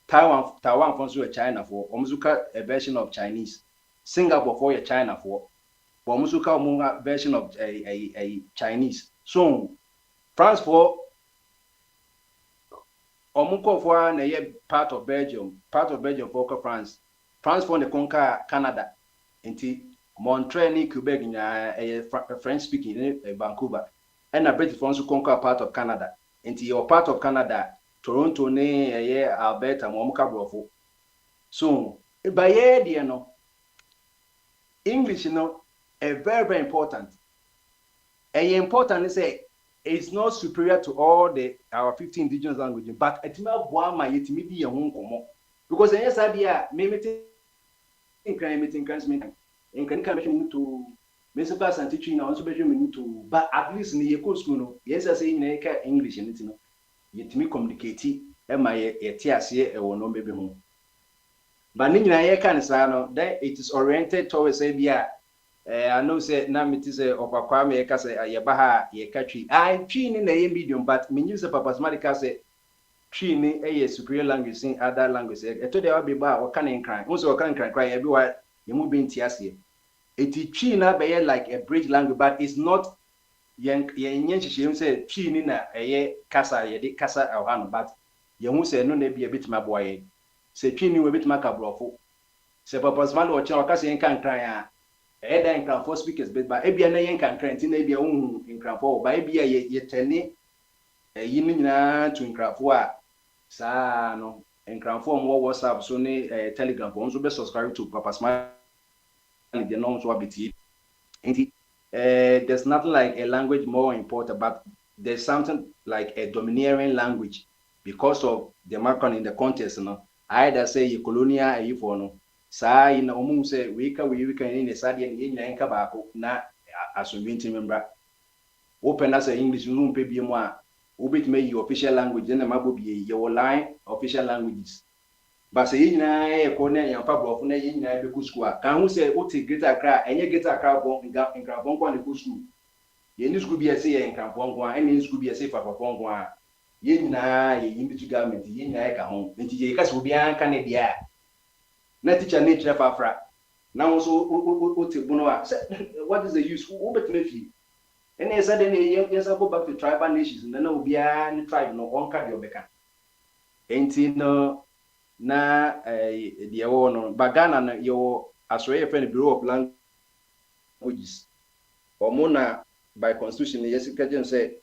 Taiwan for China for Omuzuka a version of Chinese. Singapore for China for Omuzuka version of a Chinese. So France for Omuko for a part of Belgium for France. France for the conquer Canada. Into Montreal, Quebec, a French speaking in Vancouver. And a British France conquer part of Canada. Into your part of Canada, Toronto, Alberta, Momuka Brofo. So, by you know, English, a very, very important. Important is it's not superior to all our 15 indigenous languages, but it's not one my it may be a home como. Because yes, idea maybe meeting in can to Mr. and teaching also to but at least in the school, yes, I say English and yet me communicate my TSA or no baby home. But in I can say that it is oriented towards a I know say now it is of a kwame ka say ayabaha ye katwi I tree in a medium but me use purpose medical say tree ni a superior language in other language e to dey be ba o kan nkran so o kan nkran everywhere you move in tiase it tree na be like a bridge language but it's not yen nhihye say tree ni na kasa ye de kasa awhan but ye hu say no na be a bit ma boy say tree ni we bit ma ka brofo say purpose man o chen o kasa yen kan nkran Eda in Cranford speakers, but by Abia Nayan can crantin Abia in Cranford, by Abia yet tenny a yinina to in Cranford. Sano in Cranford more WhatsApp, Sony Telegram, also be subscribed to Papa Smile, the norms will be there's nothing like a language more important, but there's something like a domineering language because of the market in the context. Either say a colonial, a euphone. Sa in omu say we can in the sadi and yin yanka bako na asubinti member open as a English room pe bi mo a ubit me your official language na mabo bi your line official languages but say yin na e ko na yan pa bro na yin na be ku school kan hu say o ti Greater Accra enye Greater Accra bon in Krabon kwa le ku school ye ni school bi say yan Krabon kwa and school bi say Papa kwa yin na yin bi to government yin na e ka ho nti ye ka so bi an ka ne dia na teacher nature fafra now also what is the use who bet me and they said yes I go back to tribal nations and then will be an tribe no one card your beca ain't no na the one bagana your Australia friend Bureau of Languages or mona by constitution yes can say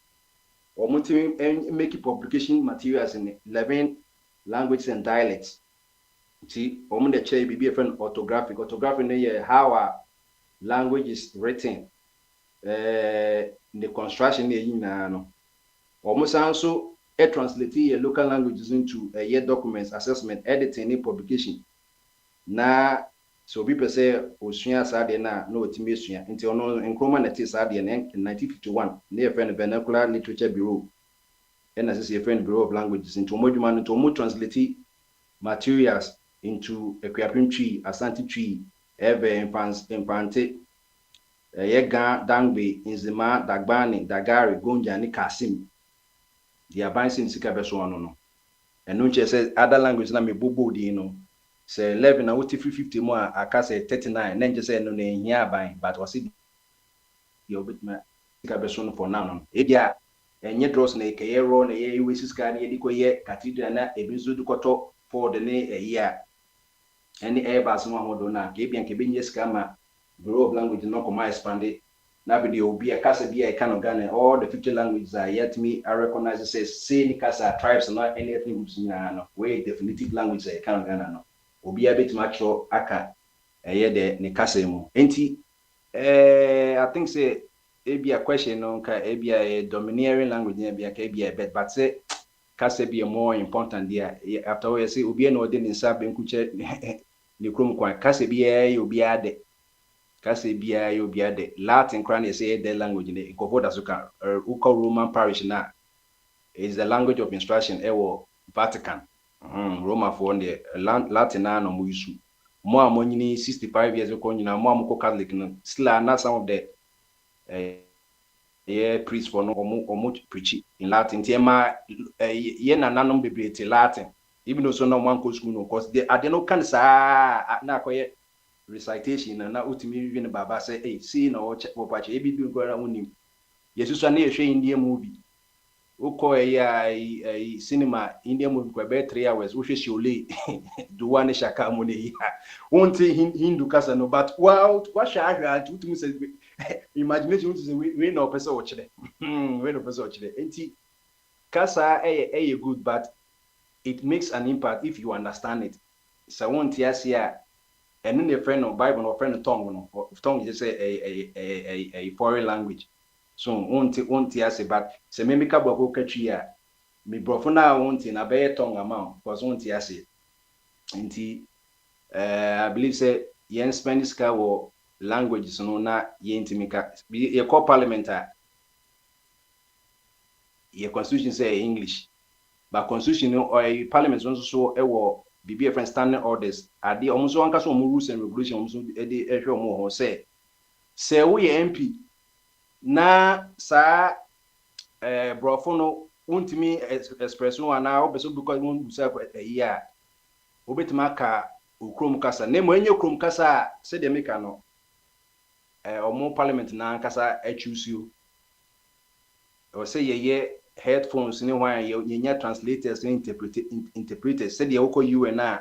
or make publication materials in 11 languages and dialects. See, the chair be a friend orthographic. Orthographic how our language is written. The construction no. Almost also translate local languages into documents, assessment, editing, publication. Na so people say Osuya Sadia na no Timisuya until no Nkrumah Neti Sadia in 1951. Near friend Vernacular Literature Bureau. And as a friend Bureau of Languages into Mojuman to translate materials into a Equiapim tree, Asante tree, Impante, Yega, Dangbe, Inzima, Dagbani, Dagari, Gonja, and Kasim. The Abansin Sikabeso no. And Nunche says other languages na me bubu di no. say 11 na wuti 50 mu aka say 39 na nje say no na ehia ban but was it the obitma ka be so no for now no edia enye draws na eke yero na ye wesis ka na ye diko ye cathedral na ebizu dukoto for the ne year any airbus no ahodo na ke bia nke benye ska ma bureau of language no come expand na be the obi akasa bia e kan Ghana all the 50 languages are yet me I recognize says say ni kasa tribes not any ethnic groups no we definitive language e kan Ghana no obi abet ma cho aka eye de ne kasa mu enti I think say e be a question no ka e be a domineering language e be a ka be a bet but say kasa be more important there after we say obi na ode ni sa be nkuche ni krom kwa kasa be e obi ade kasa be e obi ade Latin kran e say the language ne ko voda so ka uko Roman parish na is the language of instruction ewo Vatican Roma for the Latin na no muisu mo amonyini 65 years ago nyina mo amko Catholic no still na some of the priest for no omo preach in Latin tema ye na nanom bebrete Latin even though so no one go school no cause they are no kan sa na akoye recitation na utimi wi ne baba say see na wo pache e bi du go ra wonim yesusu na ye hwe Indian movie uko cinema Indian movie kwa be 3 hours wo hwe Sholay duwane shaka mo ne ya wonte Hindu kasa no but wow what shahwa utimi say imagination to say we no person watch it we no person watch it enti kasa good but it makes an impact if you understand it so won't yasia and then the friend of Bible or friend of tongue just say a foreign language so won't yasia but se me ka boko katwi a me brofo na won't na be tongue amount because won't yasia enti I believe say yen Spanish ka wo languages no na yentimika ye call parliament ye constitution say English but constitution or parliament so ewo bibi different standing orders ade omuso anka so rules and regulations omuso ede ehwe omo ho say we MP na sa brofo no untimi express no na obeso because won busa ya obetima ka okrom kasa na mo enye okrom kasa se de meka no omo parliament na kasa choose you or say ye headphones ni wan ye translators and interpreters say the oko UN na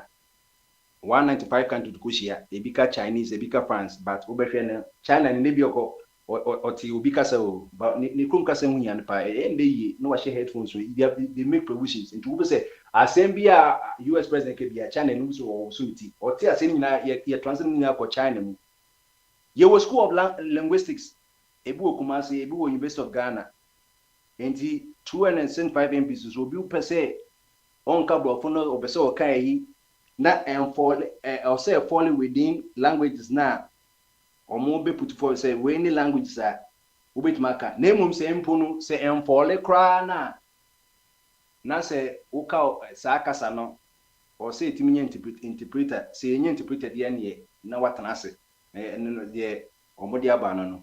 195 country to share ebika Chinese ebika France but obehwe na China ni bi oko oti obika sa o but ni krum kasa hunya na pa ende yi no wa share headphones they make provisions into we say asembia US president ke bia China no so ti oti asem na ye translate ni akọ China mu ye was school of linguistics ebu okumasi ebu University of Ghana and 205 MPs so bi per se on kablo for no obese o kai yi na fall or say falling within languages na omo be put for say we any languages are obetimaka na emum say emponu say fall kra na say uka sa akasa no or say timinya interpreter say enye interpreted ya na watana say no de omo dia ba no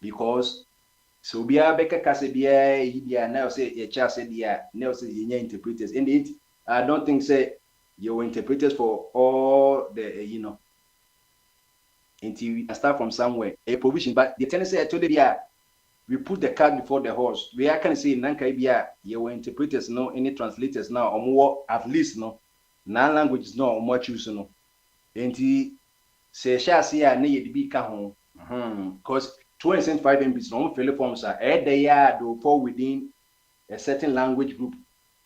because so bia beka kase bia idia na say ye cha say dia na say ye interpreters and it I don't think say you interpreters for all the until we start from somewhere a provision but the tendency I told you we put the cart before the horse we are can say nanka bia you interpreters no any translators now or more at least no na languages no or more choose no until say sha say na ye be ka ho because 205 MPs no fill forms are they fall within a certain language group.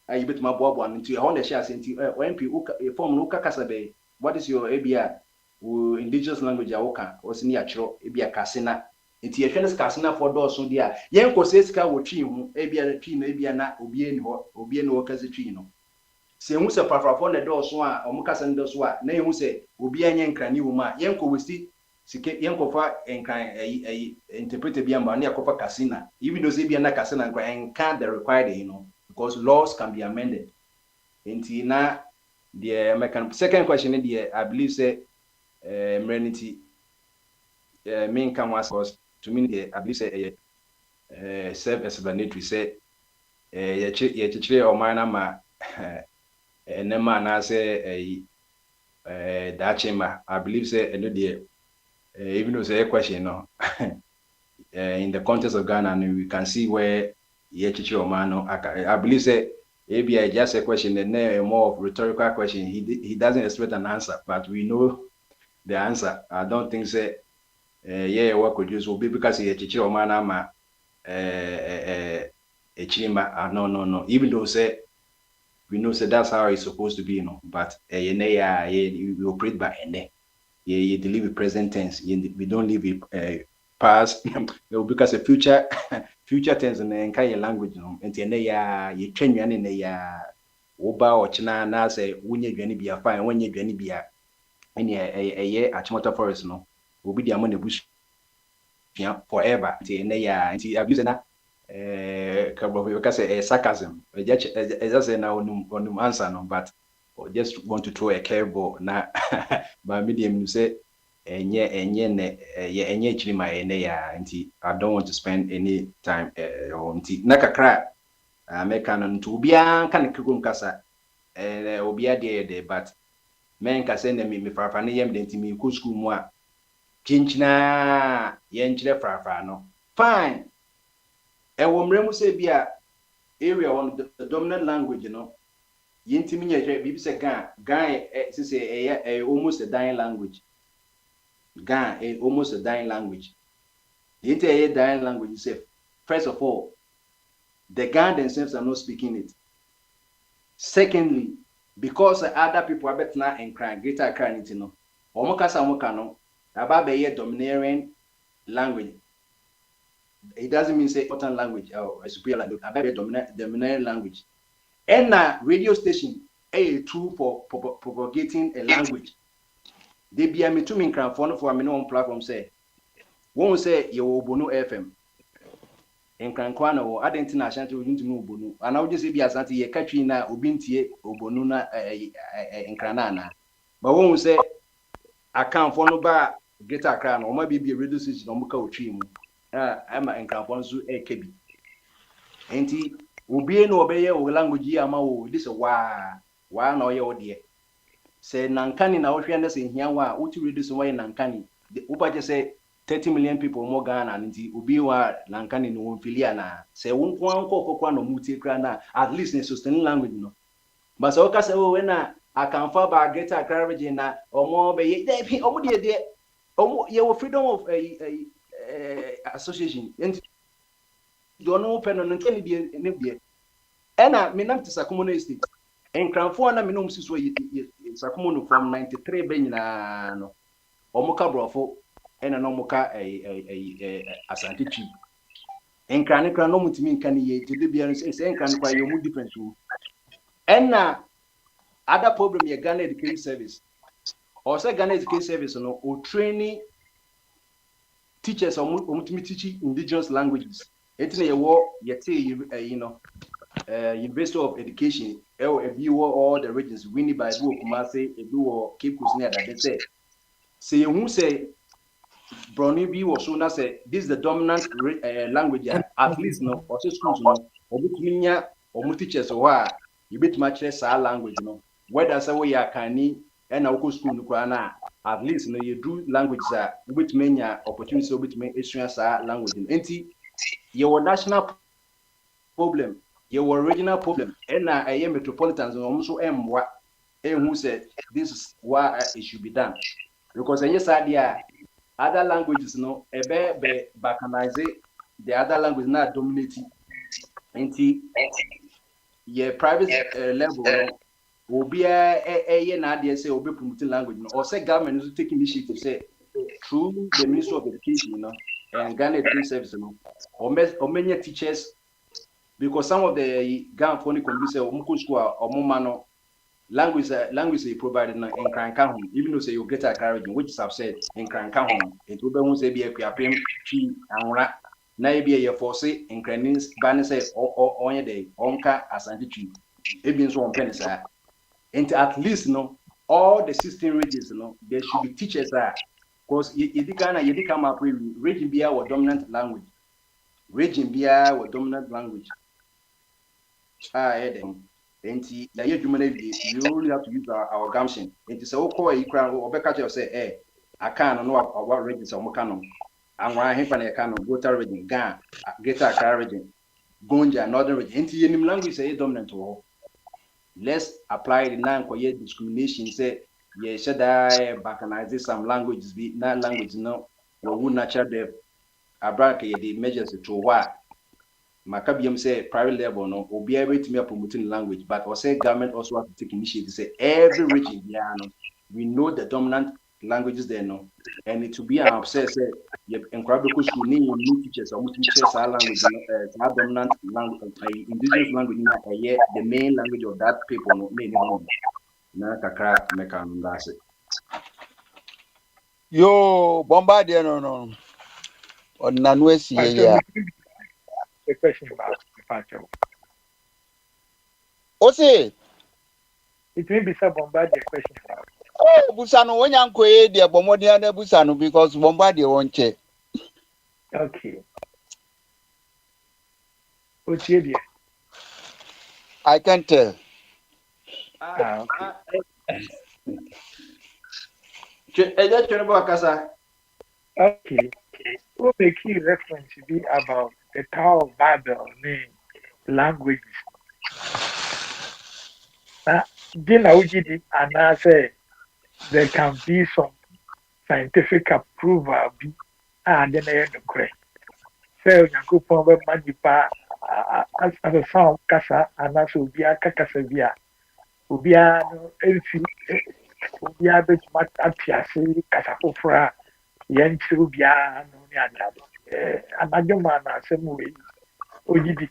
You bet my bob one into your shares into MP form no kakasabe. What is your ABA indigenous language awoka or senior chro ebia kasina into your friends kasina for doors so dear. Yanko says ka wo tree ebia tree no ebia na obie no kazi tree no. Se hu se pafra for the door so a omukasa ndo so a na hu se obia nya nkrani wo ma yanko westi sike yankofa enkan interpreter biamba na yakofa kasina even though say bia na kasina nkwa enkan the required because laws can be amended enti na the American second question there I believe say mrenity main can was because to me I believe say self explanatory say ye chichire o mana ma enema na say that chamber. I believe say even though say a question no in the context of Ghana, and we can see where Yechichi Omano, I believe say maybe just a question and a more of rhetorical question. He doesn't expect an answer, but we know the answer. I don't think say what could use will be because Yechichi Omana ma a chimba. No. Even though say we know say that's how it's supposed to be, but we operate by ene. You live with present tense. We don't live with past because a future tense in the language, and you train you in a oba or china na say when you're going to be a fine when you're going to be a year at Chimota Forest, will be the amount of bush forever. Until abuse that because a sarcasm. Just now on answer, but just want to throw a curveball now. But medium you say. I don't want to spend any time on nakakra mekanon to bia kan kigum kasa obia de but men kasa na me fafa ne yem denti me ko school mu a chinchina ye nchire fafa no fine wo mrem say bia area on the dominant language yintimi nya bibi say gan say almost a dying language. Gan is almost a dying language. The entire dying language itself. First of all, the Gan themselves are not speaking it. Secondly, because other people are better now and crying, greater crying, Omokasa about the domineering language. It doesn't mean say important language or superior language, about the domineering language. And radio station a tool for propagating a language. They be a me to me phone for me on platform say. Won't say you Obono FM. In Crankwana or Adentina Shanty into Obono. And I'll just be a Santi Katrina Ubintie Obonuna in Cranana. But won't say I can't follow by Greater Crown or maybe be a reduced no Muka Trim. I'm in Cramponsu AKB. Ain't he? Ubi no obey or language ama this a why no your dear. Say Nankani na Oceanus in here, what you reduce away Nankani. The Upa just say 30 million people more Ghana and the Ubiwa Nankani no Filiana. Say one no muti grana, at least in sustaining language no. But so say when I can fall by greater courage or more by your freedom of a association. And don't open on any and I mean not to communist. And Cranfona minum siswa Sakumono from 93 Benina no Omoka Brofo and an Omoka Asante Chief. And Cranica no Mutimin can ye to the Bians and can quite your mood different too. And other problem your Ghana Education Service or say Ghana Education Service or training teachers or teaching indigenous languages. It's a war yet University of Education, all the regions, Winnie by Kumasi, Edu, Cape Coast near that they say who say Brownie B was soon say this is the dominant language at least no or schools no or Butminia or teachers or you bit much less our language whether say we are canny and our school no at least you do language which many opportunities which make experience language in your national problem. Your original problem, and I am metropolitans and also what who said this is why it should be done. Because yes, idea other languages be balkanize the other language not dominating until your private level will be a idea say will be promoting language or say government is taking initiative say through the Ministry of Education, and Ghana Education Service, or many teachers. Because some of the Ghana phone say or Mumano language is provided in Crankahom, even though say you get a carriage, which is said in Crankahom, it will be a Piapim, Chi, and Rat, Naibia, your force, in Cranins, Banese, or on your day, Onka, as Antichi, it means 1 penny, sir. And at least, all the 16 regions, there should be teachers there. Because you come up with region be our dominant language. Region be our dominant language. Enti na ye dwuma na bi we only have to use our gumption. Enti se wo call e kra obeka tell say aka no wa register mo ka no anwa he fa na ka no Volta region Ga Greater Accra region Gonja Northern region. Enti yenim language say dominant wo. Let's apply the non-quiet discrimination. Say, yeah, should I balkanize some languages? Be not language, no. We would natural the abraka the measures to what Maccabium say private level, no, will be able to me promoting language, but also government also have to take initiative to say every region, yeah, no, we know the dominant languages there, no, and it to be an obsessed, say, you encourage school new teachers or teachers our language, dominant language, indigenous language, the main language of that people, no, maybe home. Na kakra mekan that's it. Yo, Bombardier, no. On Nanwesi, yeah. The question about Pacho. Ose. It may be some Bombardier question about. Oh, Busano, when I'm quay, dear Bombardier, Busano, because Bombardier won't check. Okay. What's your dear? I can tell. Okay. What make key reference to be about the Tower of Babel name languages? Then I did and I say there can be some scientific approval and then I had the correct. So you go for the manipa as a sound casa and as will be a cacasavia. Ubiano, Elfi, Ubiabet Matapiasi, Casafofra, Yanchi Ubiano, and Adamana, some way. Ojidi.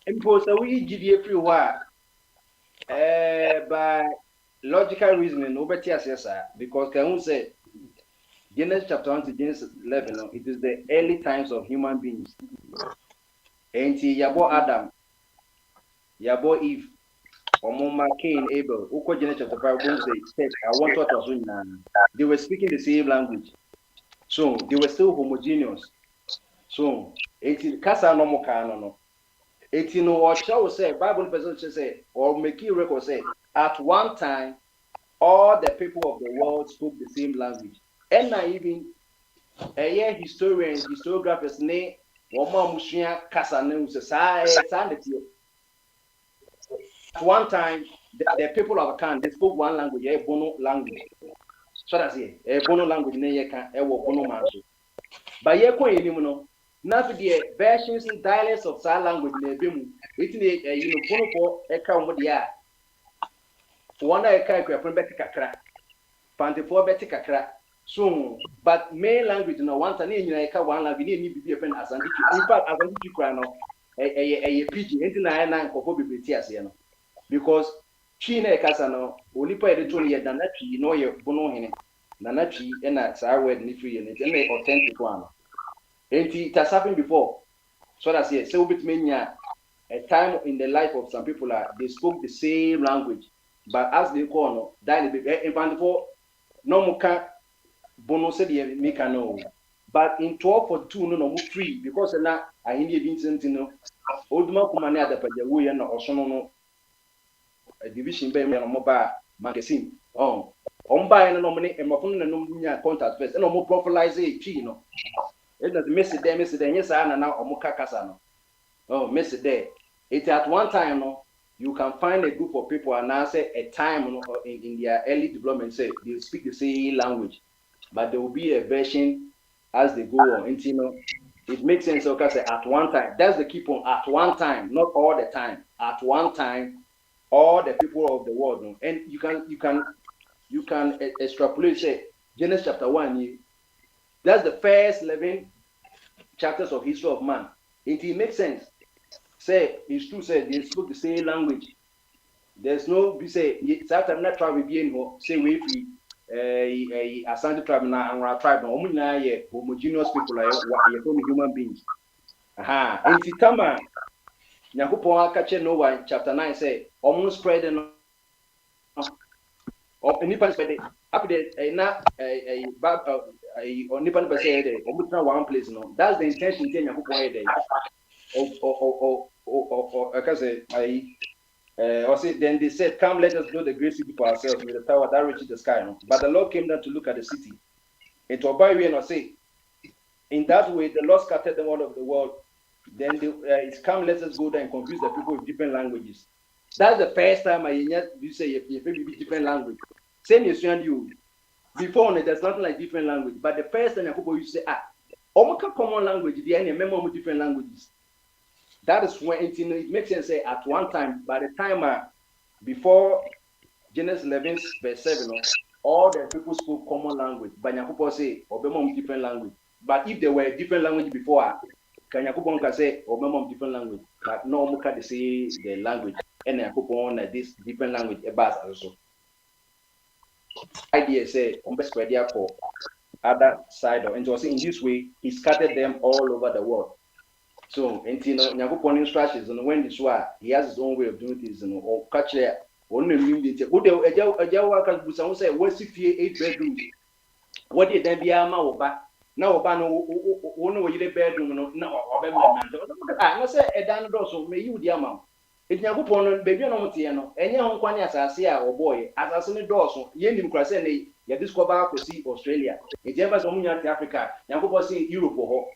Impose a wee GD free war by logical reasoning, over yes, because can we say Genesis chapter 1 to Genesis 11, it is the early times of human beings. And Yabo Adam. Yabo Eve, Omoma Cain, Abel, Uko Genesis chapter 5, said, I want what was in they were speaking the same language. So they were still homogeneous. So it's Casa no Mokano. It's no what shall say, Bible person say, or make you record say, at one time, all the people of the world spoke the same language. And not even a year historians, historiographers, nay, Woma Mushia Casa news society. At one time, the people of Akan, they spoke one language, a Bono language. So that's it. A Bono language, ne can a Bono manso. But ye ko enimuno, na the versions and dialects of that language ne bemu. It Bono for a count dia. One I can beti kakra. Pantefo beti kakra. So, but main language no one time you one language need be different as an in fact as an no a PG na na nkofo biblioteca ase no. Because China Casano, only pay the 20 years than that, you know, you're Bono Hene, Nanachi, and that's our word, and it's authentic one. And it has happened before. So that's it. So, with me, a time in the life of some people, they spoke the same language, but as they call, died in Pandefo, no more Bono said, make a no. But in 1242, no free, because now I need Vincent, old Makumania, the Pajaway, or Sono. A division by mobile magazine. Oh, on buying a nominate and my contact first, and no more profiles a chino. It doesn't miss it there, miss it there, yes, and now Omoka Casano. Oh, miss it there. It at one time, no, you can find a group of people and now say a time in their early development, say they speak the same language, but there will be a version as they go on. And you know, it makes sense. Okay, say at one time, that's the key point. At one time, not all the time. At one time. All the people of the world, and you can extrapolate. Say Genesis chapter 1. That's the first 11 chapters of history of man. It makes sense. Say it's true. Say they spoke the same language. There's no be say. Sometimes not tribe being say we free. Asante tribe na Anwar tribe. Omuna ye homogeneous people like human beings. Aha. And Titama. Nyakupon akache Noah chapter 9 say almost spread no nipa spread after na nipa say there almost one place no. That's the intention there Nyakupon there or I can say, then they said, "Come, let us build a great city for ourselves with a tower that reaches the sky." No? But the Lord came down to look at the city. And to obey we and say, in that way, the Lord scattered them all over the world. Then it's come, let us go there and confuse the people with different languages. That's the first time you say if be different language. Same as you. Before there's nothing like different language. But the first time people you say, almost common language, the enemy member with different languages. That is when it makes sense. Say at one time, by the time before Genesis 11 verse 7, all the people spoke common language. But people say obey different language. But if there were different language before, can say obey different language. But no one can say the language and this different language about also. Idea say spread for other side of, and so in this way he scattered them all over the world. So Nyakopon instructions and when this one he has his own way of doing things or catch there only say what's if 8 bedrooms, what did then be a ma now no bedroom no I say a dan so may you the amount. It Nyakopon baby no mutiano any on asase a boy asase ne dɔɔso yenim kra sɛ ne ye discover ko si Australia e jemba so munya Africa Nyakopon si Europe ho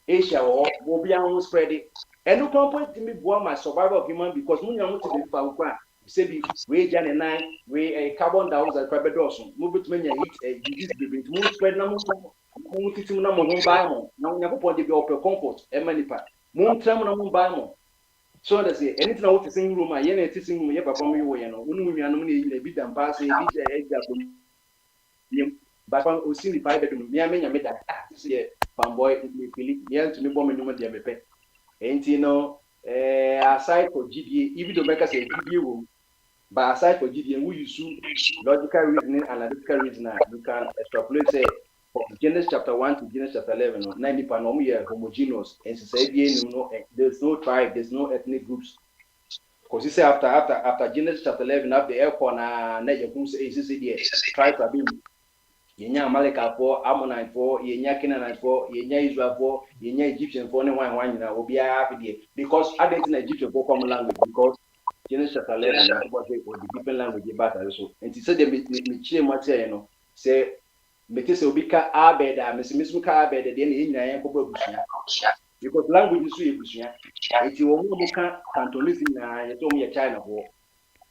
Asia ho obi an spread it and no point me boa my survival of human because munya muti be fa ukwa say be we jane nine we carbon dioxide prebe dɔɔso mo betuma nya heat disease be mo spread na mo titim na mo ba mo na Nyakopon de be open comfort e manipa mo ntram na mo ba mo. So they say anything I want to sing room, I ain't sing room, you perform you, no bit and pass a but on see the 5 bedroom, me, I mean, I made that. See, fanboy, me, to me, woman, you may pay. Ain't you know, aside for GDA, even to make us a GDA room, but aside for GDA, we use logical reasoning, analytical reasoning, you can extrapolate, say, from Genesis chapter 1 to Genesis chapter 11, 90% homogeneous, and society, there's no tribe, there's no ethnic groups. Because you say after Genesis chapter 11, after the airport, tribes are being Yenya Amalekite for, Ammonite for, Yenya Canaanite for, Yenya Israel for, Yenya Egyptian for, and one will be happy because I didn't Egyptian for common language because Genesis chapter 11 was the different language about also. And he said they say. Because obika abeda mesimismu ka abeda de na nyina yan koba busia because language is so busia eti wo mo ka Cantonese na ye to mo ye China ho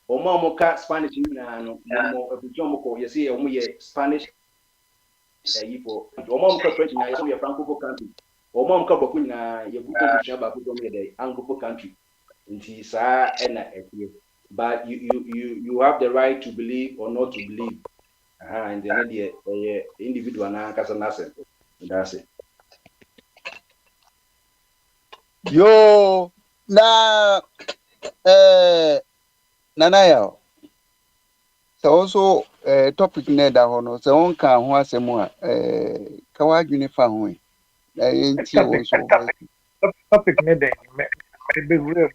o mo ka Spanish na no mo abujo mo ko ye say o mo ye Spanish yipo o mo ka French na ye so ye francophone country o mo ka boku na ye buto busia ba ko mo ye de anglophone country nti sa na etie but you have the right to believe or not to believe. And then the individual na kasa nase. That's it. Yo na nanaya. So also topic ne da hono. So on kan ho asemu a kawa dwene fa ho e. Enti also topic ne da be wure mu.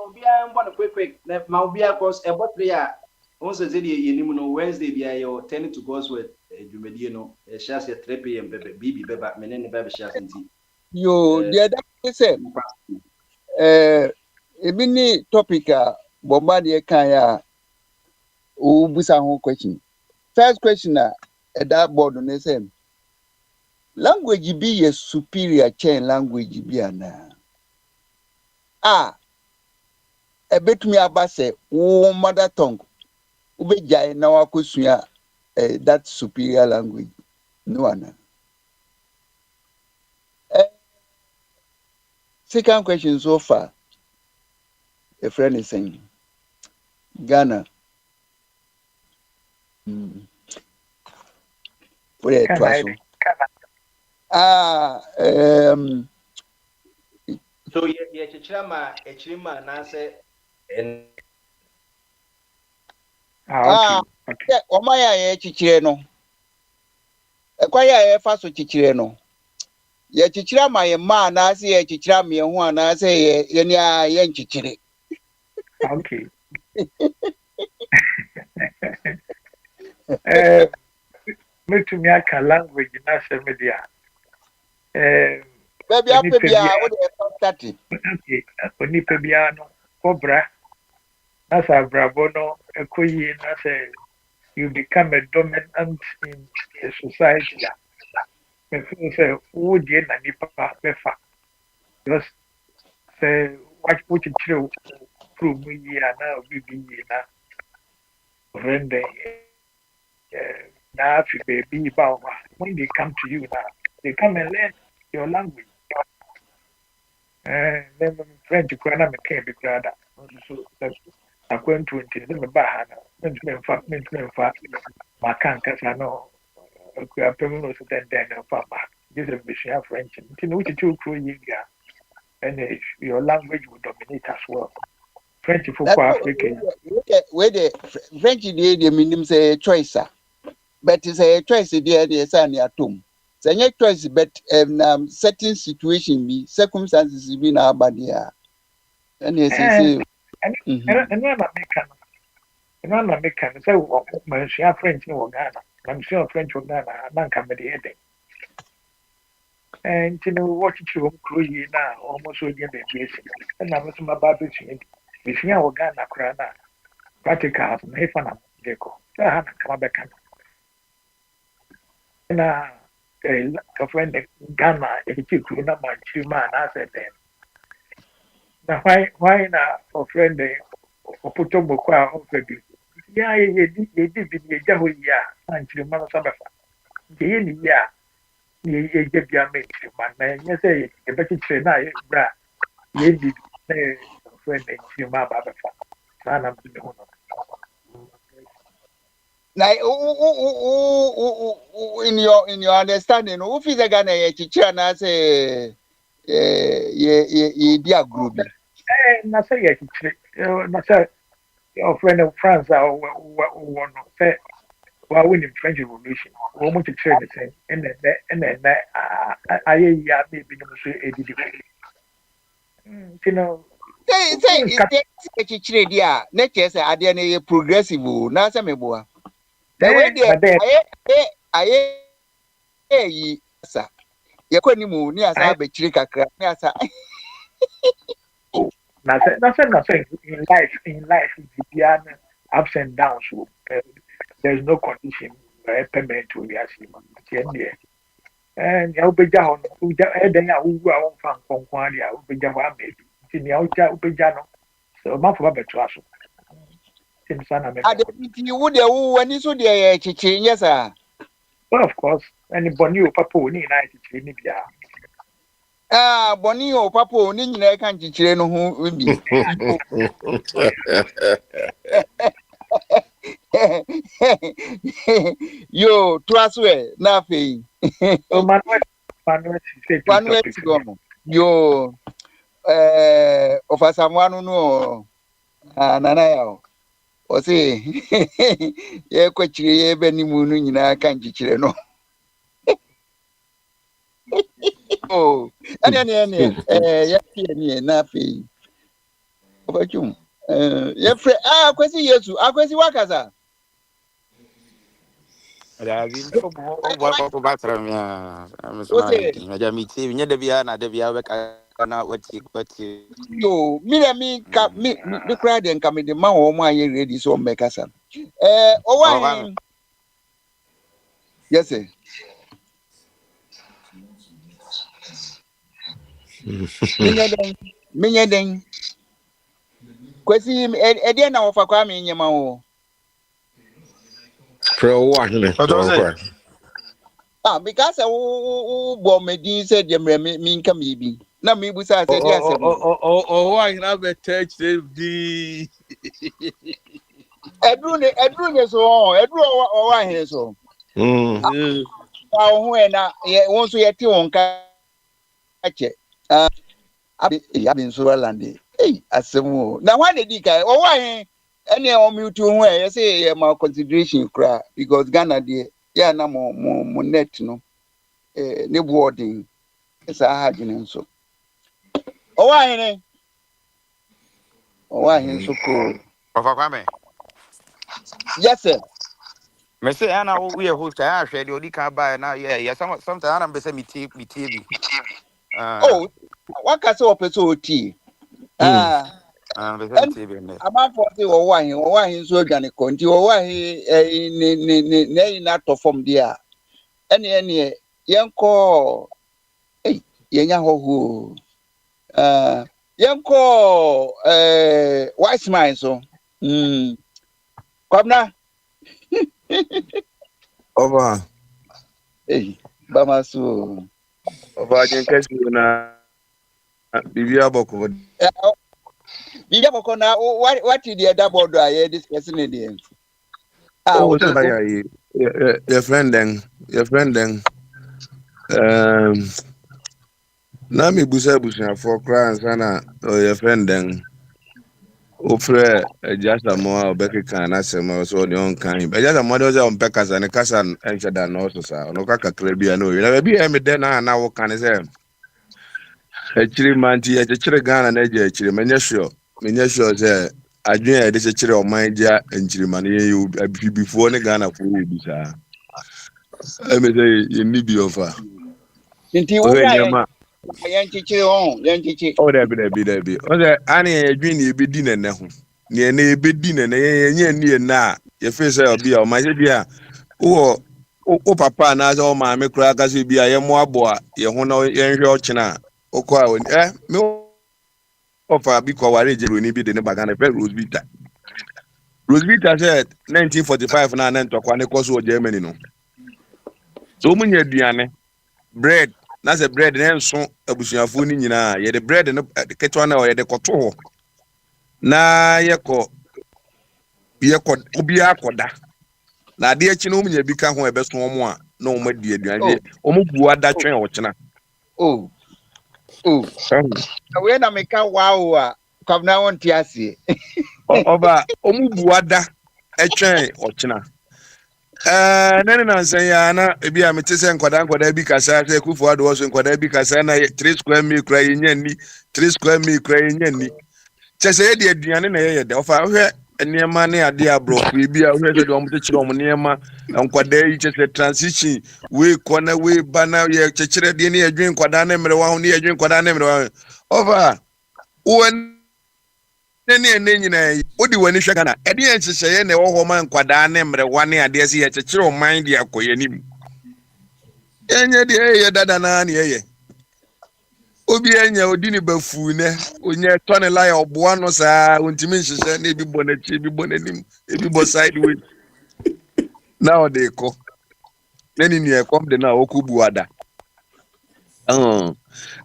Obia mbona quick ma obia cause e botria once said you Wednesday be your 10 to God's word no shares at 3 p.m. Bibi beba menene beba shares nti yo the other say ebi ni topic a bomba de kan ya o busa ho question. First question that board no say language be a superior chain language be ana ebetumi abase wo mother tongue ubejai na wakosua that superior language no ana. Second question so far a friend is saying Ghana what it was so ye echirima na say okay. Omaya ye chichire no. Ekwa ya fa so chichire no. Ye chichira ma ye ma na ase ye chichira me hu ana ase ye ni a ye nchichire. Okay. Metumi aka language na se media. Baby apebia wo de starting. Okay, onipa biara no kɔbra na sɛ abrabɔ no ɛkɔ yie na sɛ you become a dominant in the society a mefeel sɛ wodie na nipa bɛfa because sɛ wokyekyere wo kurom yie a na obi bi yie na ɔfrɛ dɛn na afi baabi ba wo a when they come to you now they come and learn your language. Then French kura na meka bi kura da so akwantu nti ne me ba ha na mentumi mfa maka nkasa no kura pɛmu no so den na fa ba just a bishia French nti no wuti tu kuro yi ga and your language will dominate as well. French for Africa. Where the French the minimum say choice, but it's a choice the san at home. Say your choice, but certain situation be circumstances be now bad here. And yes, and I'm American. So my French in Ghana. I'm sure French in Ghana. I'm coming the and you know what you crew now almost again the basic. And I'm some about this. If you are Ghana, Krana, practical, Nefana, Deco, I have come back. And a friend Ghana, if you could not mind 2 man, I said then. Now, why not a friend or put on Bokwa of the yeah, you did be a Jahu ya, and to the man of Sabafa. The ya. You get your mate, man. You say, a better train, bra. You did a friend and you, my baba. Now, in your understanding, who is a Ghana teacher and I say, dear group. Not say not say your friend of France or one say. Well, winning French Revolution, we want to train the same, and then I maybe no you know. Say, teacher, dear, next year, I didn't progressive, now some boy. The way I sir, you couldn't move near Sabe Chirika, nothing in life, the ups and downs. There's no condition permanent to be assumed. And I'll be down, then I will go on from Quadia, will be down maybe. In the outer Ubijano, so much of a trust. You would when you saw the chicken, yes, sir. Well, of course, and Bonio Papo in Libya. Ah, Bonio Papo, Nina can't chicken who will be. Yo, Trustway, nothing. Oh, Manuel, yo, of someone who know, Nana, or say, yeah, quite any moon in a country, no. Oh, and then, nothing. About you. Question yes, question wakaza. David, what bathroom? I'm sorry. Majami TV, near the Viana, the Viaca, what you. Yo, me, the crowd and come in the man or my ready so make us. Oh, yes, sir. Minyadeng. Question, Ediana of a crime in your mouth. Because I will me said, you mean come be. Now, me was I said, yes. Oh, I have a touch the. Edrun is all, Edru, I hear so. When once we at you on catch it. I've been so landy. Hey, as some now, why did you guy? Oh, why? Any of you two way, I say, my consideration cry because Ghana, dear, yeah, no more net, no, no boarding. It's a hard so. Oh, why? Oh, why? So cool. Yes, sir. Me say, Anna, we are host. I share the only car by now. Yeah, sometimes I'm busy me TV. Oh, what can so person tea? I'm for the wine so gonna continue why not from there. Any young call young who young call wise mind so come now. Over. Hey, Bamasu. Over, I can catch you now. Bibia Boko. Bibia Boko now. What did the double dry discussing in the end? Oh, your friend then. Nami busa for crowns, Anna, or your friend then. Ofre just a more Becky can answer my so young kind. But just a mother's on Peckers and a cousin and Shadan also, sir. No Kaka Caribbean. You never be a medena now. What can I say? A chili manti, a chili gun and a chili, Menyasho, sir. I drink this a chili of my dear and chili money you before the Ghana for you, sir. I may say, you need be offer. Oh, there be. Oh, there, Annie, Green, be dinner now. Near be dinner, near now. Your face will be on my dear. Oh, papa, and as all my crackers will be a more boy, your honor, your china. Oh, quite, no. Offer because I read you be the Bagana Rosvita. Rosvita said 1945 and then to Quanicoso, Germany. No. So many Diane bread. That's a bread and so a bushia funi na ye the bread and the ketwana or the coto. Na yako ubia koda. Na dear Chinom ye become who a best one no more dear. Omubu that train or china. Oh, when I make a wow, come now on Tiasi. Over Omubu a train or china. Nana say ana ebi a metese nkwadaa bi kasa say Kufuor do so nkwadaa bi kasa na 3 square meal kra yenya ni 3 square meal kra yenya ni chese ye de aduane na ye de ofa hwe enema ne ade abrofu bi a hwe de omo chechire omo nema nkwadaa yi chese transition we kona we bana ye chechire de ne adwen nkwadaa na mere wa ho ne adwen nkwadaa na mere wa ofa won ne nyina odi wani hwe kana ede ye checheye ne wo ho man kwadaa ne mre wane ade ase ye chechire o man de akoyanim enye de ye dada na ne ye obi enya odi ne bafu ne onye tone la ya oboa no saa ontimi nhyehyɛ na ebi bɔ n'akyi ebi bɔ n'anim ebi bɔ sideways na o de ko nani ne kom de na okubu ada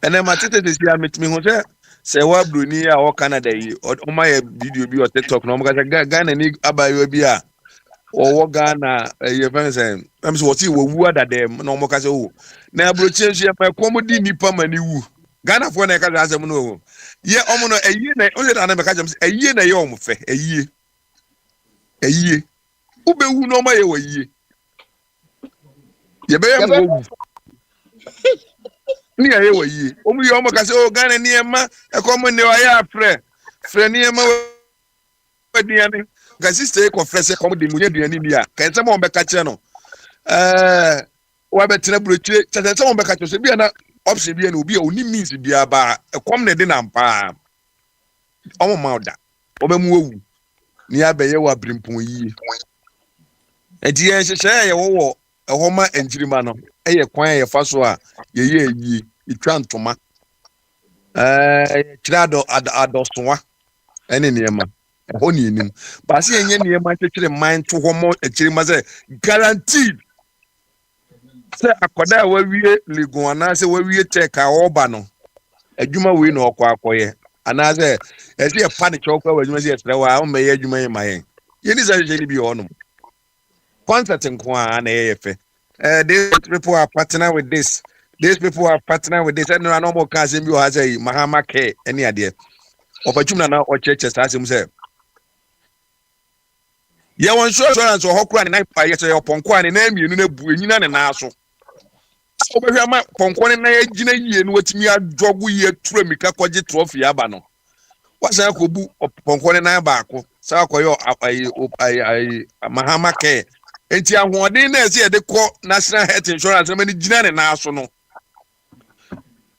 ene matete de sia metimi ho sɛ wa broni a wo Canada yi o ma ye video bi o TikTok no mo ka sɛ Ghana ni abayo bi a o wo Ghana ye fence am so ti wo wu ada dem no mo ka sɛ o na brochi nso ye pa komodi nipa mani wu Ghana fo na ka sɛ asɛm no ye omo no ayi na o se da na me ka sɛ ayi na ye omo fɛ ayi ube wu no ma ye wa ayi ye be ye mo wu ni aye wa yi omu yi omo ka se o Ghana ni ema e ko mo ne wa ya frɛ ni ema wa diane ga sister ko frɛ se ko mo de mu diane ni a ka se mo be ka kye no wa be tena brochire se mo be ka kye so bia na option bia na obi a oni means bia ba e kom ne de na mpa omo ma oda obe mu owu ni abeye wa brimpon yi enti ye hyehyɛ ye wo ehoma enjirima no eye kwan ye fa so a ye yi itwa ntoma kirado adoswa ene niema ho ni nim ba se enye niema twetwere man to ho mo ekirima se guaranteed se akoda wa wie ligun ana se wa wie teka oba no adwuma we no akoye ana se e se pa ne chokwa wa adwuma se esre wa o meye adwuma ye mayen ye ni sa je ni bi honum concert nko a na ye fe these people are partner with this. These people are partner with this. And no normal case bi o ha say Mahama Care any ade. Opportunity na o churches asem say. Ye won insurance o hokura ne pa ye say oponko ani na mienu na bu enyina ne na so. Obehwa ma ponko ne na agina yie no watimi adwogu ye tura mika koje trophy aba no. Wasa ko bu ponko ne na ba ko. Sa ko yo ai Mahama Care. Enti ahoɔden na ɛsɛ yɛde kɔ national health insurance na mani gyina ne na so no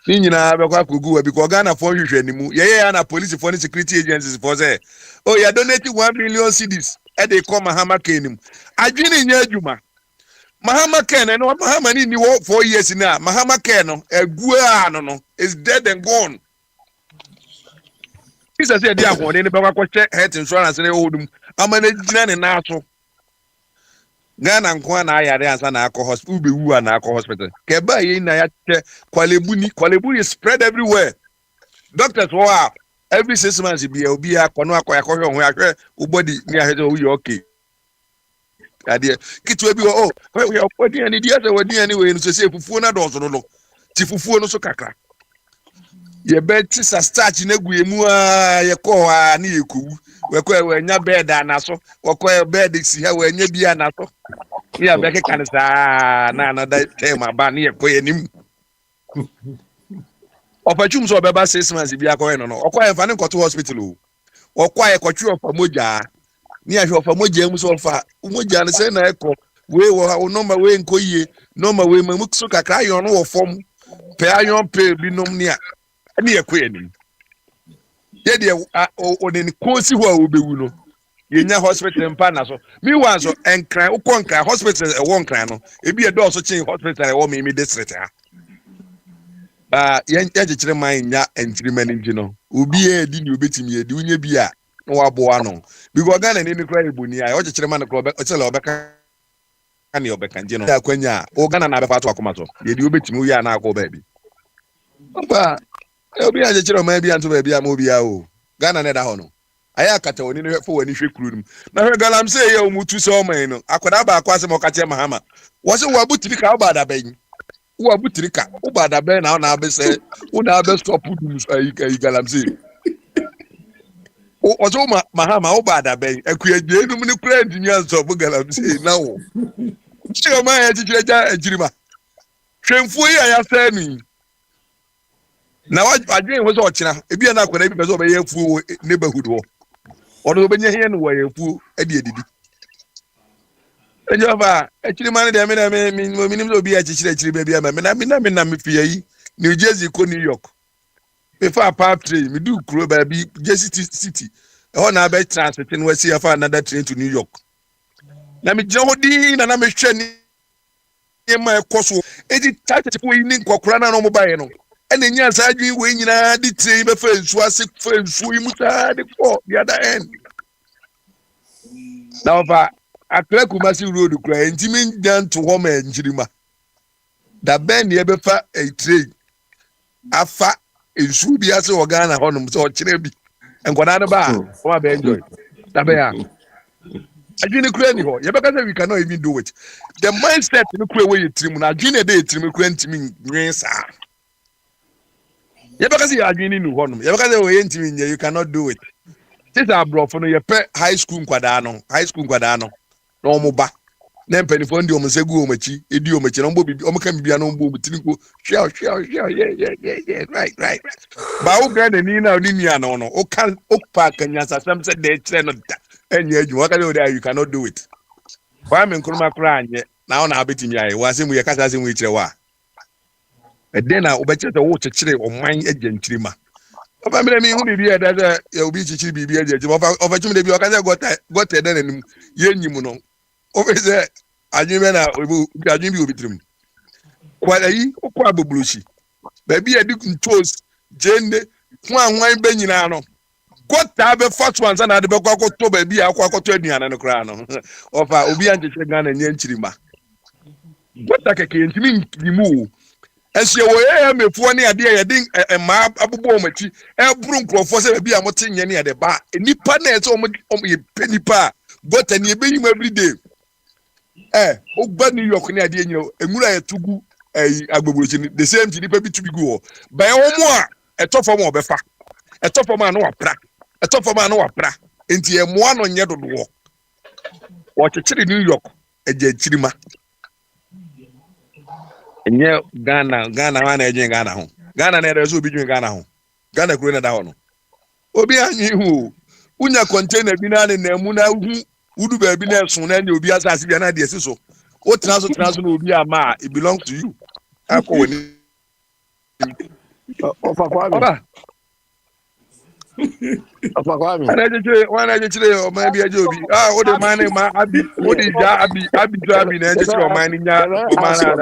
Ni nyina be kwa kogu because Ghana for hwehwe ni mu. Ye na police for security agencies for say. Oh, you donate 1 million cedis. E dey come Mahama Kenim. Adwini nya adwuma. Mahama Ken no Mahama ni 4 years now. Mahama Ken no egua no is dead and gone. This is the idea one. Any be kwa check health insurance na odum. Amana gina ne na so. Ghana nkwa na ayare ansa na akọ hospital ubewu na akọ hospital. Keba ye na ya che kwalebu is spread everywhere. Doctors wow. Every 6 months be obi akọ no akọ yakọ ho ahwe ubody ni ahwe o you okay. Ade kitu ebi oh we body ani dia se wadi ani we no se fufuo na don so no ti fufuo no so kakra. Ye beti sa starch na gu emu a ye ko a na ye kuwu. We ko we nya bed anaso we bed si ha we nya bi anaso ya be ke kanisa na another time aba na ye ko yanim opachum so be ba 6 months bi akọ no okwa fa ne koto hospital o okwa ye kotwe ofa moja ni ahwe ofa moja mu so ofa moja ne se na ekọ we wo number we nko yie number we mamu so kakra yo no wo fom pe ayon pe bi nom ni a ne ye ko yanim ye de o ne konsi ho a obewu no ye nya hospital mpa na so mi wan so enkran ukonkran hospital e won kran no ebi e do so chin hospital e wo mi district ha ye chire man nya entrimani ngi no obi e di ni obetimi e di unye bi a no wabo ano because Ghana ni kra eboni a o chire man kra o tele obeka ani obeka ngi no akwanya o Ghana na abefa to akoma so ye di obetimi wi a na akọ ba bi oba obi a chire man bi anto ba bi a mo bi a o Ghana na da ho no aya kata oni no fo wani hwe kuru nim na hwe galam se ye omutu se o man no akoda ba akwa se mo ka che Mahama wo se wo butiri ka oba da ban wo butiri ka oba da ban na na be se wo na be stop dum ayi galam se o so Mahama oba da ban akuya je num ni kura ndimi anso bo galam se na wo se o man ya titire ja ajirima hwemfuo yi aya sa ni na adwen ho so ochina ebi na akoda bi be so be ye fuo neighborhood ho ono be nye hie no wo ye fuo adi edidi ejova echiri man de me nim so bi a chichire be bia me na me fie yi New Jersey ko New York before pap train me do kuro ba bi Jersey city ho na be transit no wasi afa another train to New York na me je hodi na me hwe ni ma ekoso edi tati ko yi ni kokora na no mo bae no ene nya sa adwin we nyina di train be fa nsu ase fa nsu yi muta de ko the other end now fa akra Kumasi road kura ntimi nyan to ho ma njirima da ben ye be fa a train afa nsu bi ase o Ghana ho no so o kire bi enkwada ne ba o ma be enjoy da be ya adwin kura ni ho ye be ka say we cannot even do it the mindset ni kura we yitrim na adwin e dey yitrim kura ntimi nwen sa ye be ka say adwin ni ho no ye be ka say we ntimi nya you cannot do it this abrofo no ye pe high school nkwada no no mo ba na mpanifo ndi omo segu omachi edi omachi no mbo bibi omo ka bibia no mbo butiniko hwia yeah right ba o grade ni na oni nia no o kan o pa kanya sasam se de kire no da enya adwu waka dey you cannot do it kwa me nkruma kra anye na o na abetimi aye wa se mu ye kasa se mu kire wa e de na obekire se wo kire oman agyantirima ofa me mi hu bibi e da se obi chichiri bibi agyantirima ofa chum de bi o ka se got de nanim ye nyim no ofese ajime na ajime bi obitrim wala yi okwa bobulushi ba bi edi ntos jende hu anwan be nyina no gota be first one na de be kwa to ba bi akwa to aduana no kra no ofa obi anjeche Ghana nya nchirima gota keke ntimi nyimu ese wo ye mefuo ne ade ye din ma abubo omachi e buru nkrofo se ba bi amote nya ne ade ba nipa na ese omo ye penipa gota ni ebe yim every day ogba New York ni ade nyina emura ye tugu agbogbochi the same thing nipa bi to be go ba omo a etofo mo obefa etofo ma no wapra etofo ma no wapra enti emo ano nye dodo wo chechiri New York eje chirima enye Ghana wana eje Ghana ho Ghana na ereso obi dwen Ghana ho Ghana kuro na da ho no obi anyi hu unya container bi na na emu na hu udu ba bi na so na nya obi asase bi na de ese so o transfer no obi ama it belongs to you akọ woni Ofa Kwame. Oba. Ofa Kwame. Wana jechire o man bi aje obi. Ah, o de man ma abi, o de ja abi to abi na jechire o man nya o man na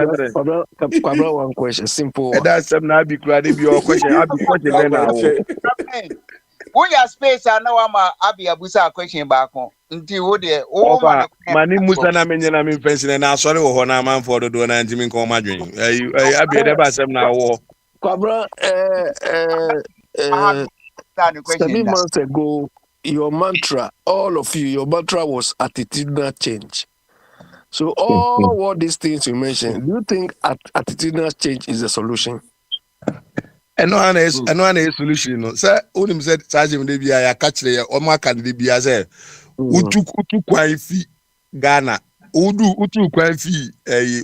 na. Kwame, one question, simple one. E da sem na abi kura de bi o question, abi question be na wo. Who your space and now I'm Abi Abusa question back on until what the Ofa, mani musa na menye na me fence na asori wo ho na man for do na ntimi nko madwen. Abi de ba sem na wo. Kwame, 7 months ago, your mantra, all of you, your mantra was attitudinal change. So all these things you mentioned, do you think attitudinal change is a solution? Eno ana is solution no. Say onim said charge me bia ya catch le o ma kan de bia say utu kwan fi Ghana. Utu kwan fi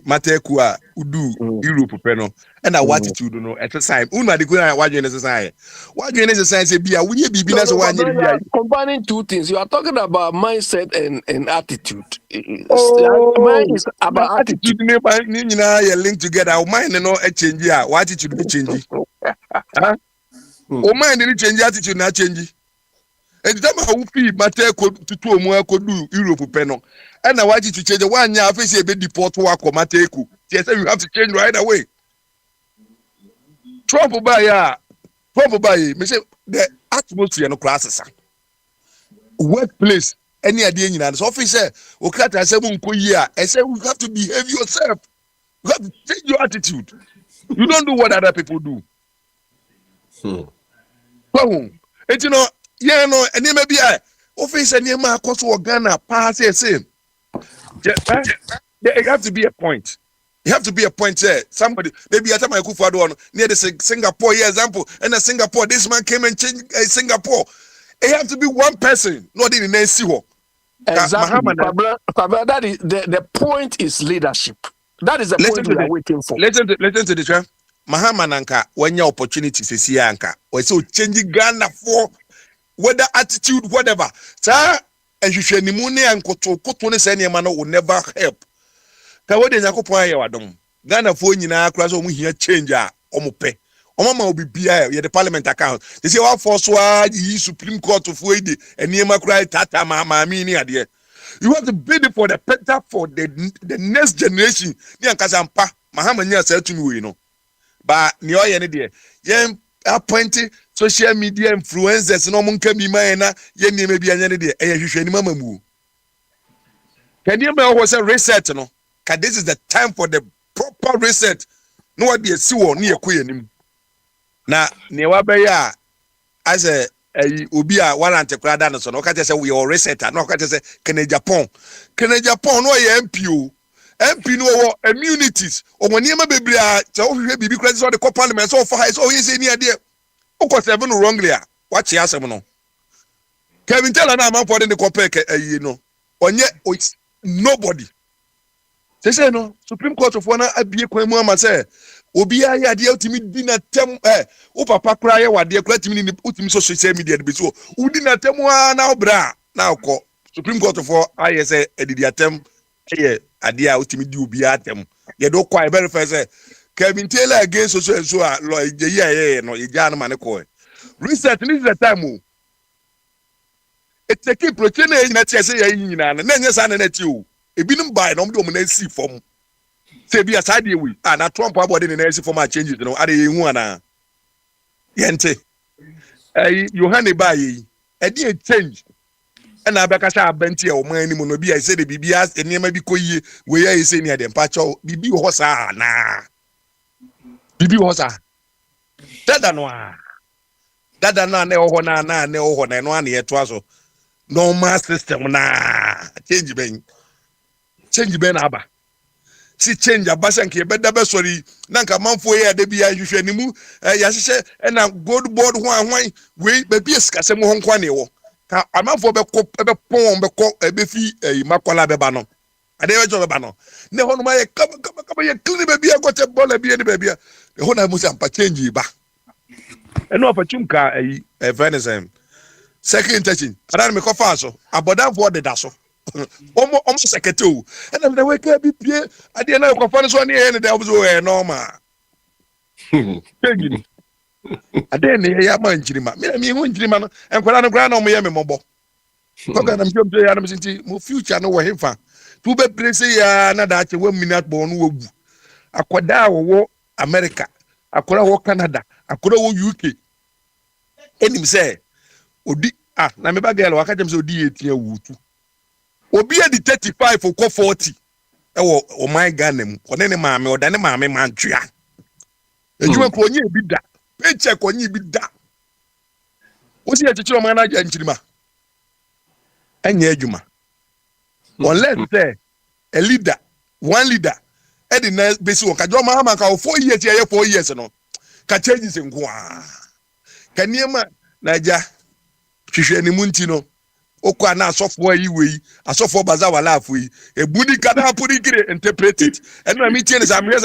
Mateku a udu Europe pe no. And that attitude no at the time. Una de kuna wadwen exercise. Wadwen exercise say bia we bibi na so wanye bia. Combining two things. You are talking about mindset and attitude. Mine is about attitude. Ni nyina ye link together. Mine no e change a, what attitude be change. Huh? O mind ni change attitude na change. And the time how fi Mateku to omu akodu Europe pe no. And na what attitude change one year face e be deport wa ko Mateku. Yes, you have to change right away. Trump by me say the atmosphere no classes. Workplace, any idea in an office, Okata say unko year, I say you have to behave yourself. You have to change your attitude. You don't do what other people do. And you know, and you may be office and you may cost Ghana pass the same. There have to be a point. You have to be a point there. Somebody, maybe at time I could for one near the Singapore example, and in Singapore, this man came and changed Singapore. It have to be one person, not in the next year. Exactly. That is the point is leadership. That is the point we are waiting for. Listen to the truth. Mahama Nanka, when your opportunity is here, Anka, or so changing Ghana for whether attitude, whatever. Sir, and you should and Kotone Sanyamano will never help. Kawode nyakopon aye wadom Ghana fo nyina kra so mu hia change a omope omama obi bia ye the parliament account they say wa force wa yi supreme court fo ide eniema kra tata ma mi ni ade you have to bid for the better for the next generation ni ankasa mpa mahama nya sa tumi we no ba ni oye ne de ye appoint social media influencers no mo nka mi man na ye niema bia nya ne de e hwehwe ni mama mu can you me say research no. This is the time for the proper reset. No what be a siwo ni ekoye nim. Na ne wa be ya as a obi a warrant kra da no so no ka say we are reset no ka say Kenya Japan no ye MP no immunities o woni ma bebre a say o hwehwe bibi kra say the co parliament so for high so he say ni ade o ko seven wrongly a wa chi asem no Kevin tell na man for the compare no onye nobody. Say no Supreme Court of one abie kwan mu ama say obi aye ade utimi di na tem o papa kra ye wade kra timi ni utimi social media de be so udi na tem na obra na akọ Supreme Court of aye say edidi atem ye ade a utimi di obi atem ye do kwa verify say Kevin Taylor against social so a lo ye no ye ja na mane ko reset this is the time o it's a keep protein na tie say ye nyina na nya sa na tie o ebinum buy no mde na si form say bia side we na Trump abode na si form a changes no ade yehu ana yente Yohane buy e dey change na abeka sha abenti e o man ni mo no bia say the bibia enema bi koyie we ya say ni ade mpacho bibi ho sa na bibi ho sa dada no na ho na ne ho na no ana ye to aso normal system na change ben aba si change abasa nke beda be sorry na nka manfo ye ade bia hwehwe ni mu ya hyehyɛ na gold board ho ahwan we be bi esikasem ho nkwa ne wo ka amanfo be pon be ko be fi makola be ba no ade we jo be ba no ne ho no ma ye kaba ye clean be bia ko te bola bia ne be bia ne ho na mu sa ampa change ba eno opportunity ka venism second touching adan me ko fa so abodan for de da so almost secretary and I'm the way can be pie ade na ko fa so ne e ne da so e normal Ade ne ya ma nchirima. Me hu nchirima no. Enkwara no gra na omo ye me mobo. Koga na mjom ya na msinti mo future no wo hemfa. Tu be prese ya na da che 1 minute bo no wogu. Akoda wo America, akoda wo Canada, akoda wo UK. Enim say odi na me ba girl waka dem say odi 18 awutu. Obi e di 35 or 40. Ewo o my Ghana mu. One ne maame o da ne maame mantwea. Ejuma ko onye bi da. Paycheck onye bi da. Osi e chichiro man na ja nchirima. Enye ejuma. Unless say a leader, one leader, Eddie na besi wo kajo ma ka 4 years ye 4 years no. Ka changes nko a. Ka niema na ja hwehwe ni munti no. Okwa na asofo ayi wei, asofo baza wala afui. Ebudi kada pudi kire interpret it. And when me tell am here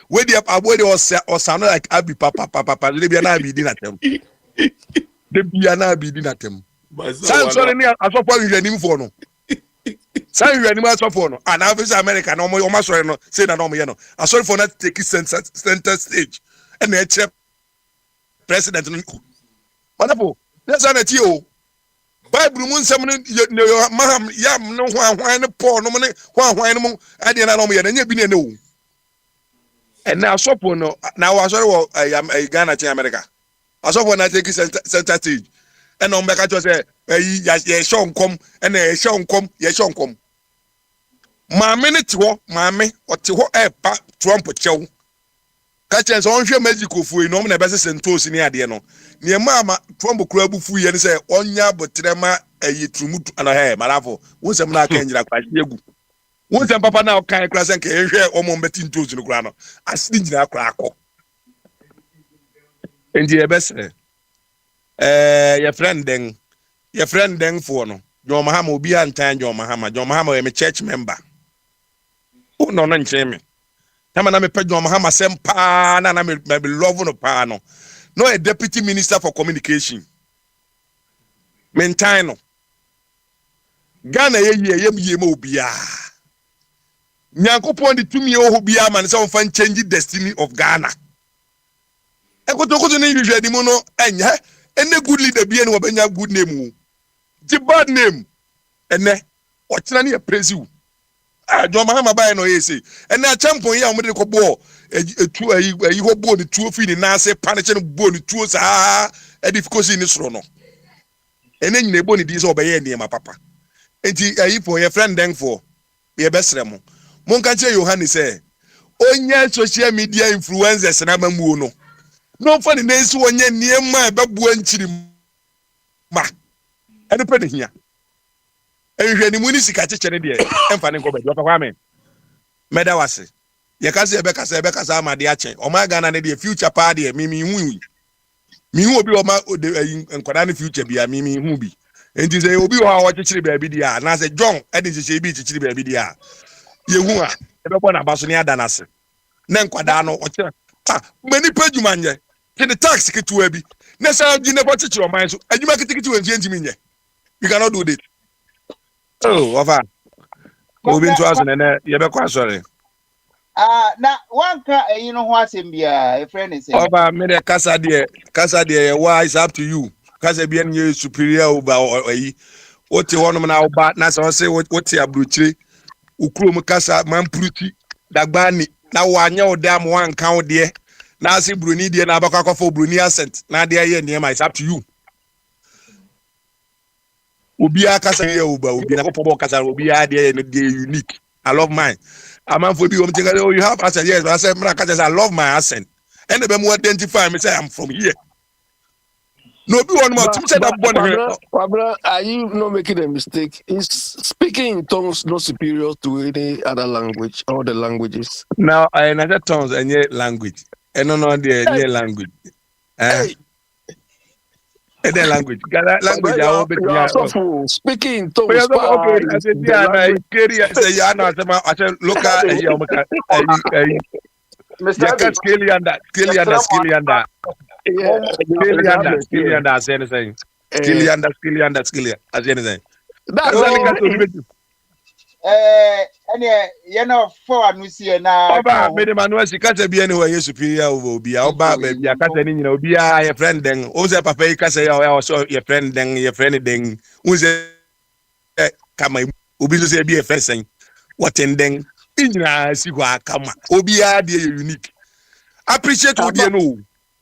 we dey abode or sound like abi papa they be na abi di na tem. They be na abi di na tem. San sorry ni asofo hwehwe ni mfo no. San hwehwe ni asofo no. And Africa America no mo sorry no say na no mo ye no. Asofo for not take center stage. And the chair president no. Wonderful. That's an etio. Bible mun sam no maham yam no hwan ne Paul no ne hwan no ade na no mo ye na nya bi ne no. And now sopo no now I sorry wo Ghana to America. Asopo na take center stage. And on back to say ye show come and ye show come ye show come. Maame ne te ho maame o te ho e pa Trump chew. Ka chance on hwe magical fu no na be se sentos ni ade no. Ne ma Trump kura bu fu ye ne say onya botrema ayi trumutu ana he marafo. Wonsem na aka ngira kwa yegu. Wonsem papa na kan kura sen ka hwe omo mbeti ntos no kura no. Asidi ngira kura akọ. Endi e be se your friend then for no John Mahama obi antan John Mahama me church member o no nche me tama na me pe John Mahama sempa na me love no pa no a deputy minister for communication mentan no Ghana ye ma obia nyankopon di tumi o obia man se on fan change destiny of Ghana ekoto ne hwehwe di mu no enya any good leader be any wabenya good name. The bad name. Ene ochina ne praise you. John Mahama buy no yesi. Ene champion ya omde ko bo etu ayi ho bo ne tuo fi ni na se paniche no bo ne tuo sa edification ni soro no. Ene nyina bo ne di so obeye ne ma papa. Enti ayi for your friend then for be besre mo. Mon kan che Yohane say onya social media influencers na mamu no. No funny nesi wonye niema bebu anchiri ma ene pe ne hia ehwe ni muni sika chechene de emfa ne nkobadi opa kwa me meda wase ye kase ebe kasa amade ache o ma Ghana ne de future pa de mi hu obi o ma nkwada ne future bia mi hu bi enti say obi o ha wo chechire ba bi dia na say John edi chechire bi chechire ba bi dia ye hu a ebe bo na baso ne ada na se ne nkwada no o chire many pejuma nye the tax ketu abi na say you never teach your mind so aduma kitikiti we ntimi nye you cannot do that. Oh wafa obi nto aso ne ye be kwa sorry na wanka you know ho asem bia a friend is over me the kasa de why is up to you kasa bia nye superior over ayi oti wonom na oba na say oti abruchire ukuro mu kasa manpruti dagbani na wanya odam wanka ode na si bruni de na abakwa for bruni accent na de ye niam is up to you obi akasa ye oba obi na popo kasa obi ade de unique. I love mine. I'm for you you have accent. Yes, I said I love my accent. And they be identify me say I'm from here. No be one more say that Pablo, are you not making a mistake? Is speaking in tongues not superior to any other language or the languages? Now another tongues and your language. And no the language. The language. Language I will speaking in tongues. Okay, I said I said look at Mr. Skillianda. Skillianda as anything. Skillianda as anything. That's ɛne yɛna fɔ anu sie na Oba me de manuel si kasa bi anyway yes superior over obi oba be bia kasa ni nyina obi a your friend den o say papa yi kasa ya so your friend den o say kama obi so say be a friend sen what in den nyina si kwa kama obi a de unique appreciate what you know.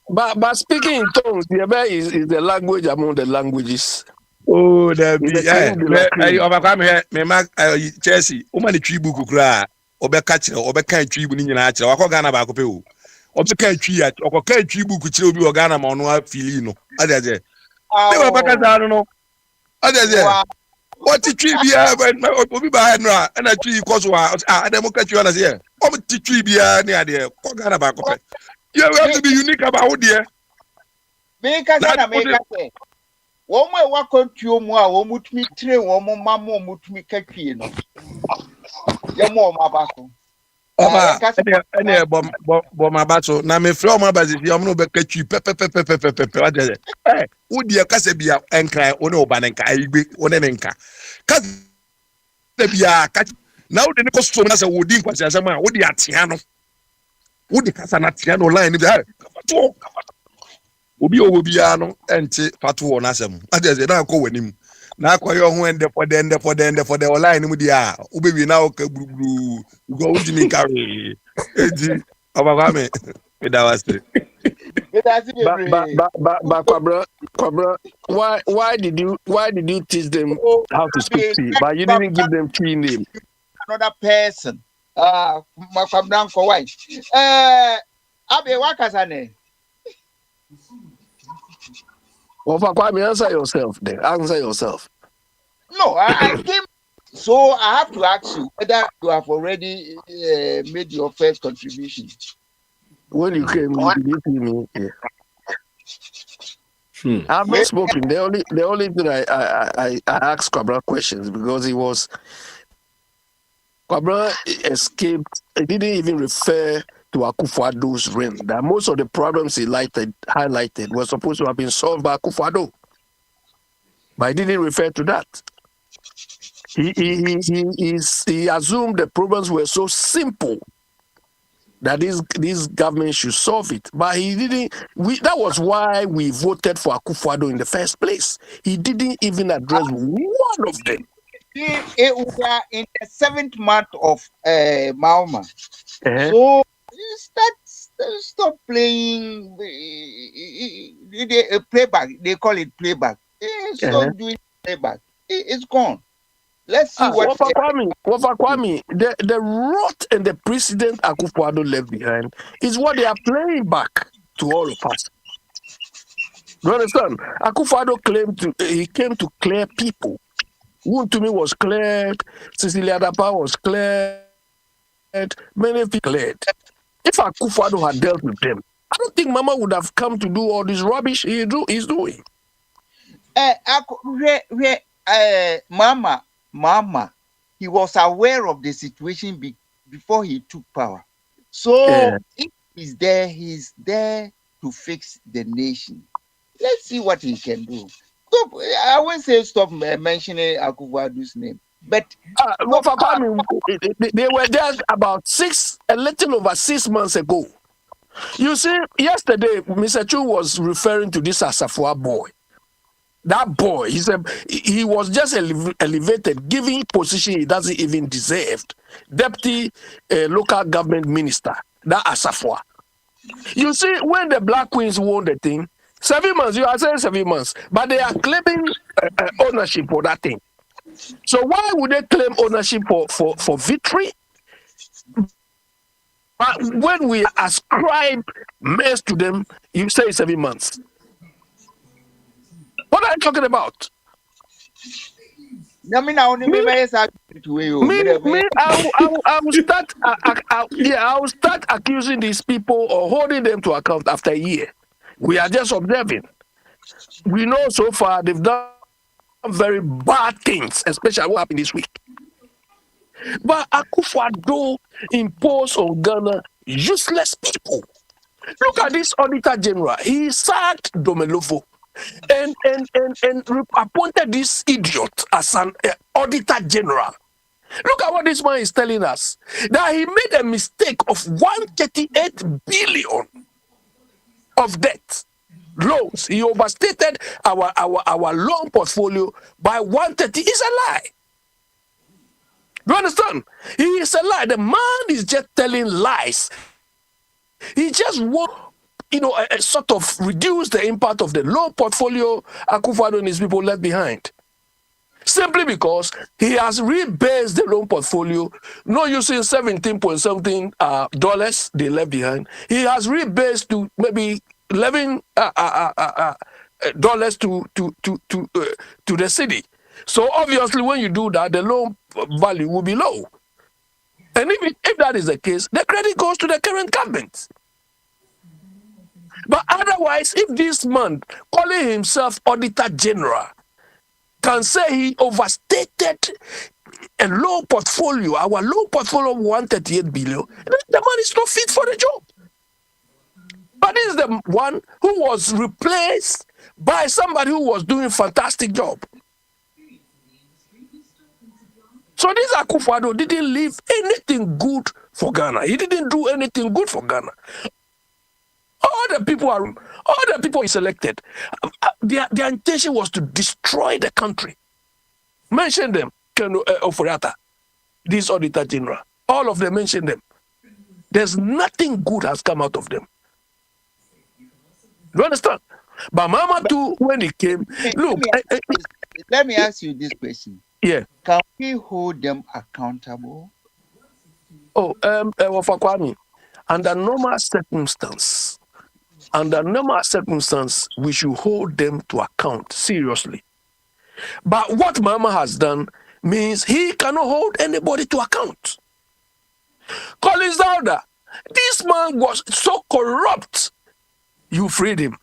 But speaking in tongues, the is the language among the languages. Oh, that be me mark Chelsea. O man the tree book kura. Obe catch obe kan tree book ni nyina akire. Wako Ghana ba ko pe o. Obe kan tree at oko kan tree book kire obi o Ghana ma no afili no. Ade. Ne ba ka za no. Ade. What the tree bia obi ba no a na tree cause wa ade mo ka tree na say. Obi tree bia ni ade. Ko Ghana ba ko pe. You have to be unique about there. Me ka na me ka say. Woman wa kontuo mu a wo mutumi tire wo mo mamo mutumi katwie no. Ye mo ma ba so. Oba ene bo ma ba so na me frɛ o ma ba si o no be katwi pepepepepepepe wa de. Wo die kasa bia enkan wo ne oba ne nka igbe wo ne nka. Kasa bia ka na wo de ne ko so na se wo di nkwasi asem a wo de atea no. Wo de kasa na atea no line ni bia. Obi bia no ente fatu won asem adeze na akọ wanim na akọ yo ho ende for the online mu dia obewi na oka buruburu go ujini carry eji obaba me da wase but Kwabra, why did you teach them how to speak tea, but you didn't give them tea name? Another person Kwabra for why abe wakasane. Answer yourself then. Answer yourself. No, I came. So I have to ask you whether you have already made your first contribution. When you came, did you see me? Yeah. I've not spoken. The only thing I asked Kwabra questions because Kwabra escaped. He didn't even refer to Akufo-Addo's reign. That most of the problems he highlighted were supposed to have been solved by Akufo-Addo, but he didn't refer to that. He assumed the problems were so simple that this government should solve it, but he didn't. That was why we voted for Akufo-Addo in the first place. He didn't even address one of them. It was in the 7th month of Mauma. So stop playing playback. They call it playback. Stop doing playback. It's gone. Let's see what Kwame, the rot and the precedent Akufo-Addo left behind is what they are playing back to all of us. Do you understand? Akufo-Addo came to clear people. Wontumi was cleared, Cecilia Dapa was cleared, many people cleared. If Akufo-Addo had dealt with them, I don't think Mama would have come to do all this rubbish he's doing. Mama, he was aware of the situation before he took power. So if he's there to fix the nation. Let's see what he can do. I won't say stop mentioning Akufo-Addo's name, but they were there about a little over 6 months ago. You see, yesterday, Mr. Chu was referring to this Asafua boy. That boy, he was just elevated, giving position he doesn't even deserve. Deputy local government minister, that Asafua. You see, when the Black Queens won the thing, 7 months, you are saying 7 months, but they are claiming ownership for that thing. So why would they claim ownership for victory? But when we ascribe mess to them, you say 7 months. What are you talking about? I will start accusing these people or holding them to account after a year. We are just observing. We know so far they've done very bad things, especially what happened this week. But Akufo-Addo imposed on Ghana useless people. Look at this Auditor General. He sacked Domelofo and appointed this idiot as an Auditor General. Look at what this man is telling us. That he made a mistake of 138 billion of debt. Loans. He overstated our loan portfolio by 130. It's a lie. You understand? He is a lie. The man is just telling lies. He just wants, a sort of reduce the impact of the loan portfolio Akufo-Addo and his people left behind. Simply because he has rebased the loan portfolio, not using 17 point something dollars they left behind. He has rebased to maybe 11 dollars to the city. So obviously, when you do that, the loan value will be low. And if that is the case, the credit goes to the current government. But otherwise, if this man, calling himself Auditor General, can say he overstated a loan portfolio, our loan portfolio of 138 billion, the man is not fit for the job. But this is the one who was replaced by somebody who was doing a fantastic job. So this Akufo-Addo didn't leave anything good for Ghana. He didn't do anything good for Ghana. All the people he selected, their intention was to destroy the country. Mention them, Oforiatta, this Auditor General. All of them, mention them. There's nothing good has come out of them. You understand? But Mama too, when he came, look. Let me ask you this question. Yeah. Can we hold them accountable? Oh, Kwame, under normal circumstance, we should hold them to account seriously. But what Mama has done means he cannot hold anybody to account. Collins Dawda, this man was so corrupt, you freed him.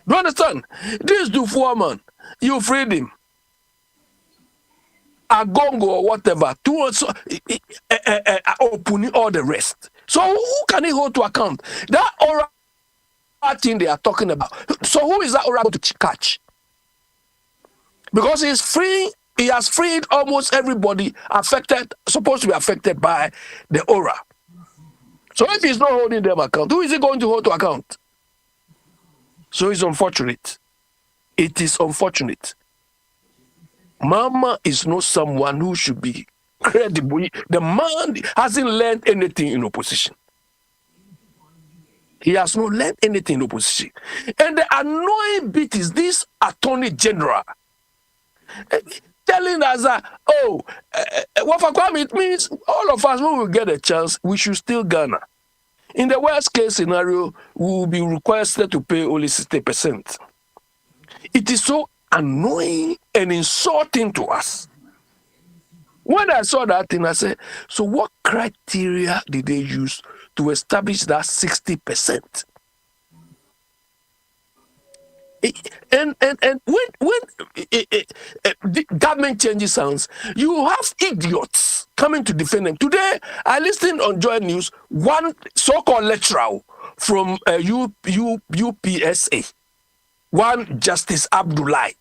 Do you understand? This Dufour man, you freed him. Agongo or whatever, opening all the rest. So who can he hold to account? That oral thing they are talking about. So who is that oral to catch? Because he's free, he has freed almost everybody supposed to be affected by the aura. So if he's not holding them account, who is he going to hold to account? So it's unfortunate. It is unfortunate. Mama is not someone who should be credible. The man hasn't learned anything in opposition. He has not learned anything in opposition. And the annoying bit is this Attorney General telling us that, it means all of us, when we get a chance, we should steal Ghana. In the worst case scenario, we will be requested to pay only 60%. It is so annoying and insulting to us. When I saw that thing, I said, so what criteria did they use to establish that 60%? And when the government changes hands, you have idiots coming to defend them. Today, I listened on Joy News, one so-called lecturer from UPSA, one Justice Abdullahi.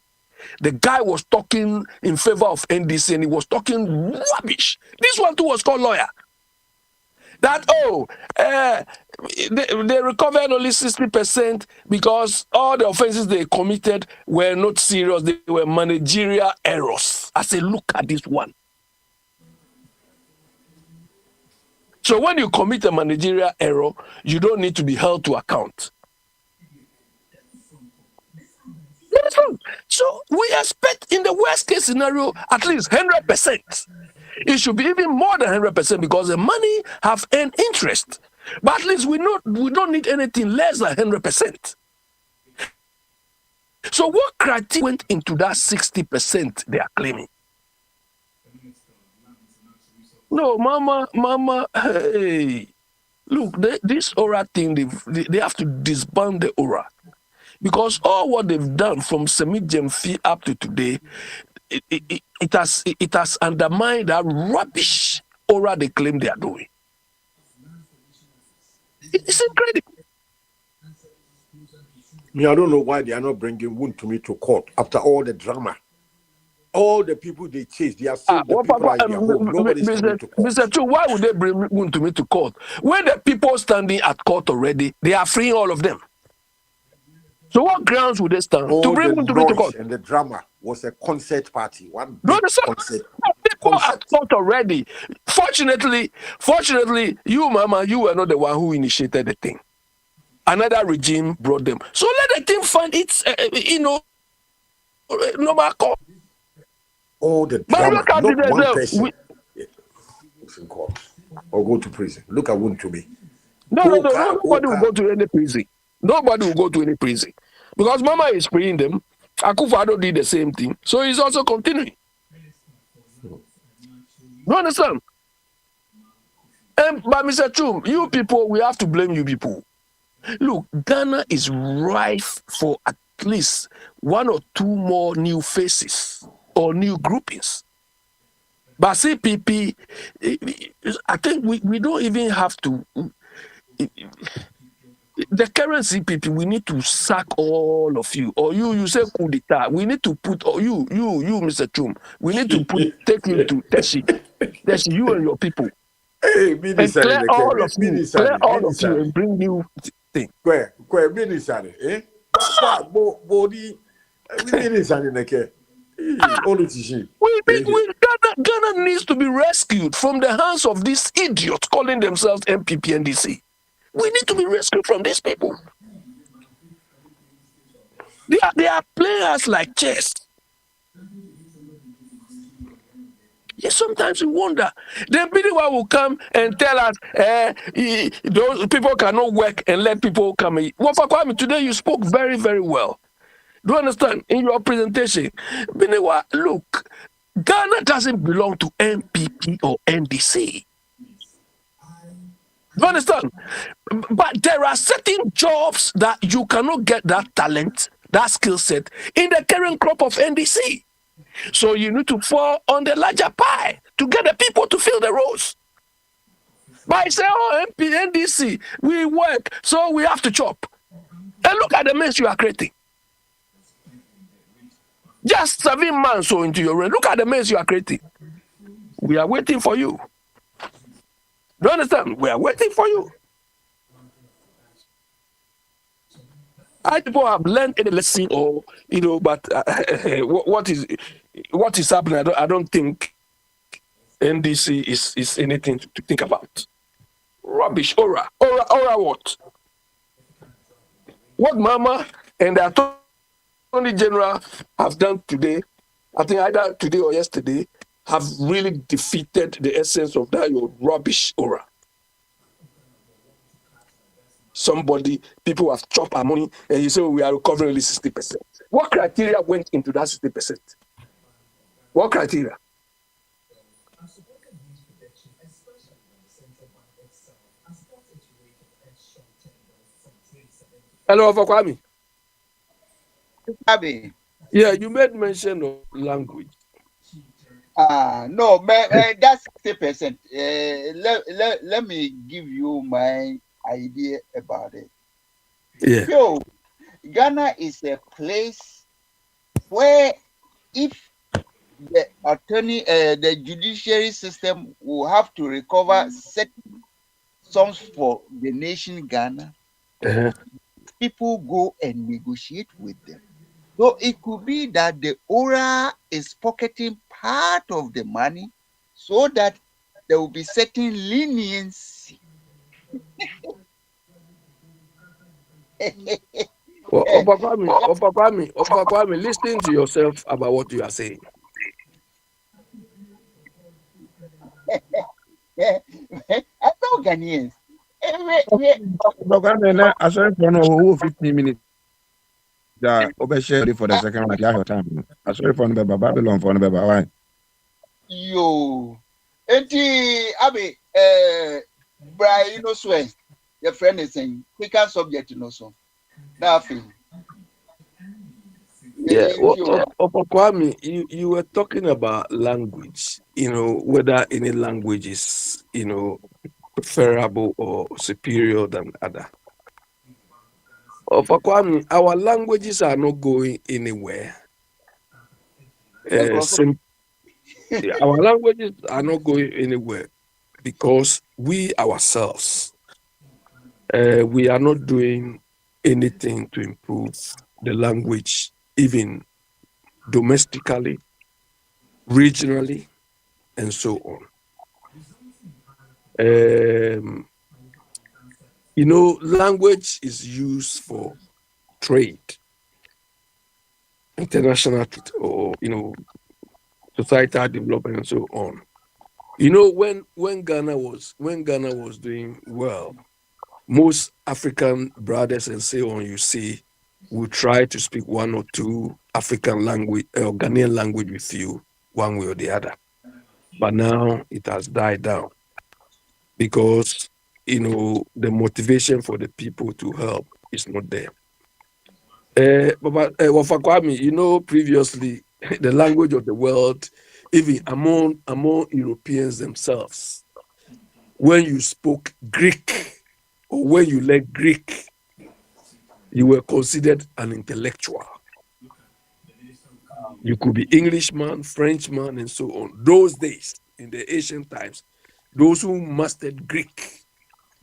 The guy was talking in favor of NDC and he was talking rubbish. This one too was called lawyer. That, they recovered only 60% because all the offenses they committed were not serious. They were managerial errors. I say, look at this one. So when you commit a managerial error, you don't need to be held to account. So we expect in the worst case scenario, at least 100%. It should be even more than 100% because the money have earned interest. But at least we don't need anything less than 100%. So what criteria went into that 60% they are claiming? No, Mama, hey, look, this aura thing, they have to disband the aura. Because all what they've done from Semi-Jemfi up to today, it has undermined that rubbish aura they claim they are doing. It's incredible. I don't know why they are not bringing Wontumi to court after all the drama all the people they chase, they are still the people are in their home. Nobody's coming to court. Mr. Chu, why would they bring me to court? When the people standing at court already, they are freeing all of them. So what grounds would they stand to bring me to court? And the drama was a concert party. One No, big concert. People at court already. Fortunately, you, Mama, you were not the one who initiated the thing. Another regime brought them. So let the thing find its, normal court. All the drama, not one person is in court or go to prison. Look at Wontumi. Nobody will go to any prison. Nobody will go to any prison. Because Mama is freeing them. Akufo-Addo did the same thing. So he's also continuing. You understand? But Mr. Chum, you people, we have to blame you people. Look, Ghana is rife for at least 1 or 2 more new faces or new groupings. But CPP, I think we don't even have to. The current CPP, we need to sack all of you. Or you say coup d'etat. We need to put, or you, Mr. Chum, we need to take you to Teshi, you and your people. Hey, and clear all of you and bring new thing. Where, Minister, eh? Body, Minister, Ghana needs to be rescued from the hands of these idiots calling themselves MPP NDC. We need to be rescued from these people. They are playing us like chess. Yes, sometimes we wonder. The BDY will come and tell us those people cannot work and let people come in. Kwame, today you spoke very, very well. Do you understand? In your presentation, Biniwa, look, Ghana doesn't belong to MPP or NDC. Do you understand? But there are certain jobs that you cannot get that talent, that skill set in the current crop of NDC. So you need to fall on the larger pie to get the people to fill the roles. But I say, MP, NDC, we work, so we have to chop. And look at the mess you are creating. Just 7 months so into your reign. Look at the mess you are creating. We are waiting for you. Do you understand? We are waiting for you. I people have learned any lesson, or but what is happening? I don't think NDC is anything to think about. Rubbish, aura what? What Mama and the Attorney General have done today, I think either today or yesterday, have really defeated the essence of that your rubbish aura. People have chopped our money, and you say we are recovering only 60%. What criteria went into that 60%? What criteria? Hello, Kwame. Abi. Yeah, you made mention of language. No, that's 60%. Let me give you my idea about it. Yeah. Yo, Ghana is a place where if the judiciary system will have to recover certain sums for the nation Ghana, people go and negotiate with them. So it could be that the ORA is pocketing part of the money so that there will be certain leniency. Opa Kwame, listen to yourself about what you are saying. I know Ghanaians. I saw it for 15 minutes. Share for the second one. Your time. I saw it for the Babylon for the Why? Yo, Abi, Brian, swear. Your friend is saying, quicker subject, so. Nothing. Yeah, Kwame, you were talking about language, whether any language is, preferable or superior than other. Kwame, our languages are not going anywhere. Our languages are not going anywhere because we ourselves, we are not doing anything to improve the language, even domestically, regionally, and so on. Language is used for trade, international trade, or societal development and so on. When Ghana was doing well, most African brothers and so on, you see, will try to speak one or two African language or Ghanaian language with you, one way or the other. But now it has died down because the motivation for the people to help is not there. But Wafakwami, previously the language of the world, even among Europeans themselves, when you spoke Greek or when you learned Greek, you were considered an intellectual. You could be Englishman, Frenchman, and so on. Those days, in the ancient times, those who mastered Greek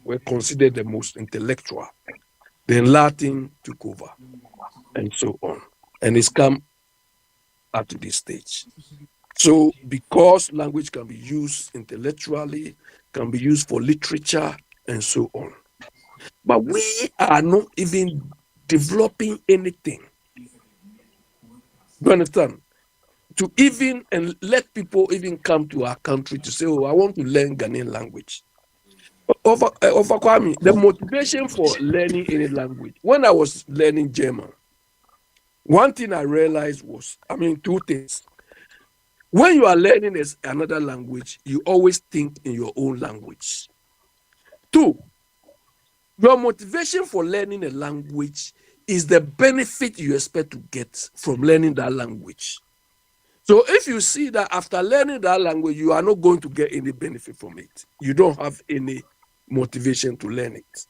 were considered the most intellectual. Then Latin took over, and so on. And it's come up to this stage. So because language can be used intellectually, can be used for literature, and so on. But we are not even developing anything. You understand? To even and let people even come to our country to say, I want to learn Ghanaian language. Kwame, the motivation for learning any language, when I was learning German, one thing I realized was, two things. When you are learning another language, you always think in your own language. 2, your motivation for learning a language is the benefit you expect to get from learning that language. So if you see that after learning that language, you are not going to get any benefit from it, you don't have any motivation to learn it.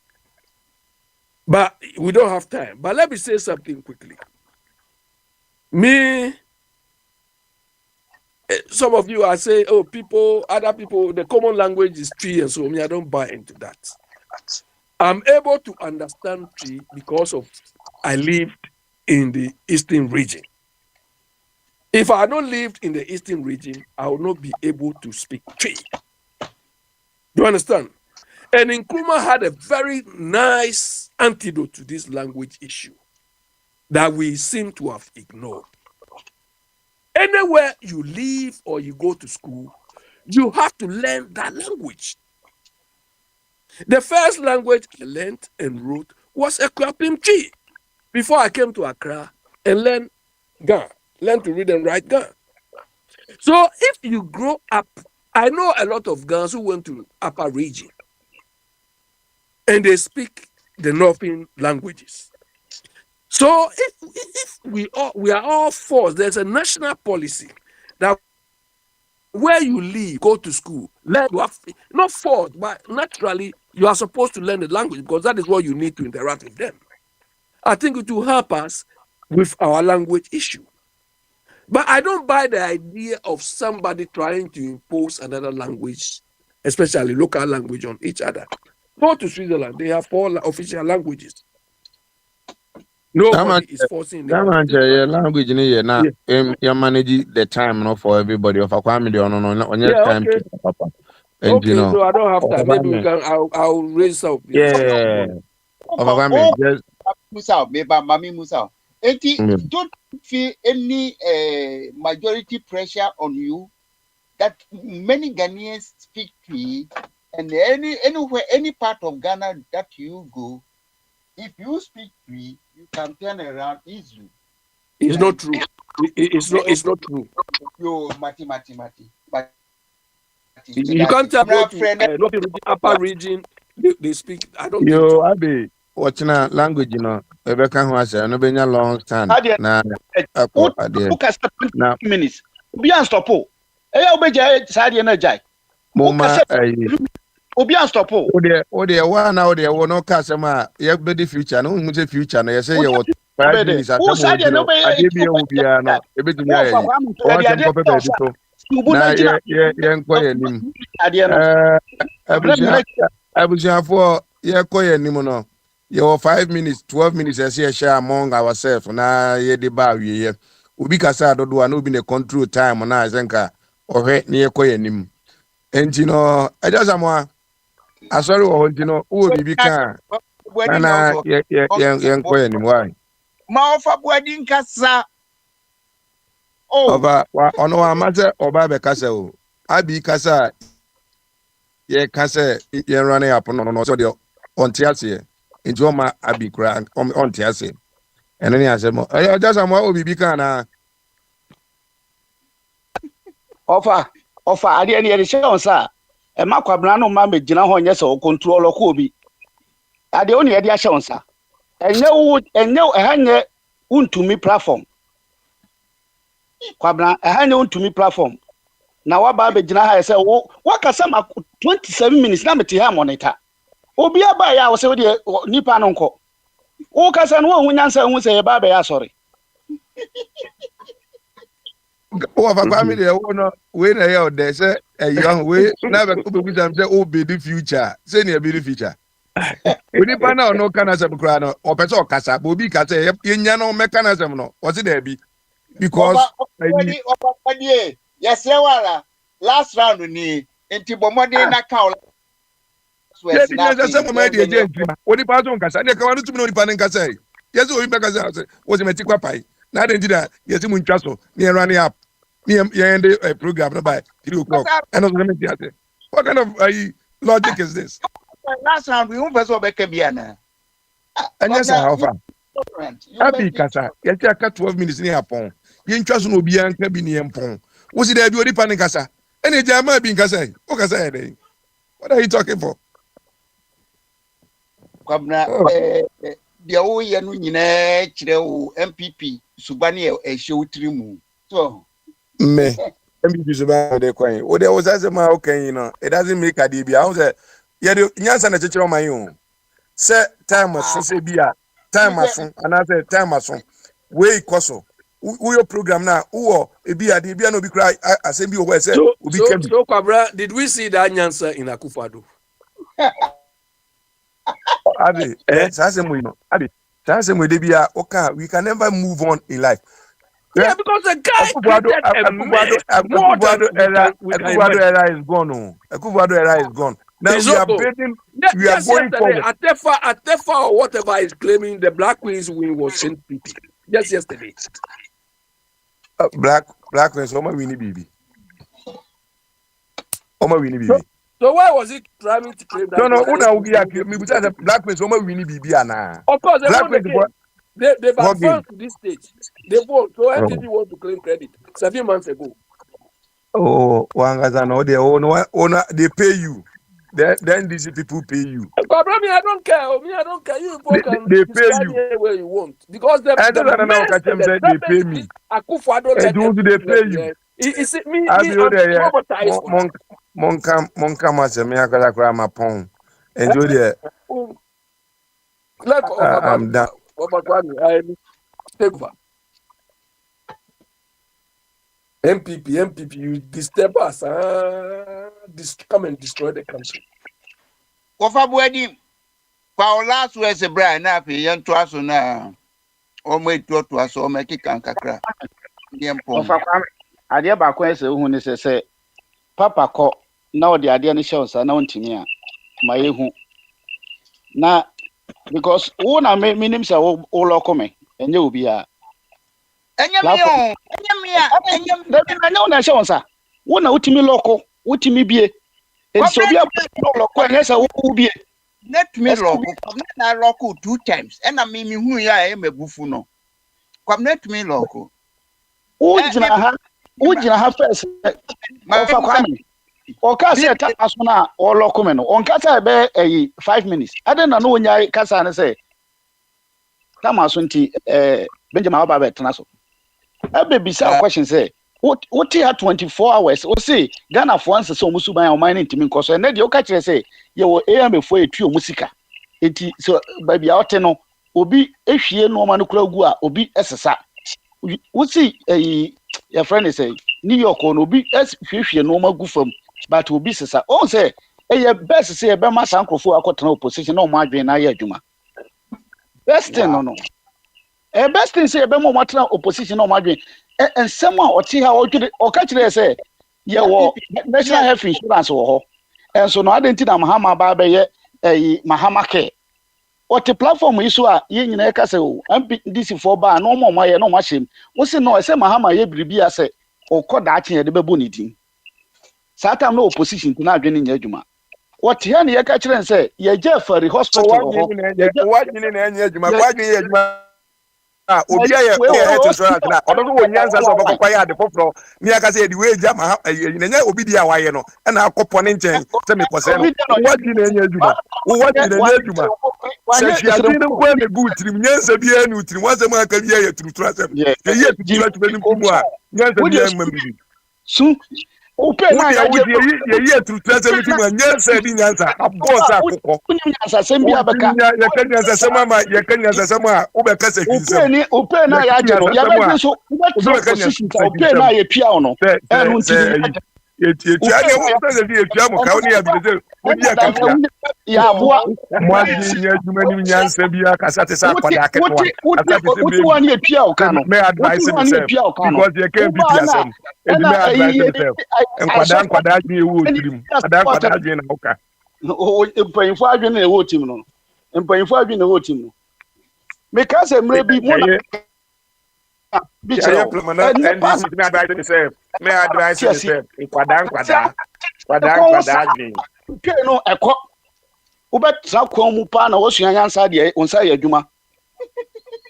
But we don't have time. But let me say something quickly. Some of you are saying, other people, the common language is Twi, and so I don't buy into that. I'm able to understand Twi because I lived in the Eastern region. If I had not lived in the Eastern region, I would not be able to speak Twi. Do you understand? And Nkrumah had a very nice antidote to this language issue that we seem to have ignored. Anywhere you live or you go to school, you have to learn that language. The first language I learned and wrote was Ekwapim Twi before I came to Accra and learned Ga, learned to read and write Ga. So if you grow up, I know a lot of Ghanaians who went to upper region and they speak the northern languages. So if we are all forced, there's a national policy that where you live, go to school, learn, not forced, but naturally you are supposed to learn the language because that is what you need to interact with them. I think it will help us with our language issue. But I don't buy the idea of somebody trying to impose another language, especially local language, on each other. Go to Switzerland, they have 4 official languages. Nobody is forcing them. Language you manage the time for everybody. Of a family time okay. to papa. And okay, so I don't have time. Maybe we can. I'll raise up. Yeah. Of a family, just Musa, maybe Mami Musa. Don't feel any majority pressure on you that many Ghanaians speak Twi, and anywhere, any part of Ghana that you go, if you speak Twi, you can turn around easily. It's not true. It's not true. Yo, Mati. You can't tell me to upper region. They speak. I don't. Yo, I be watching a language. Rebecca who has no been a long time. Now, now, minutes. Beyond stop. Obeja Sadi and Jai. Moma, Obi stop. Oh, dear, one out there, no customer. You have the future, no future. And I say, 5 minutes asɛm wɔ nti no adeɛ bi ɛwɔ biara no ebetumi ayɛ yi ɔwɔ asɛm kɔpɛ baabi so na yɛnkɔ yɛn anim abusuafoɔ yɛkɔ yɛn anim no yɛwɔ 5 minutes 12 minutes ɛsɛ yɛhyɛ among ourselves na yɛde ba awieɛ obi kasa dodo a na obi na control time na asɛ nka ɔhwɛ na yɛkɔ yɛn anim enti no ɛgya samoa asɔre wɔ hɔ nti no wowɔ biribi ka na yɛnkɔ yɛn anim wae ma ofa boadi nkasa Oba ono wa mate oba be kasa o abi kasa ye kasa ye run up no so de onti ase nti o ma abi kura onti ase eno ni ase mo e just am obibi kan na ofa ade ne ye she on sa e ma kwabra no ma megina ho nye se o control ko obi ade oni ye de ahye on sa enye ehanye untumi platform kwabra ehanye untumi platform na waba begina ha say wakasa ma 27 minutes na meti ha monitor obi aba ya wo se wo de nipa no nko wo kasa no wo nyansa hu se ye baba ya sorry o fa kwa mi de wo no we na ya o de se eyo we na be ko be jam say o be the future say na be the future we nipa na no kana se kura no o pese o kasa bo bi kasa ye nya no mechanism no o se da bi because yes wala last round ni enti bomode na ka yes yes say mo dey dey oni pa so nkasa ne ka wanu tumi no nipa ne nkasa yes o nipa kasa o se meti kwa pai na dey ndida yes mu ntwa so ne run up ne end a program by 3 o'clock and also me dey what kind of logic is this last round we won person obeka bia na anya sa how far abi kasa yes aka 12 minutes ne happen ye ntwa so no obi anka bi ne empon wo si da bi odi pa ne kasa ene jama bi nkasa o kasa dey what are you talking for kwabna dia wo ye no nyina kire wo MPP subane e hye utirimu so me MPP subane de kwan o de wo say ma o kan no it doesn't make a dey bia wo say ye de nyansa na chechiro man yo say time so say bia time aso ana say time aso we ikoso your program now who ebi ade bia no bi cry asem bi o say obi kem so kwabra did we see that nyansa in Akufo-Addo Abi, we can never move on in life. Yeah, because the guy Akufo-Addo era is gone. Akufo-Addo era is gone. Now we are building. We are going forward. Atefa or whatever is claiming the Black Queens win was NPP. Just yesterday. Black Queens, Oma Winnie Bibi. Oma Winnie Bibi. So why was he trying to claim that? No, me because Black Queens Oma Winnie Bibi ana. Of course, they've advanced to this stage. They vote. So NPP want to claim credit 7 months ago. Oh, Wangazano, they pay you. Then these people pay you. But me, I don't care. I don't care. You they pay you where you want because they pay me. Akufo-Addo they pay you. Is it me? I'm traumatized. Monka masemi akala kra mapon. Enjoy there. I'm done. Take over. MPP, you disturb us. Come and destroy the country. Kofa Boadi, Paula Suez Brian Napi, young Twasso now. Or made to us or make it kankakra. Adia Bakwense, who is say, Papa call now the idea shows are known to me. My who now because one I made minimum all come and you'll be a. I know that shows her. One out to me local, what to me be. And so we are local, yes, I will be. Let me local 2 times, and I mean who I am a buffuno. Come let me local. Would you have first? Or Casa Asuna or Locomeno on Casa Bear 5 minutes. I don't know when I Casa and say Tamasunti Benjamin Babet Naso. A baby saw question say, what he had 24 hours or say Ghana for once so Musuba or mining to me because and then you catch say you were AM before a trio musica. So baby out no obi ehwie no ma no kura gu a obi esesa we see your friend is say New York on obi ehwie no ma gu fam but obi sesa on say best say be ma sankofo akotena opposition no ma adwen na ya adwuma best thing no best thing say be mo matena opposition no ma adwen ensem a oti ha o ka kire say ye wo national health insurance wo ho enso no adenti na mahama ba be ye mahama care what the platform is so ye nyina ka say MPDC for ba no mo ma ye no ma shem wo se no say mahama ye biribi ase o koda achen ye de bebo ni din satam no opposition to na adwen nya adwuma what here ne ye ka kire say ye Jeffrey hospital ho what nyine na nya adwuma kwa dwen ye adwuma obi aye insurance na odo wo nyanza so bokwa ya de foforo ni aka say the way jama nya obi dia waye no na akopọ ne nchen se me kose no what nyine nya adwuma what nyine nya adwuma se fiati ne kwa me gu trim nyanza bia ni utrim wanse ma aka bia ya tru asem ye tru atbe ni kumu a nyanza bia ma bibi su open na ya ye tru asem ti ma nyanza di nyanza abosa akoko nyanza sem bia beka ya kan nyanza sema ma ya kan nyanza sema o be kase kinse open na ya je no ya be so open na ya pia no enu nti etia ne wo ta se etia mo ka oni ya bi se odi aka ya boa mo di nya djuma ni nyansa bia kasa te sa kwada aketwa oti wani epia o ka no me advice myself because you can be yourself and me advice myself en kwada adwen ewo otirim kwada adwen na oka mpanyinfo adwen na ewo tim no mpanyinfo adwen na ewo tim no me ka se mre bi mo na bi chere and this is me advice myself me advice myself kwada adwen ke no ekọ ubetra kwon mu pa na wosua nyansa de onsa ya adwuma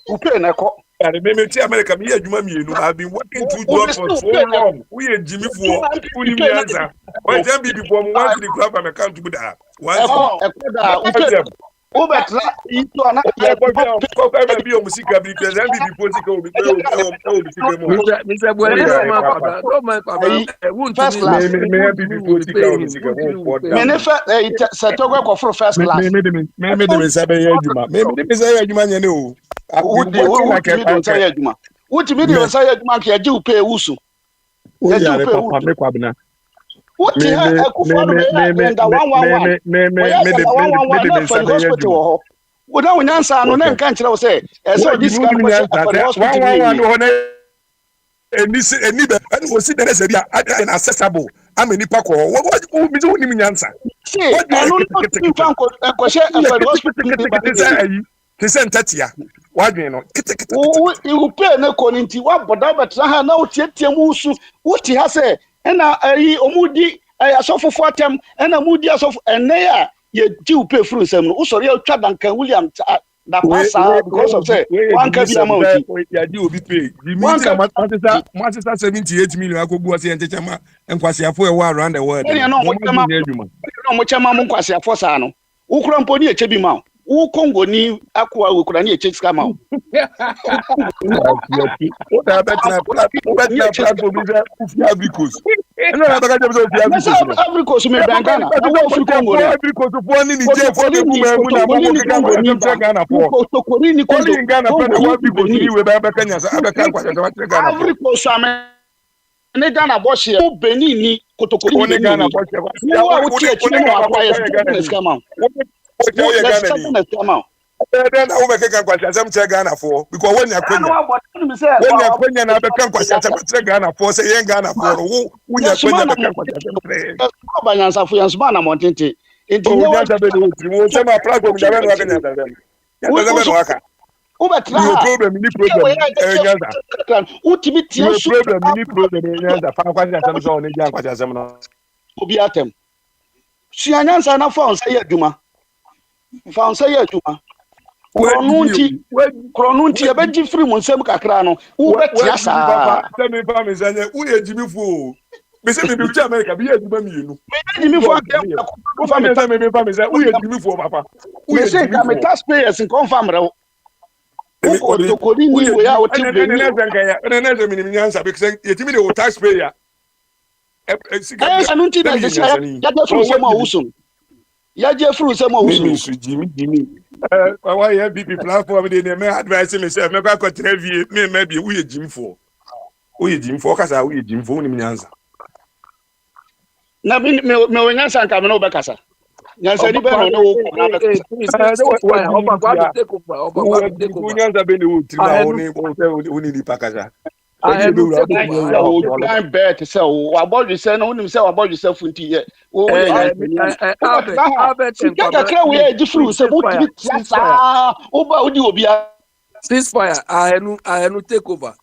upe na ekọ and me ti America me adwuma mienu I've been working two jobs for so long we are Jimmy for uni nyansa why dem be before me want to grab my account to that ekọ da ubetra ito ana ya ko be o musika bi because dem be before sika obi sika mo me say boy no my papa won't me be before sika obi sika mo me ne fa setogwe ko for first class me de say be adwuma me de say adwuma nyane o Uti video say adwuma ke age upe wusu ya upe papa me kwabna uti ha ekufo no me da 111 me Uda unyansa no na nka nkire wo say so this can for hospital 111 no na eni be and wo si dere se bia accessible ameni pa ko wo mi zo ni nyansa what do you think ko she for hospital Kisen tatia wadwen no you pay na koninti wa boda betra ha na otietie musu wuti ha se na omudi asofofo atem na mudi asof ene ya ye di upe furu nsem no usori atwa Duncan William da pasa because of say one can be amount ya di obi pay di meeting matisa 78 million akogu ase enchechama enkwasiafo e wa around the world mo chama mo nkwasiafo sa no ukura mponi eche bi ma u Congo ni akwa ukura ni eche ska ma o da betina platform bi za Africos no na baka jabzo Africos me Ghana na wo Congo Africos fo ni je fo be kuma mu na mo ke Congo ni Ghana fo Tokori ni Congo Ghana fo na wo Africos ni we ba baka nya sa abaka kwa sa Ghana Africos ame ne Ghana bo she o Benin ni Kotokori ni Ghana bo she wa wo ti echi no akwa ye ska ma then I will make a question. Ghana for because when you're na become question Ghana for say Ghana for who you're Kronunti e beji free mo nsem kakra no wo betia sa se me fa me zanye wo ye jimi fo me se me bi America bi ye jima mienu me jimi fo wo fa me fa me zanye wo ye jimi fo papa wo ye se ka me taxpayers in confirm re wo to ko ni wo ya wo ti be ni na ze mi nyansa because ye jimi de wo taxpayer anu nti da se ya de fru se mo wusun ya je fru se mo wusun jimi Why BP platform dey me advise me say me kwa kotre vie me maybe we gym for. We gym for kasa we gym for nim nyansa. Na me nyansa nka me no be kasa. Nyansa ni be no na wo na be kasa. Nyansa be ni wo triba oni di pakasa. Blind bet say about you say no unim say about yourself funti ye. O we Albert kakra we e different say what be tiasa. Oba odi obia. Ceasefire. I no take over.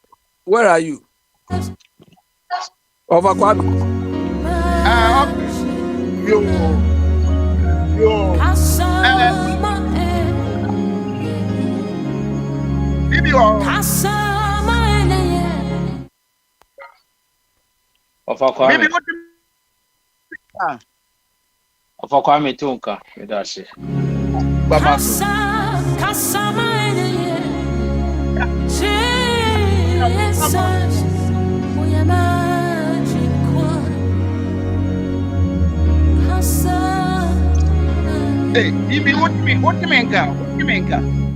Where are you? Over Kwame. Yo. Bibi Of Kwame Tunka, with us. Hey, Bibi, what you mean?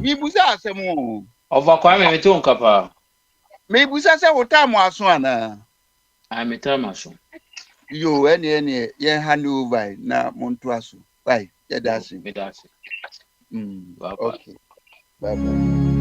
Me busa asemu. Of Kwame Tunka, pa. Me busa say what time was one. I'm a Tamaso. You any ye hand over na Montuasu. Bye. Yeah, that's it. Okay. Bye bye.